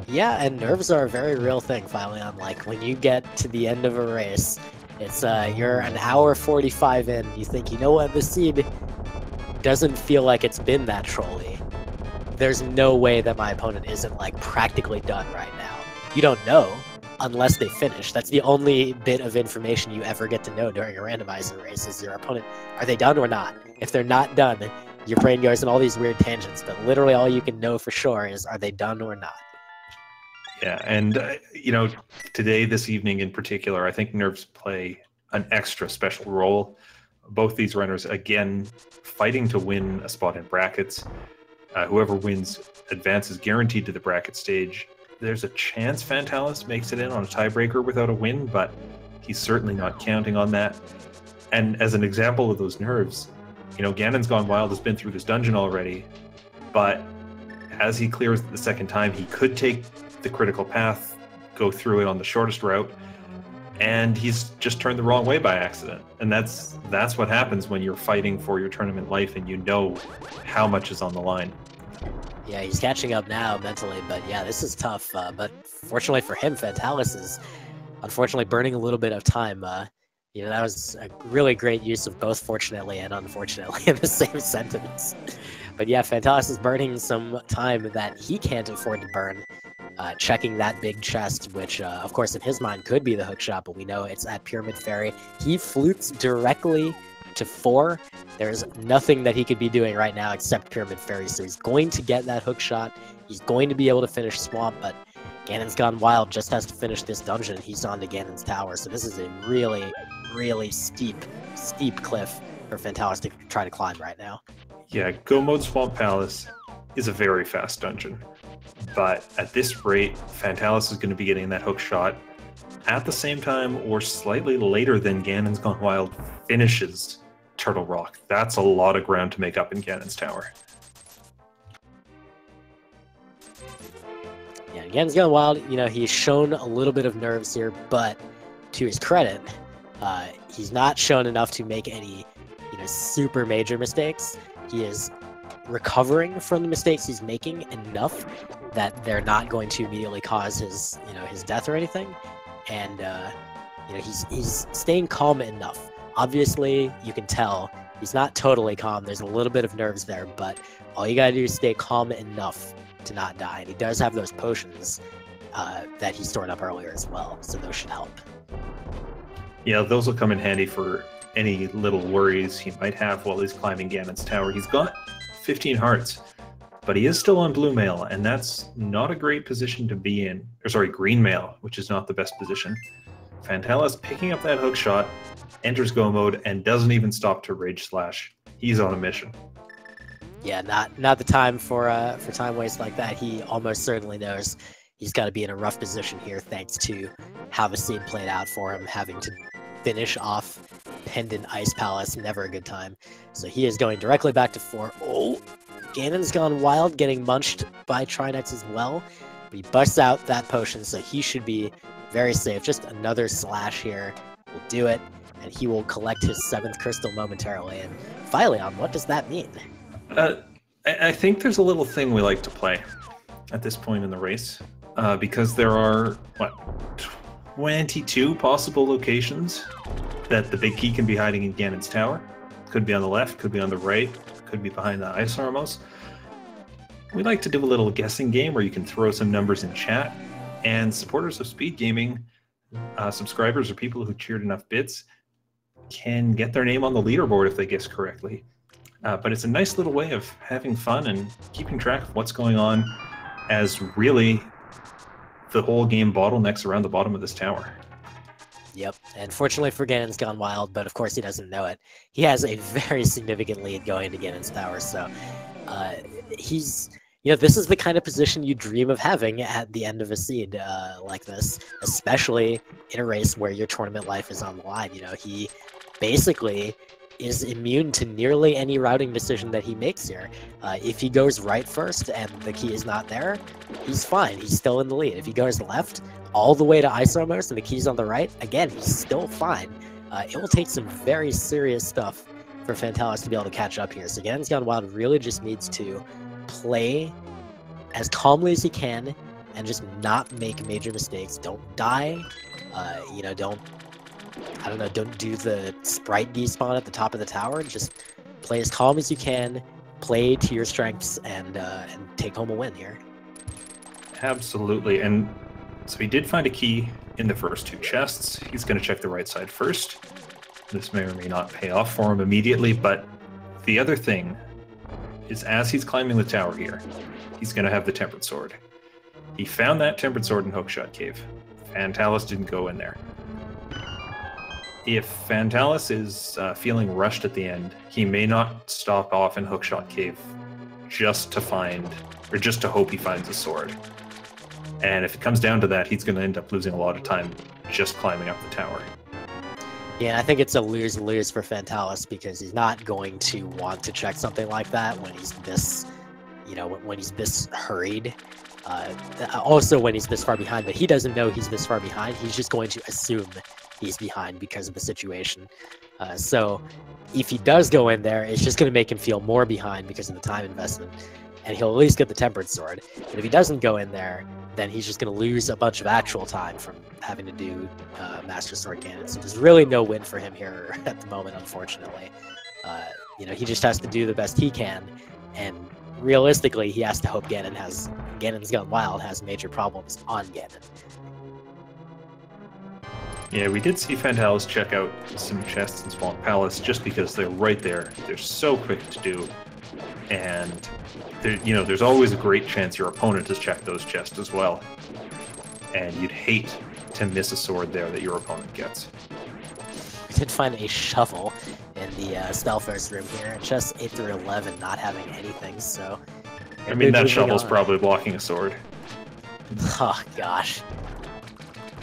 Yeah, and nerves are a very real thing, Philion. Like, when you get to the end of a race, it's you're an hour 45 in, you think, you know what, the seed doesn't feel like it's been that trolly. There's no way that my opponent isn't, like, practically done right now. You don't know unless they finish. That's the only bit of information you ever get to know during a randomizer race, is your opponent, are they done or not? If they're not done, your brain goes in all these weird tangents, but literally all you can know for sure is, are they done or not? Yeah, and you know, today, this evening in particular, I think nerves play an extra special role. Both these runners, again, fighting to win a spot in brackets. Whoever wins advances guaranteed to the bracket stage. There's a chance Fantallis makes it in on a tiebreaker without a win, but he's certainly not counting on that. And as an example of those nerves, you know, GanonsGoneWild has been through this dungeon already, but as he clears it the second time, he could take the critical path, go through it on the shortest route, and he's just turned the wrong way by accident. And that's what happens when you're fighting for your tournament life and you know how much is on the line. Yeah, he's catching up now mentally, but yeah, this is tough. But fortunately for him, Fantallis is unfortunately burning a little bit of time. You know, that was a really great use of both fortunately and unfortunately in the same sentence. But yeah, Fantallis is burning some time that he can't afford to burn, checking that big chest, which, of course, in his mind could be the hookshot, but we know it's at Pyramid Fairy. He flutes directly to 4. There's nothing that he could be doing right now except Pyramid Fairy, so he's going to get that hookshot. He's going to be able to finish Swamp, but GanonsGoneWild just has to finish this dungeon. He's on to Ganon's Tower, so this is a really, really steep cliff for Fantallis to try to climb right now. Yeah, Go Mode Swamp Palace is a very fast dungeon, but at this rate, Fantallis is going to be getting that hook shot at the same time or slightly later than GanonsGoneWild finishes Turtle Rock. That's a lot of ground to make up in Ganon's Tower. Yeah, GanonsGoneWild, you know, he's shown a little bit of nerves here, but to his credit, he's not shown enough to make any, you know, super major mistakes. He is recovering from the mistakes he's making enough that they're not going to immediately cause his, you know, his death or anything. And, you know, he's staying calm enough. Obviously, you can tell he's not totally calm. There's a little bit of nerves there, but all you gotta do is stay calm enough to not die. And he does have those potions that he stored up earlier as well, so those should help. Yeah, those will come in handy for any little worries he might have while he's climbing Ganon's Tower. He's got 15 hearts, but he is still on blue mail, and that's not a great position to be in. Or sorry, green mail, which is not the best position. Fantallis picking up that hook shot, enters Go Mode, and doesn't even stop to Rage Slash. He's on a mission. Yeah, not the time for time waste like that. He almost certainly knows he's got to be in a rough position here, thanks to how the scene played out for him, having to finish off Pendant Ice Palace. Never a good time. So he is going directly back to 4. Oh, GanonsGoneWild getting munched by Trinex as well. But he busts out that potion, so he should be very safe. Just another slash here will do it, and he will collect his 7th crystal momentarily. And Phyleon, what does that mean? I think there's a little thing we like to play at this point in the race, because there are, what, 22 possible locations that the big key can be hiding in Ganon's Tower. Could be on the left, could be on the right, could be behind the Ice Armos. We like to do a little guessing game where you can throw some numbers in chat, and supporters of Speed Gaming, subscribers or people who cheered enough bits, can get their name on the leaderboard if they guess correctly. But it's a nice little way of having fun and keeping track of what's going on, as really the whole game bottlenecks around the bottom of this tower. Yep, and fortunately for GanonsGoneWild, but of course he doesn't know it, he has a very significant lead going to Ganon's Tower, so he's, you know, this is the kind of position you dream of having at the end of a seed like this, especially in a race where your tournament life is on the line. You know, he basically is immune to nearly any routing decision that he makes here. If he goes right first and the key is not there, he's fine. He's still in the lead. If he goes left all the way to Ice Armos and the key's on the right, again, he's still fine. It will take some very serious stuff for Fantallis to be able to catch up here. So GanonsGoneWild really just needs to play as calmly as he can and just not make major mistakes. Don't die. You know, don't do the sprite despawn at the top of the tower. Just play as calm as you can, play to your strengths, and take home a win here. Absolutely. And so he did find a key in the first 2 chests. He's going to check the right side first. This may or may not pay off for him immediately, but the other thing is, as he's climbing the tower here, he's going to have the Tempered Sword. He found that Tempered Sword in Hookshot Cave. Fantallis didn't go in there. if Fantallis is feeling rushed at the end, he may not stop off in Hookshot Cave just to find, or just to hope he finds a sword. And if it comes down to that, he's going to end up losing a lot of time just climbing up the tower. Yeah, I think it's a lose-lose for Fantallis because he's not going to want to check something like that when he's this, you know, when he's this hurried. Also when he's this far behind, but he doesn't know he's this far behind. He's just going to assume he's behind because of the situation. So if he does go in there, it's just going to make him feel more behind because of the time investment, and he'll at least get the Tempered Sword. But if he doesn't go in there, then he's just going to lose a bunch of actual time from having to do Master Sword Cannon. So there's really no win for him here at the moment, unfortunately. You know, he just has to do the best he can, and realistically, he has to hope GanonsGoneWild has major problems on Ganon. Yeah, we did see Fantallis check out some chests in Swamp Palace just because they're right there. They're so quick to do, and you know, there's always a great chance your opponent has checked those chests as well, and you'd hate to miss a sword there that your opponent gets. We did find a shovel in the Stelfar's room here, chests 8 through 11 not having anything, so... I mean, that shovel's probably blocking a sword. Oh, gosh.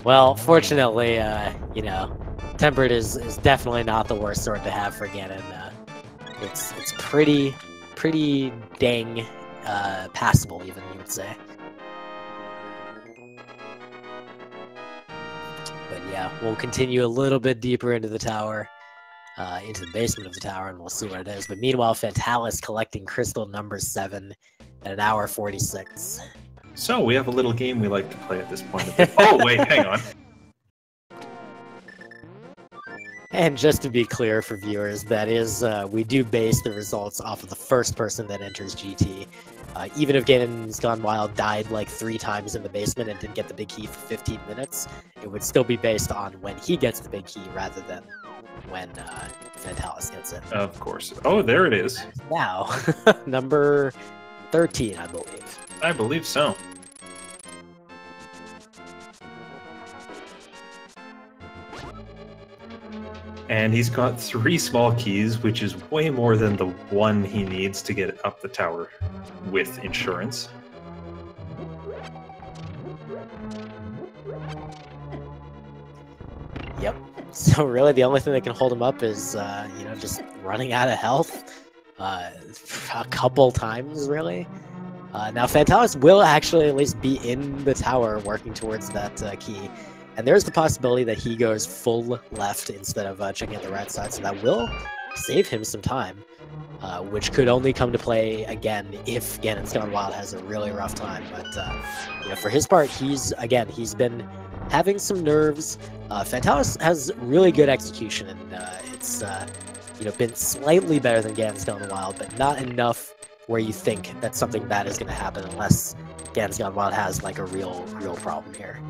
Well, fortunately, you know, Tempered is definitely not the worst sword to have for Ganon. It's pretty dang passable, even, you would say. But yeah, we'll continue a little bit deeper into the tower, into the basement of the tower, and we'll see what it is. But meanwhile, Fantallis collecting crystal number 7 at 1 hour 46. So we have a little game we like to play at this point. Oh, wait, hang on. And just to be clear for viewers, that is, we do base the results off of the first person that enters GT. Even if GanonsGoneWild died like 3 times in the basement and didn't get the big key for 15 minutes, it would still be based on when he gets the big key rather than when Fantallis gets it. Of course. Oh, there it is. Now, number 13, I believe. I believe so. And he's got 3 small keys, which is way more than the 1 he needs to get up the tower with insurance. Yep. So really the only thing that can hold him up is, you know, just running out of health a couple times, really. Now, Fantallis will actually at least be in the tower working towards that key. And there's the possibility that he goes full left instead of checking out the right side. So that will save him some time, which could only come to play again if GanonsGoneWild has a really rough time. But you know, for his part, he's been having some nerves. Fantallis has really good execution, and it's you know, been slightly better than GanonsGoneWild, but not enough where you think that something bad is going to happen unless GanonsGoneWild has like a real problem here.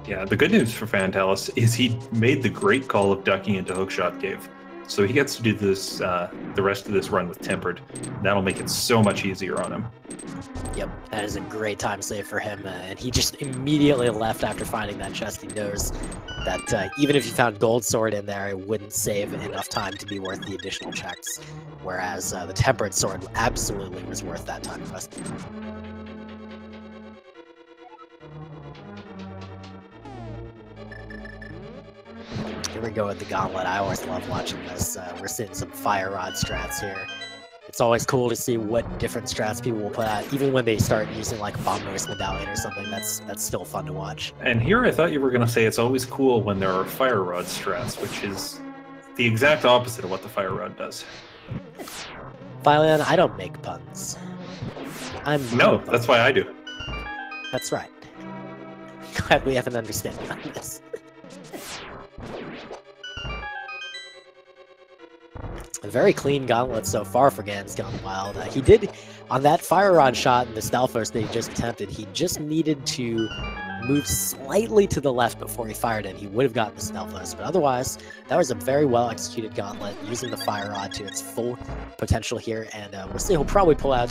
Yeah, the good news for Fantallis is he made the great call of ducking into Hookshot Cave. So he gets to do this, the rest of this run with Tempered. That'll make it so much easier on him. Yep, that is a great time save for him, and he just immediately left after finding that chest. He knows that even if you found Gold Sword in there, it wouldn't save enough time to be worth the additional checks, whereas the Tempered Sword absolutely was worth that time investment. Here we go with the Gauntlet. I always love watching this. We're seeing some Fire Rod strats here. It's always cool to see what different strats people will put out, even when they start using like Bomb Noise Medallion or something. That's still fun to watch. And here I thought you were going to say it's always cool when there are Fire Rod strats, which is the exact opposite of what the Fire Rod does. Phylon, I don't make puns. No, that's why I do. That's right. Glad we have an understanding on this. A very clean gauntlet so far for GanonsGoneWild. He did, on that Fire Rod shot in the Stelfos that he just attempted, he just needed to move slightly to the left before he fired it. He would have gotten the Stelfos, but otherwise, that was a very well-executed gauntlet, using the Fire Rod to its full potential here, and we'll see he'll probably pull out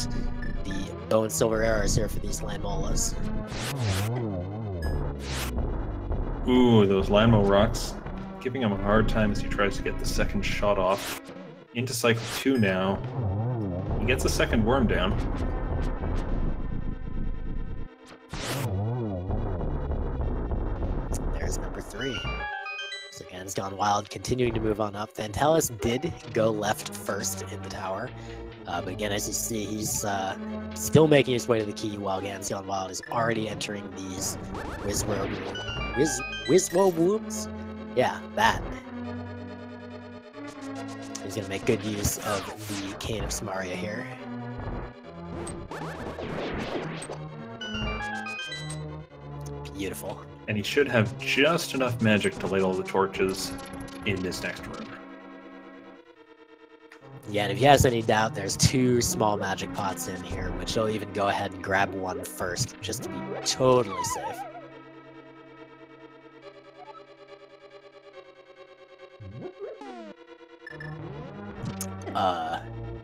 the Bone Silver Arrows here for these Landmolas. Ooh, those Landmo rocks. giving him a hard time as he tries to get the second shot off. Into cycle 2 now. He gets a second worm down. There's number 3. So GanonsGoneWild continuing to move on up. Fantallis did go left first in the tower. But again, as you see, he's still making his way to the key while GanonsGoneWild is already entering these Wizwo wombs? Yeah, that. He's going to make good use of the Cane of Samaria here. Beautiful. And he should have just enough magic to light all the torches in this next room. Yeah, and if he has any doubt, there's 2 small magic pots in here, which he'll even go ahead and grab one first, just to be totally safe.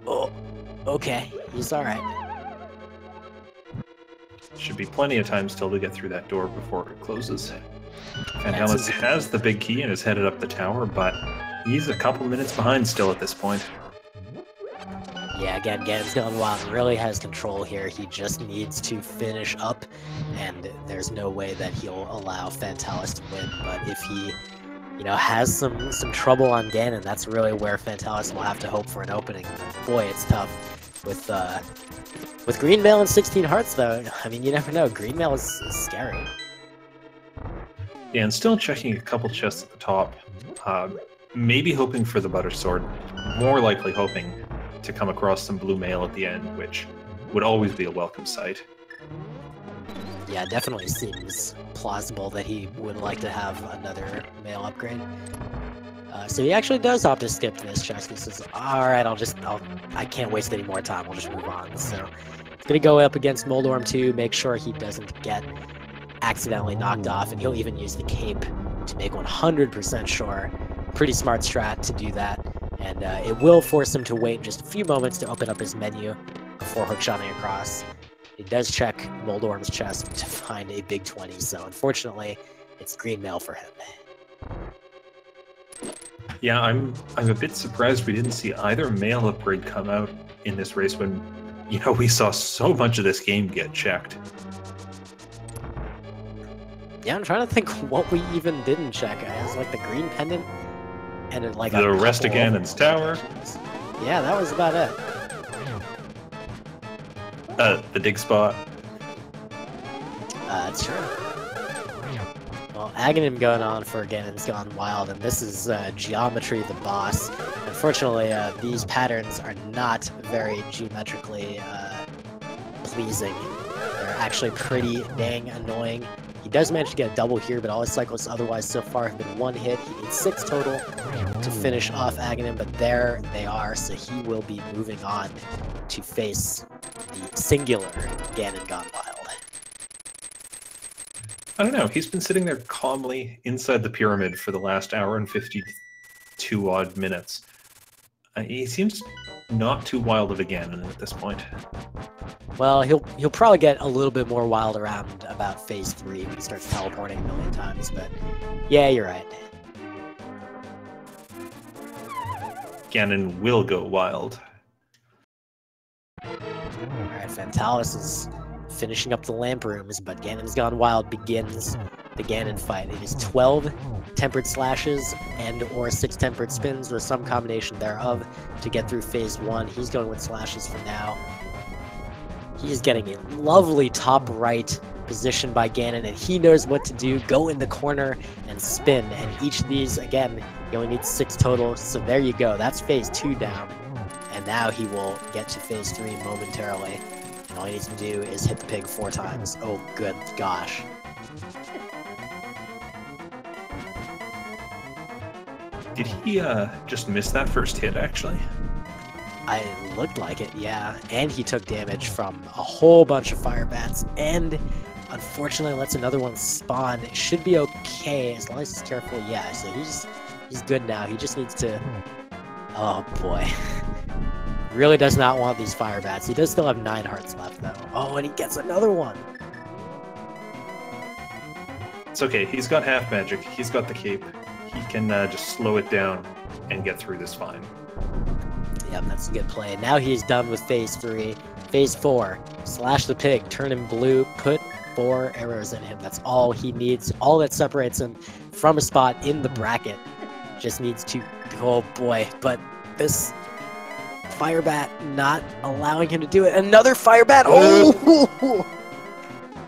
Oh, okay, he's alright. Should be plenty of time still to get through that door before it closes. Fantallis has the big key and is headed up the tower, but he's a couple minutes behind still at this point. Yeah, again, GanonsGoneWild really has control here. He just needs to finish up, and there's no way that he'll allow Fantallis to win. But if he, has some trouble on Ganon, that's really where Fantallis will have to hope for an opening. Boy, it's tough. With Green Mail and 16 Hearts, though, I mean, you never know. Green Mail is scary. Yeah, and still checking a couple chests at the top. Maybe hoping for the Butter Sword. More likely hoping to come across some blue mail at the end, which would always be a welcome sight. Yeah, it definitely seems plausible that he would like to have another mail upgrade. So he actually does opt to skip this chest. He says, alright, I can't waste any more time, we'll just move on. So he's gonna go up against Moldorm 2, make sure he doesn't get accidentally knocked off, and he'll even use the cape to make 100% sure. Pretty smart strat to do that. And it will force him to wait just a few moments to open up his menu before hookshotting across. He does check Moldorm's chest to find a big 20, so unfortunately, it's green mail for him. Yeah, I'm a bit surprised we didn't see either mail upgrade come out in this race when, we saw so much of this game get checked. Yeah, I'm trying to think what we even didn't check. It was like the green pendant. And the rest of Ganon's tower. Yeah, that was about it. The dig spot. That's true. Well, Aghanim going on for GanonsGoneWild, and this is Geometry the boss. Unfortunately, these patterns are not very geometrically pleasing. They're actually pretty dang annoying. He does manage to get a double here, but all his cycles otherwise so far have been 1 hit. He needs 6 total to finish off Aghanim, but there they are, so he will be moving on to face the singular GanonsGoneWild. I don't know, he's been sitting there calmly inside the pyramid for the last hour and 52 odd minutes. He seems not too wild of a Ganon at this point. Well, he'll probably get a little bit more wild around about phase 3 when he starts teleporting a million times, but yeah, you're right. Ganon will go wild. Alright, Fantallis is finishing up the lamp rooms, but GanonsGoneWild begins the Ganon fight. It is 12 tempered slashes and or 6 tempered spins or some combination thereof to get through phase 1. He's going with slashes for now. He's getting a lovely top right position by Ganon, and he knows what to do. Go in the corner and spin, and each of these, again, he only needs 6 total, so there you go. That's phase 2 down, and now he will get to phase 3 momentarily, and all he needs to do is hit the pig 4 times. Oh, good gosh. Did he just miss that first hit, actually? It looked like it, yeah. And he took damage from a whole bunch of fire bats, and unfortunately lets another one spawn. It should be okay as long as he's careful. Yeah, so he's good now. He just needs to... Oh boy. Really does not want these fire bats. He does still have 9 hearts left though. Oh, and he gets another one. It's okay, he's got half magic. He's got the cape. he can just slow it down and get through this fine. Yep, that's a good play. Now he's done with phase 3. Phase 4, slash the pig, turn him blue, put 4 arrows in him. That's all he needs. All that separates him from a spot in the bracket. Just needs to, oh boy, but this fire bat not allowing him to do it. Another fire bat, oh!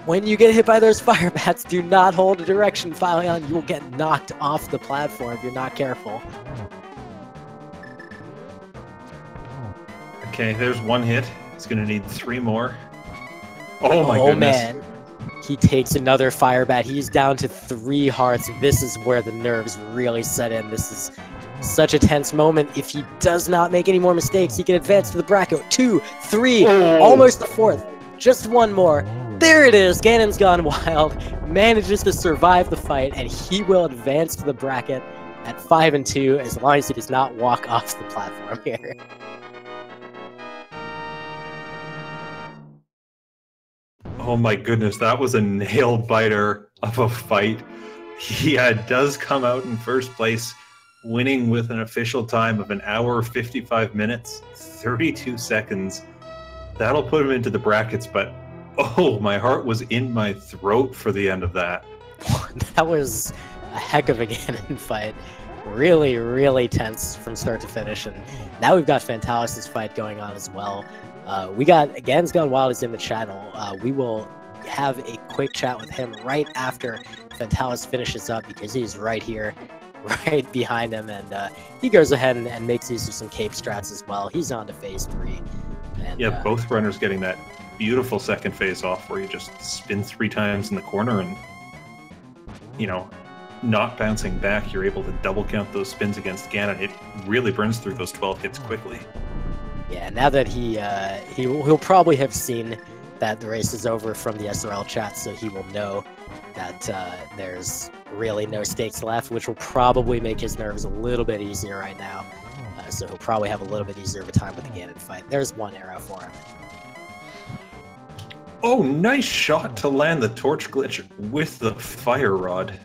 When you get hit by those fire bats, do not hold a direction Phylon. You will get knocked off the platform if you're not careful. Okay, there's 1 hit. He's going to need 3 more. Oh my goodness. Man. He takes another fire bat. He's down to 3 hearts. This is where the nerves really set in. This is such a tense moment. If he does not make any more mistakes, he can advance to the bracket. 2, 3, almost the 4th. Just 1 more. There it is. GanonsGoneWild manages to survive the fight, and he will advance to the bracket at 5 and 2 as long as he does not walk off the platform here. Oh my goodness, that was a nail-biter of a fight. He does come out in first place, winning with an official time of 1 hour, 55 minutes, 32 seconds. That'll put him into the brackets, but oh, my heart was in my throat for the end of that. That was a heck of a Ganon fight. Really, really tense from start to finish, and now we've got Fantallis' fight going on as well. We got GanonsGoneWild is in the channel. We will have a quick chat with him right after Fantallis finishes up because he's right here, right behind him, and he goes ahead and makes use of some cape strats as well. He's on to phase 3. And, yeah, both runners getting that beautiful second phase off where you just spin 3 times in the corner and, you know, not bouncing back. You're able to double count those spins against Ganon. It really burns through those 12 hits quickly. Yeah, now that he'll probably have seen that the race is over from the SRL chat, so he will know that there's really no stakes left, which will probably make his nerves a little bit easier right now. So he'll probably have a little bit easier of a time with the Ganon fight. There's 1 arrow for him. Oh, nice shot to land the torch glitch with the fire rod.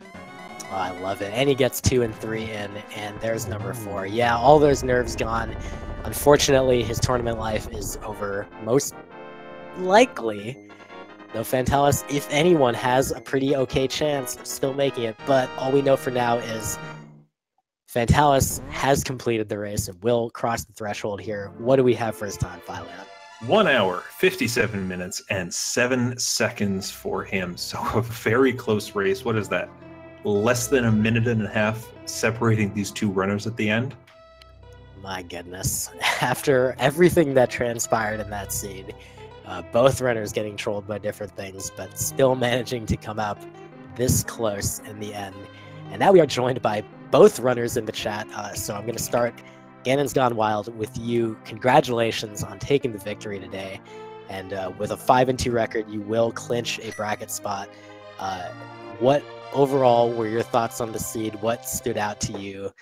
Oh, I love it. And he gets 2 and 3 in, and there's number 4. Yeah, all those nerves gone. Unfortunately, his tournament life is over, most likely. Though Fantallis, if anyone, has a pretty okay chance of still making it. But all we know for now is Fantallis has completed the race and will cross the threshold here. What do we have for his time, Phylon? 1 hour, 57 minutes, and 7 seconds for him. So a very close race. What is that? Less than 1.5 minutes separating these 2 runners at the end? My goodness. After everything that transpired in that scene, both runners getting trolled by different things, but still managing to come up this close in the end. And now we are joined by both runners in the chat, so I'm going to start GanonsGoneWild with you. Congratulations on taking the victory today, and with a 5 and 2 record, you will clinch a bracket spot. What overall were your thoughts on the seed? What stood out to you?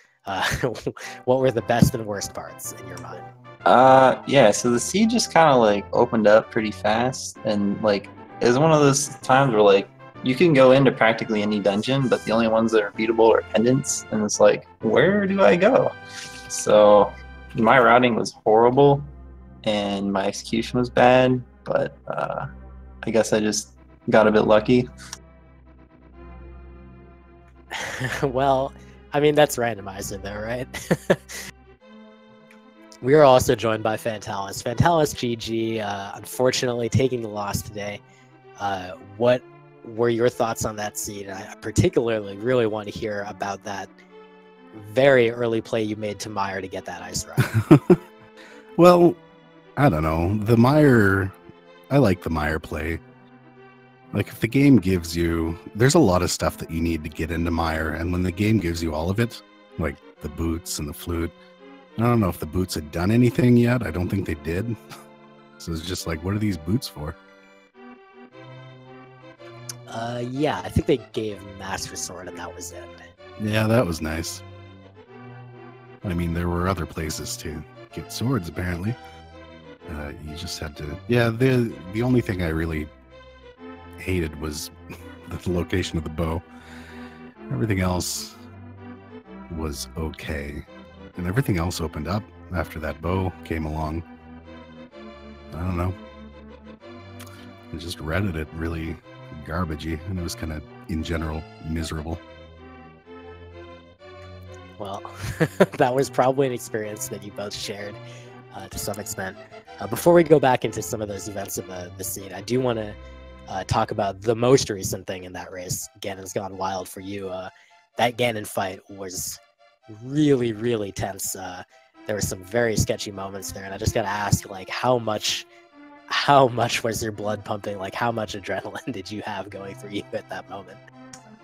What were the best and worst parts in your mind? Yeah, so the seed just kind of like opened up pretty fast, and like it was one of those times where like you can go into practically any dungeon, but the only ones that are beatable are pendants, and it's like, where do I go? So my routing was horrible and my execution was bad, but I guess I just got a bit lucky. Well, I mean, that's Randomizer though, right? We are also joined by Fantallis. Fantallis GG, unfortunately taking the loss today. What were your thoughts on that seed? I particularly really want to hear about that very early play you made to Meyer to get that ice rod. Well, I don't know. I like the Meyer play. Like, if the game gives you, there's a lot of stuff that you need to get into Meyer, and when the game gives you all of it, like the boots and the flute, I don't know if the boots had done anything yet. I don't think they did. So it's just like, what are these boots for? Yeah, I think they gave Master Sword and that was it. Yeah, that was nice. I mean, there were other places to get swords, apparently. You just had to... Yeah, the only thing I really hated was the location of the bow. Everything else, was okay. And everything else opened up after that bow came along. I don't know. I just read it really garbagey, and it was kind of, in general, miserable. Well, that was probably an experience that you both shared to some extent. Before we go back into some of those events of the scene, I do want to talk about the most recent thing in that race, Ganon's Gone Wild for you. That Ganon fight was really, really tense. There were some very sketchy moments there, and I just got to ask, like, how much was your blood pumping? Like, how much adrenaline did you have going through you at that moment?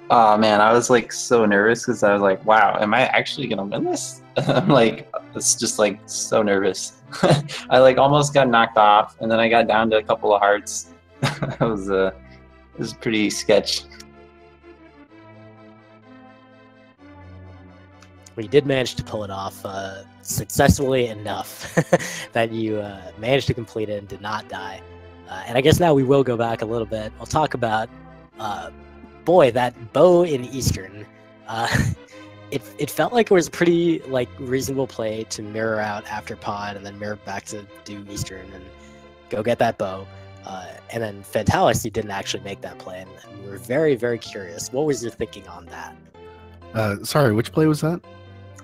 Oh man, I was like so nervous because I was like, wow, am I actually gonna win this? I'm like, it's just like so nervous. I like almost got knocked off, and then I got down to a couple of hearts. it was pretty sketch. Well, you did manage to pull it off successfully enough that you managed to complete it and did not die. And I guess now we will go back a little bit. We'll talk about, boy, that bow in Eastern. It felt like it was pretty like reasonable play to mirror out after pod and then mirror back to do Eastern and go get that bow. And then Fantallis, you didn't actually make that play, and we were very, very curious. What was your thinking on that? Sorry, which play was that?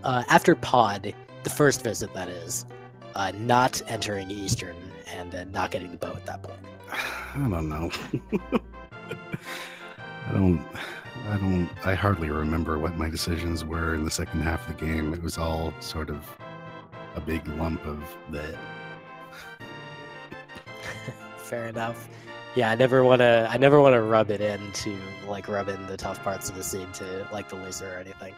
After pod, the first visit, that is, not entering Eastern and not getting the bow at that point. I don't know. I hardly remember what my decisions were in the second half of the game. It was all sort of a big lump of that. Fair enough. Yeah, I never want to rub it in to like rub in the tough parts of the scene to like the loser or anything.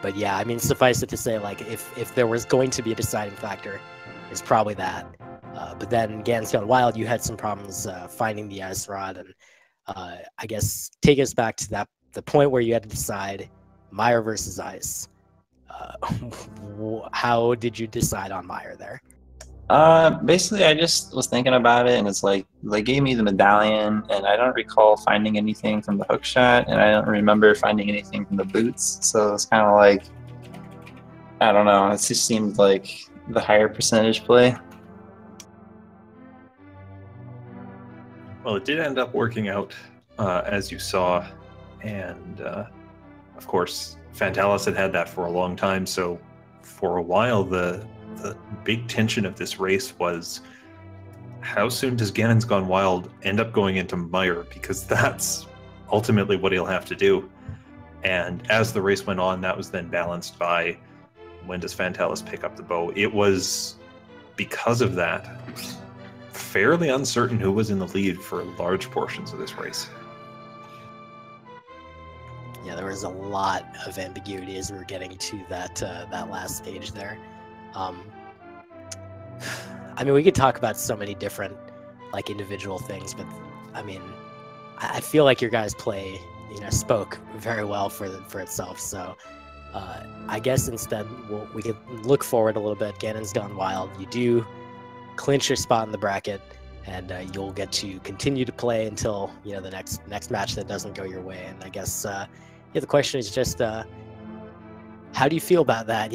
But yeah, I mean, suffice it to say, like if there was going to be a deciding factor, it's probably that. But then Ganon's Gone Wild, you had some problems finding the ice rod, and I guess take us back to the point where you had to decide Mire versus ice. How did you decide on Mire there? Basically, I just was thinking about it, and it's like they gave me the medallion, and I don't recall finding anything from the hook shot, and I don't remember finding anything from the boots. So it's kind of like, I don't know. It just seemed like the higher percentage play. Well, it did end up working out, as you saw, and of course, Fantallis had that for a long time. So for a while, the big tension of this race was, how soon does Ganon's Gone Wild end up going into Mire? Because that's ultimately what he'll have to do. And as the race went on, that was then balanced by, when does Fantallis pick up the bow? It was, because of that, fairly uncertain who was in the lead for large portions of this race. Yeah, there was a lot of ambiguity as we were getting to that last stage there. I mean, we could talk about so many different like individual things, but I mean, I feel like your guys' play, spoke very well for itself. So I guess instead we could look forward a little bit. Ganon's Gone Wild. You do clinch your spot in the bracket, and you'll get to continue to play until the next match that doesn't go your way. And I guess the question is just how do you feel about that?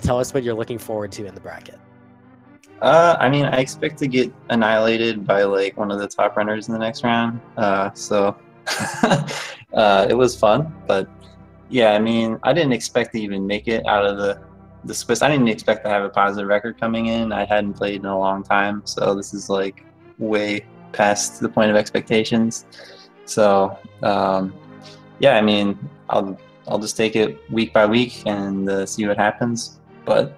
Tell us what you're looking forward to in the bracket. I mean, I expect to get annihilated by like one of the top runners in the next round. So it was fun, but yeah, I mean, I didn't expect to even make it out of the Swiss. I didn't expect to have a positive record coming in. I hadn't played in a long time, so this is like way past the point of expectations. So yeah, I mean, I'll just take it week by week and see what happens. But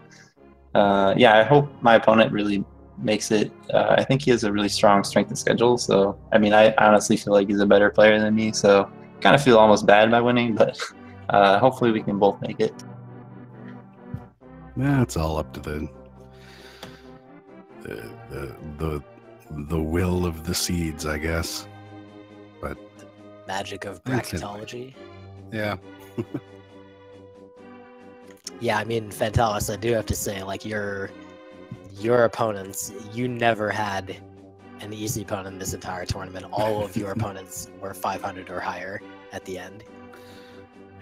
yeah, I hope my opponent really makes it. I think he has a really strong strength of schedule. So I mean, I honestly feel like he's a better player than me. So kind of feel almost bad by winning, but hopefully we can both make it. Yeah, it's all up to the will of the seeds, I guess. But magic of bracketology. Yeah. Yeah, I mean, Fantallis, I do have to say, like, your opponents, you never had an easy opponent in this entire tournament. All of your opponents were 500 or higher at the end.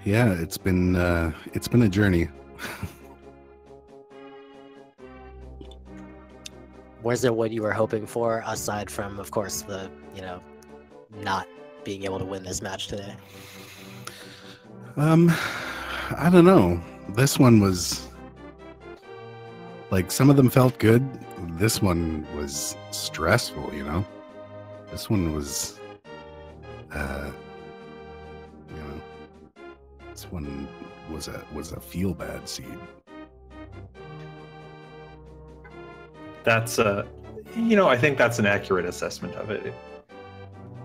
Yeah, it's been a journey. Was there what you were hoping for, aside from, of course, the, not being able to win this match today? I don't know. This one was like, some of them felt good. This one was stressful, This one was, this one was a feel bad seed. That's I think that's an accurate assessment of it. It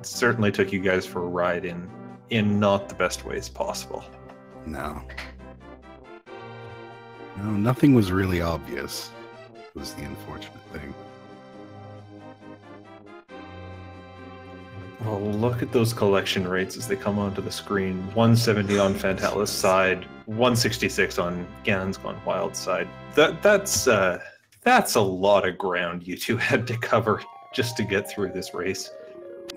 certainly took you guys for a ride in not the best ways possible. No, nothing was really obvious. Was the unfortunate thing. Well, look at those collection rates as they come onto the screen. 170 on Fantallis side, 166 on GanonsGoneWild side. That's a lot of ground you two had to cover just to get through this race.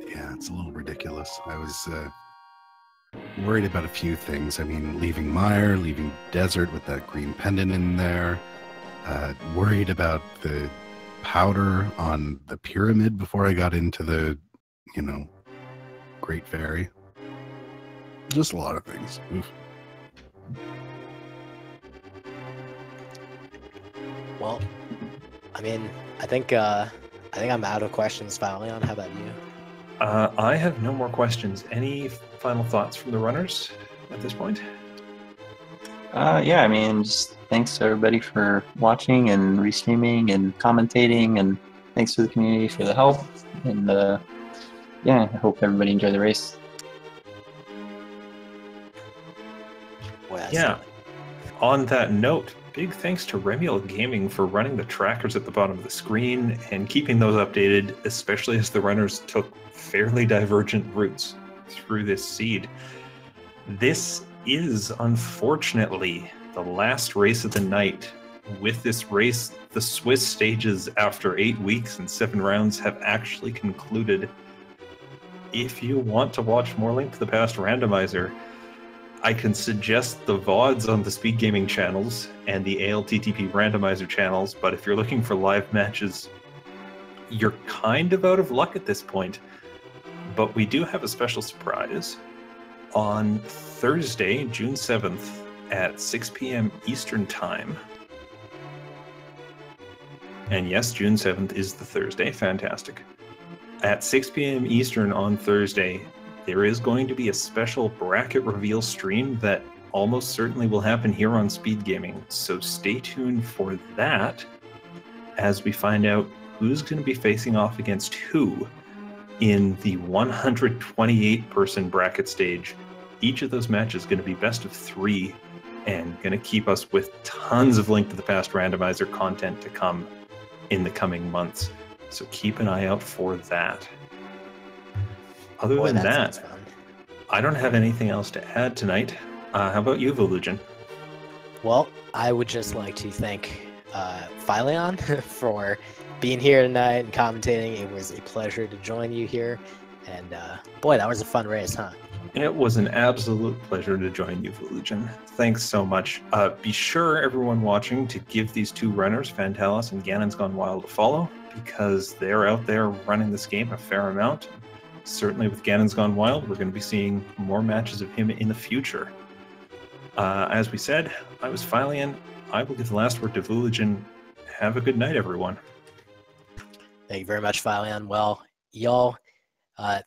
Yeah, it's a little ridiculous. I was worried about a few things. I mean, leaving Mire, leaving Desert with that green pendant in there. Worried about the powder on the pyramid before I got into the, Great Fairy. Just a lot of things. Oof. Well, I mean, I think I'm out of questions, Falion. How about you? I have no more questions. Any final thoughts from the runners at this point? Yeah, I mean, just thanks to everybody for watching and restreaming and commentating, and thanks to the community for the help. And yeah, I hope everybody enjoyed the race. Well, Yeah. On that note, big thanks to Remiel Gaming for running the trackers at the bottom of the screen and keeping those updated, especially as the runners took fairly divergent routes through this seed. This is, unfortunately, the last race of the night. With this race, the Swiss stages after 8 weeks and 7 rounds have actually concluded. If you want to watch more Link to the Past Randomizer, I can suggest the VODs on the Speed Gaming channels and the ALTTP Randomizer channels, but if you're looking for live matches, you're kind of out of luck at this point. But we do have a special surprise. On Thursday, June 7th at 6 p.m. Eastern Time. And yes, June 7th is the Thursday. Fantastic. At 6 p.m. Eastern on Thursday, there is going to be a special bracket reveal stream that almost certainly will happen here on Speed Gaming. So stay tuned for that as we find out who's going to be facing off against who in the 128-person bracket stage. Each of those matches is going to be best of 3 and going to keep us with tons of Link to the Past Randomizer content to come in the coming months. So keep an eye out for that. Other than that, I don't have anything else to add tonight. How about you, Volugen? Well, I would just like to thank Filion for being here tonight and commentating. It was a pleasure to join you here. And boy, that was a fun race, huh? It was an absolute pleasure to join you, Volugen. Thanks so much. Be sure, everyone watching, to give these two runners, Fantallis and GanonsGoneWild, a follow, because they're out there running this game a fair amount. Certainly with GanonsGoneWild, we're going to be seeing more matches of him in the future. As we said, I was Filion. I will give the last word to Volugen. Have a good night, everyone. Thank you very much, Filion. Well, y'all,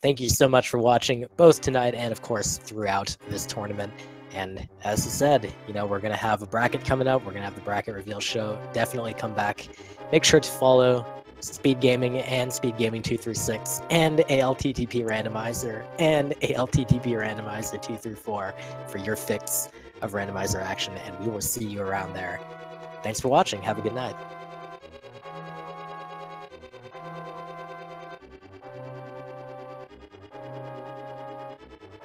thank you so much for watching, both tonight and, of course, throughout this tournament. And as I said, we're going to have a bracket coming up. We're going to have the bracket reveal show. Definitely come back. Make sure to follow Speed Gaming and Speed Gaming 236 and ALTTP Randomizer and ALTTP Randomizer 2 through 4 for your fix of randomizer action, and we will see you around there. Thanks for watching. Have a good night.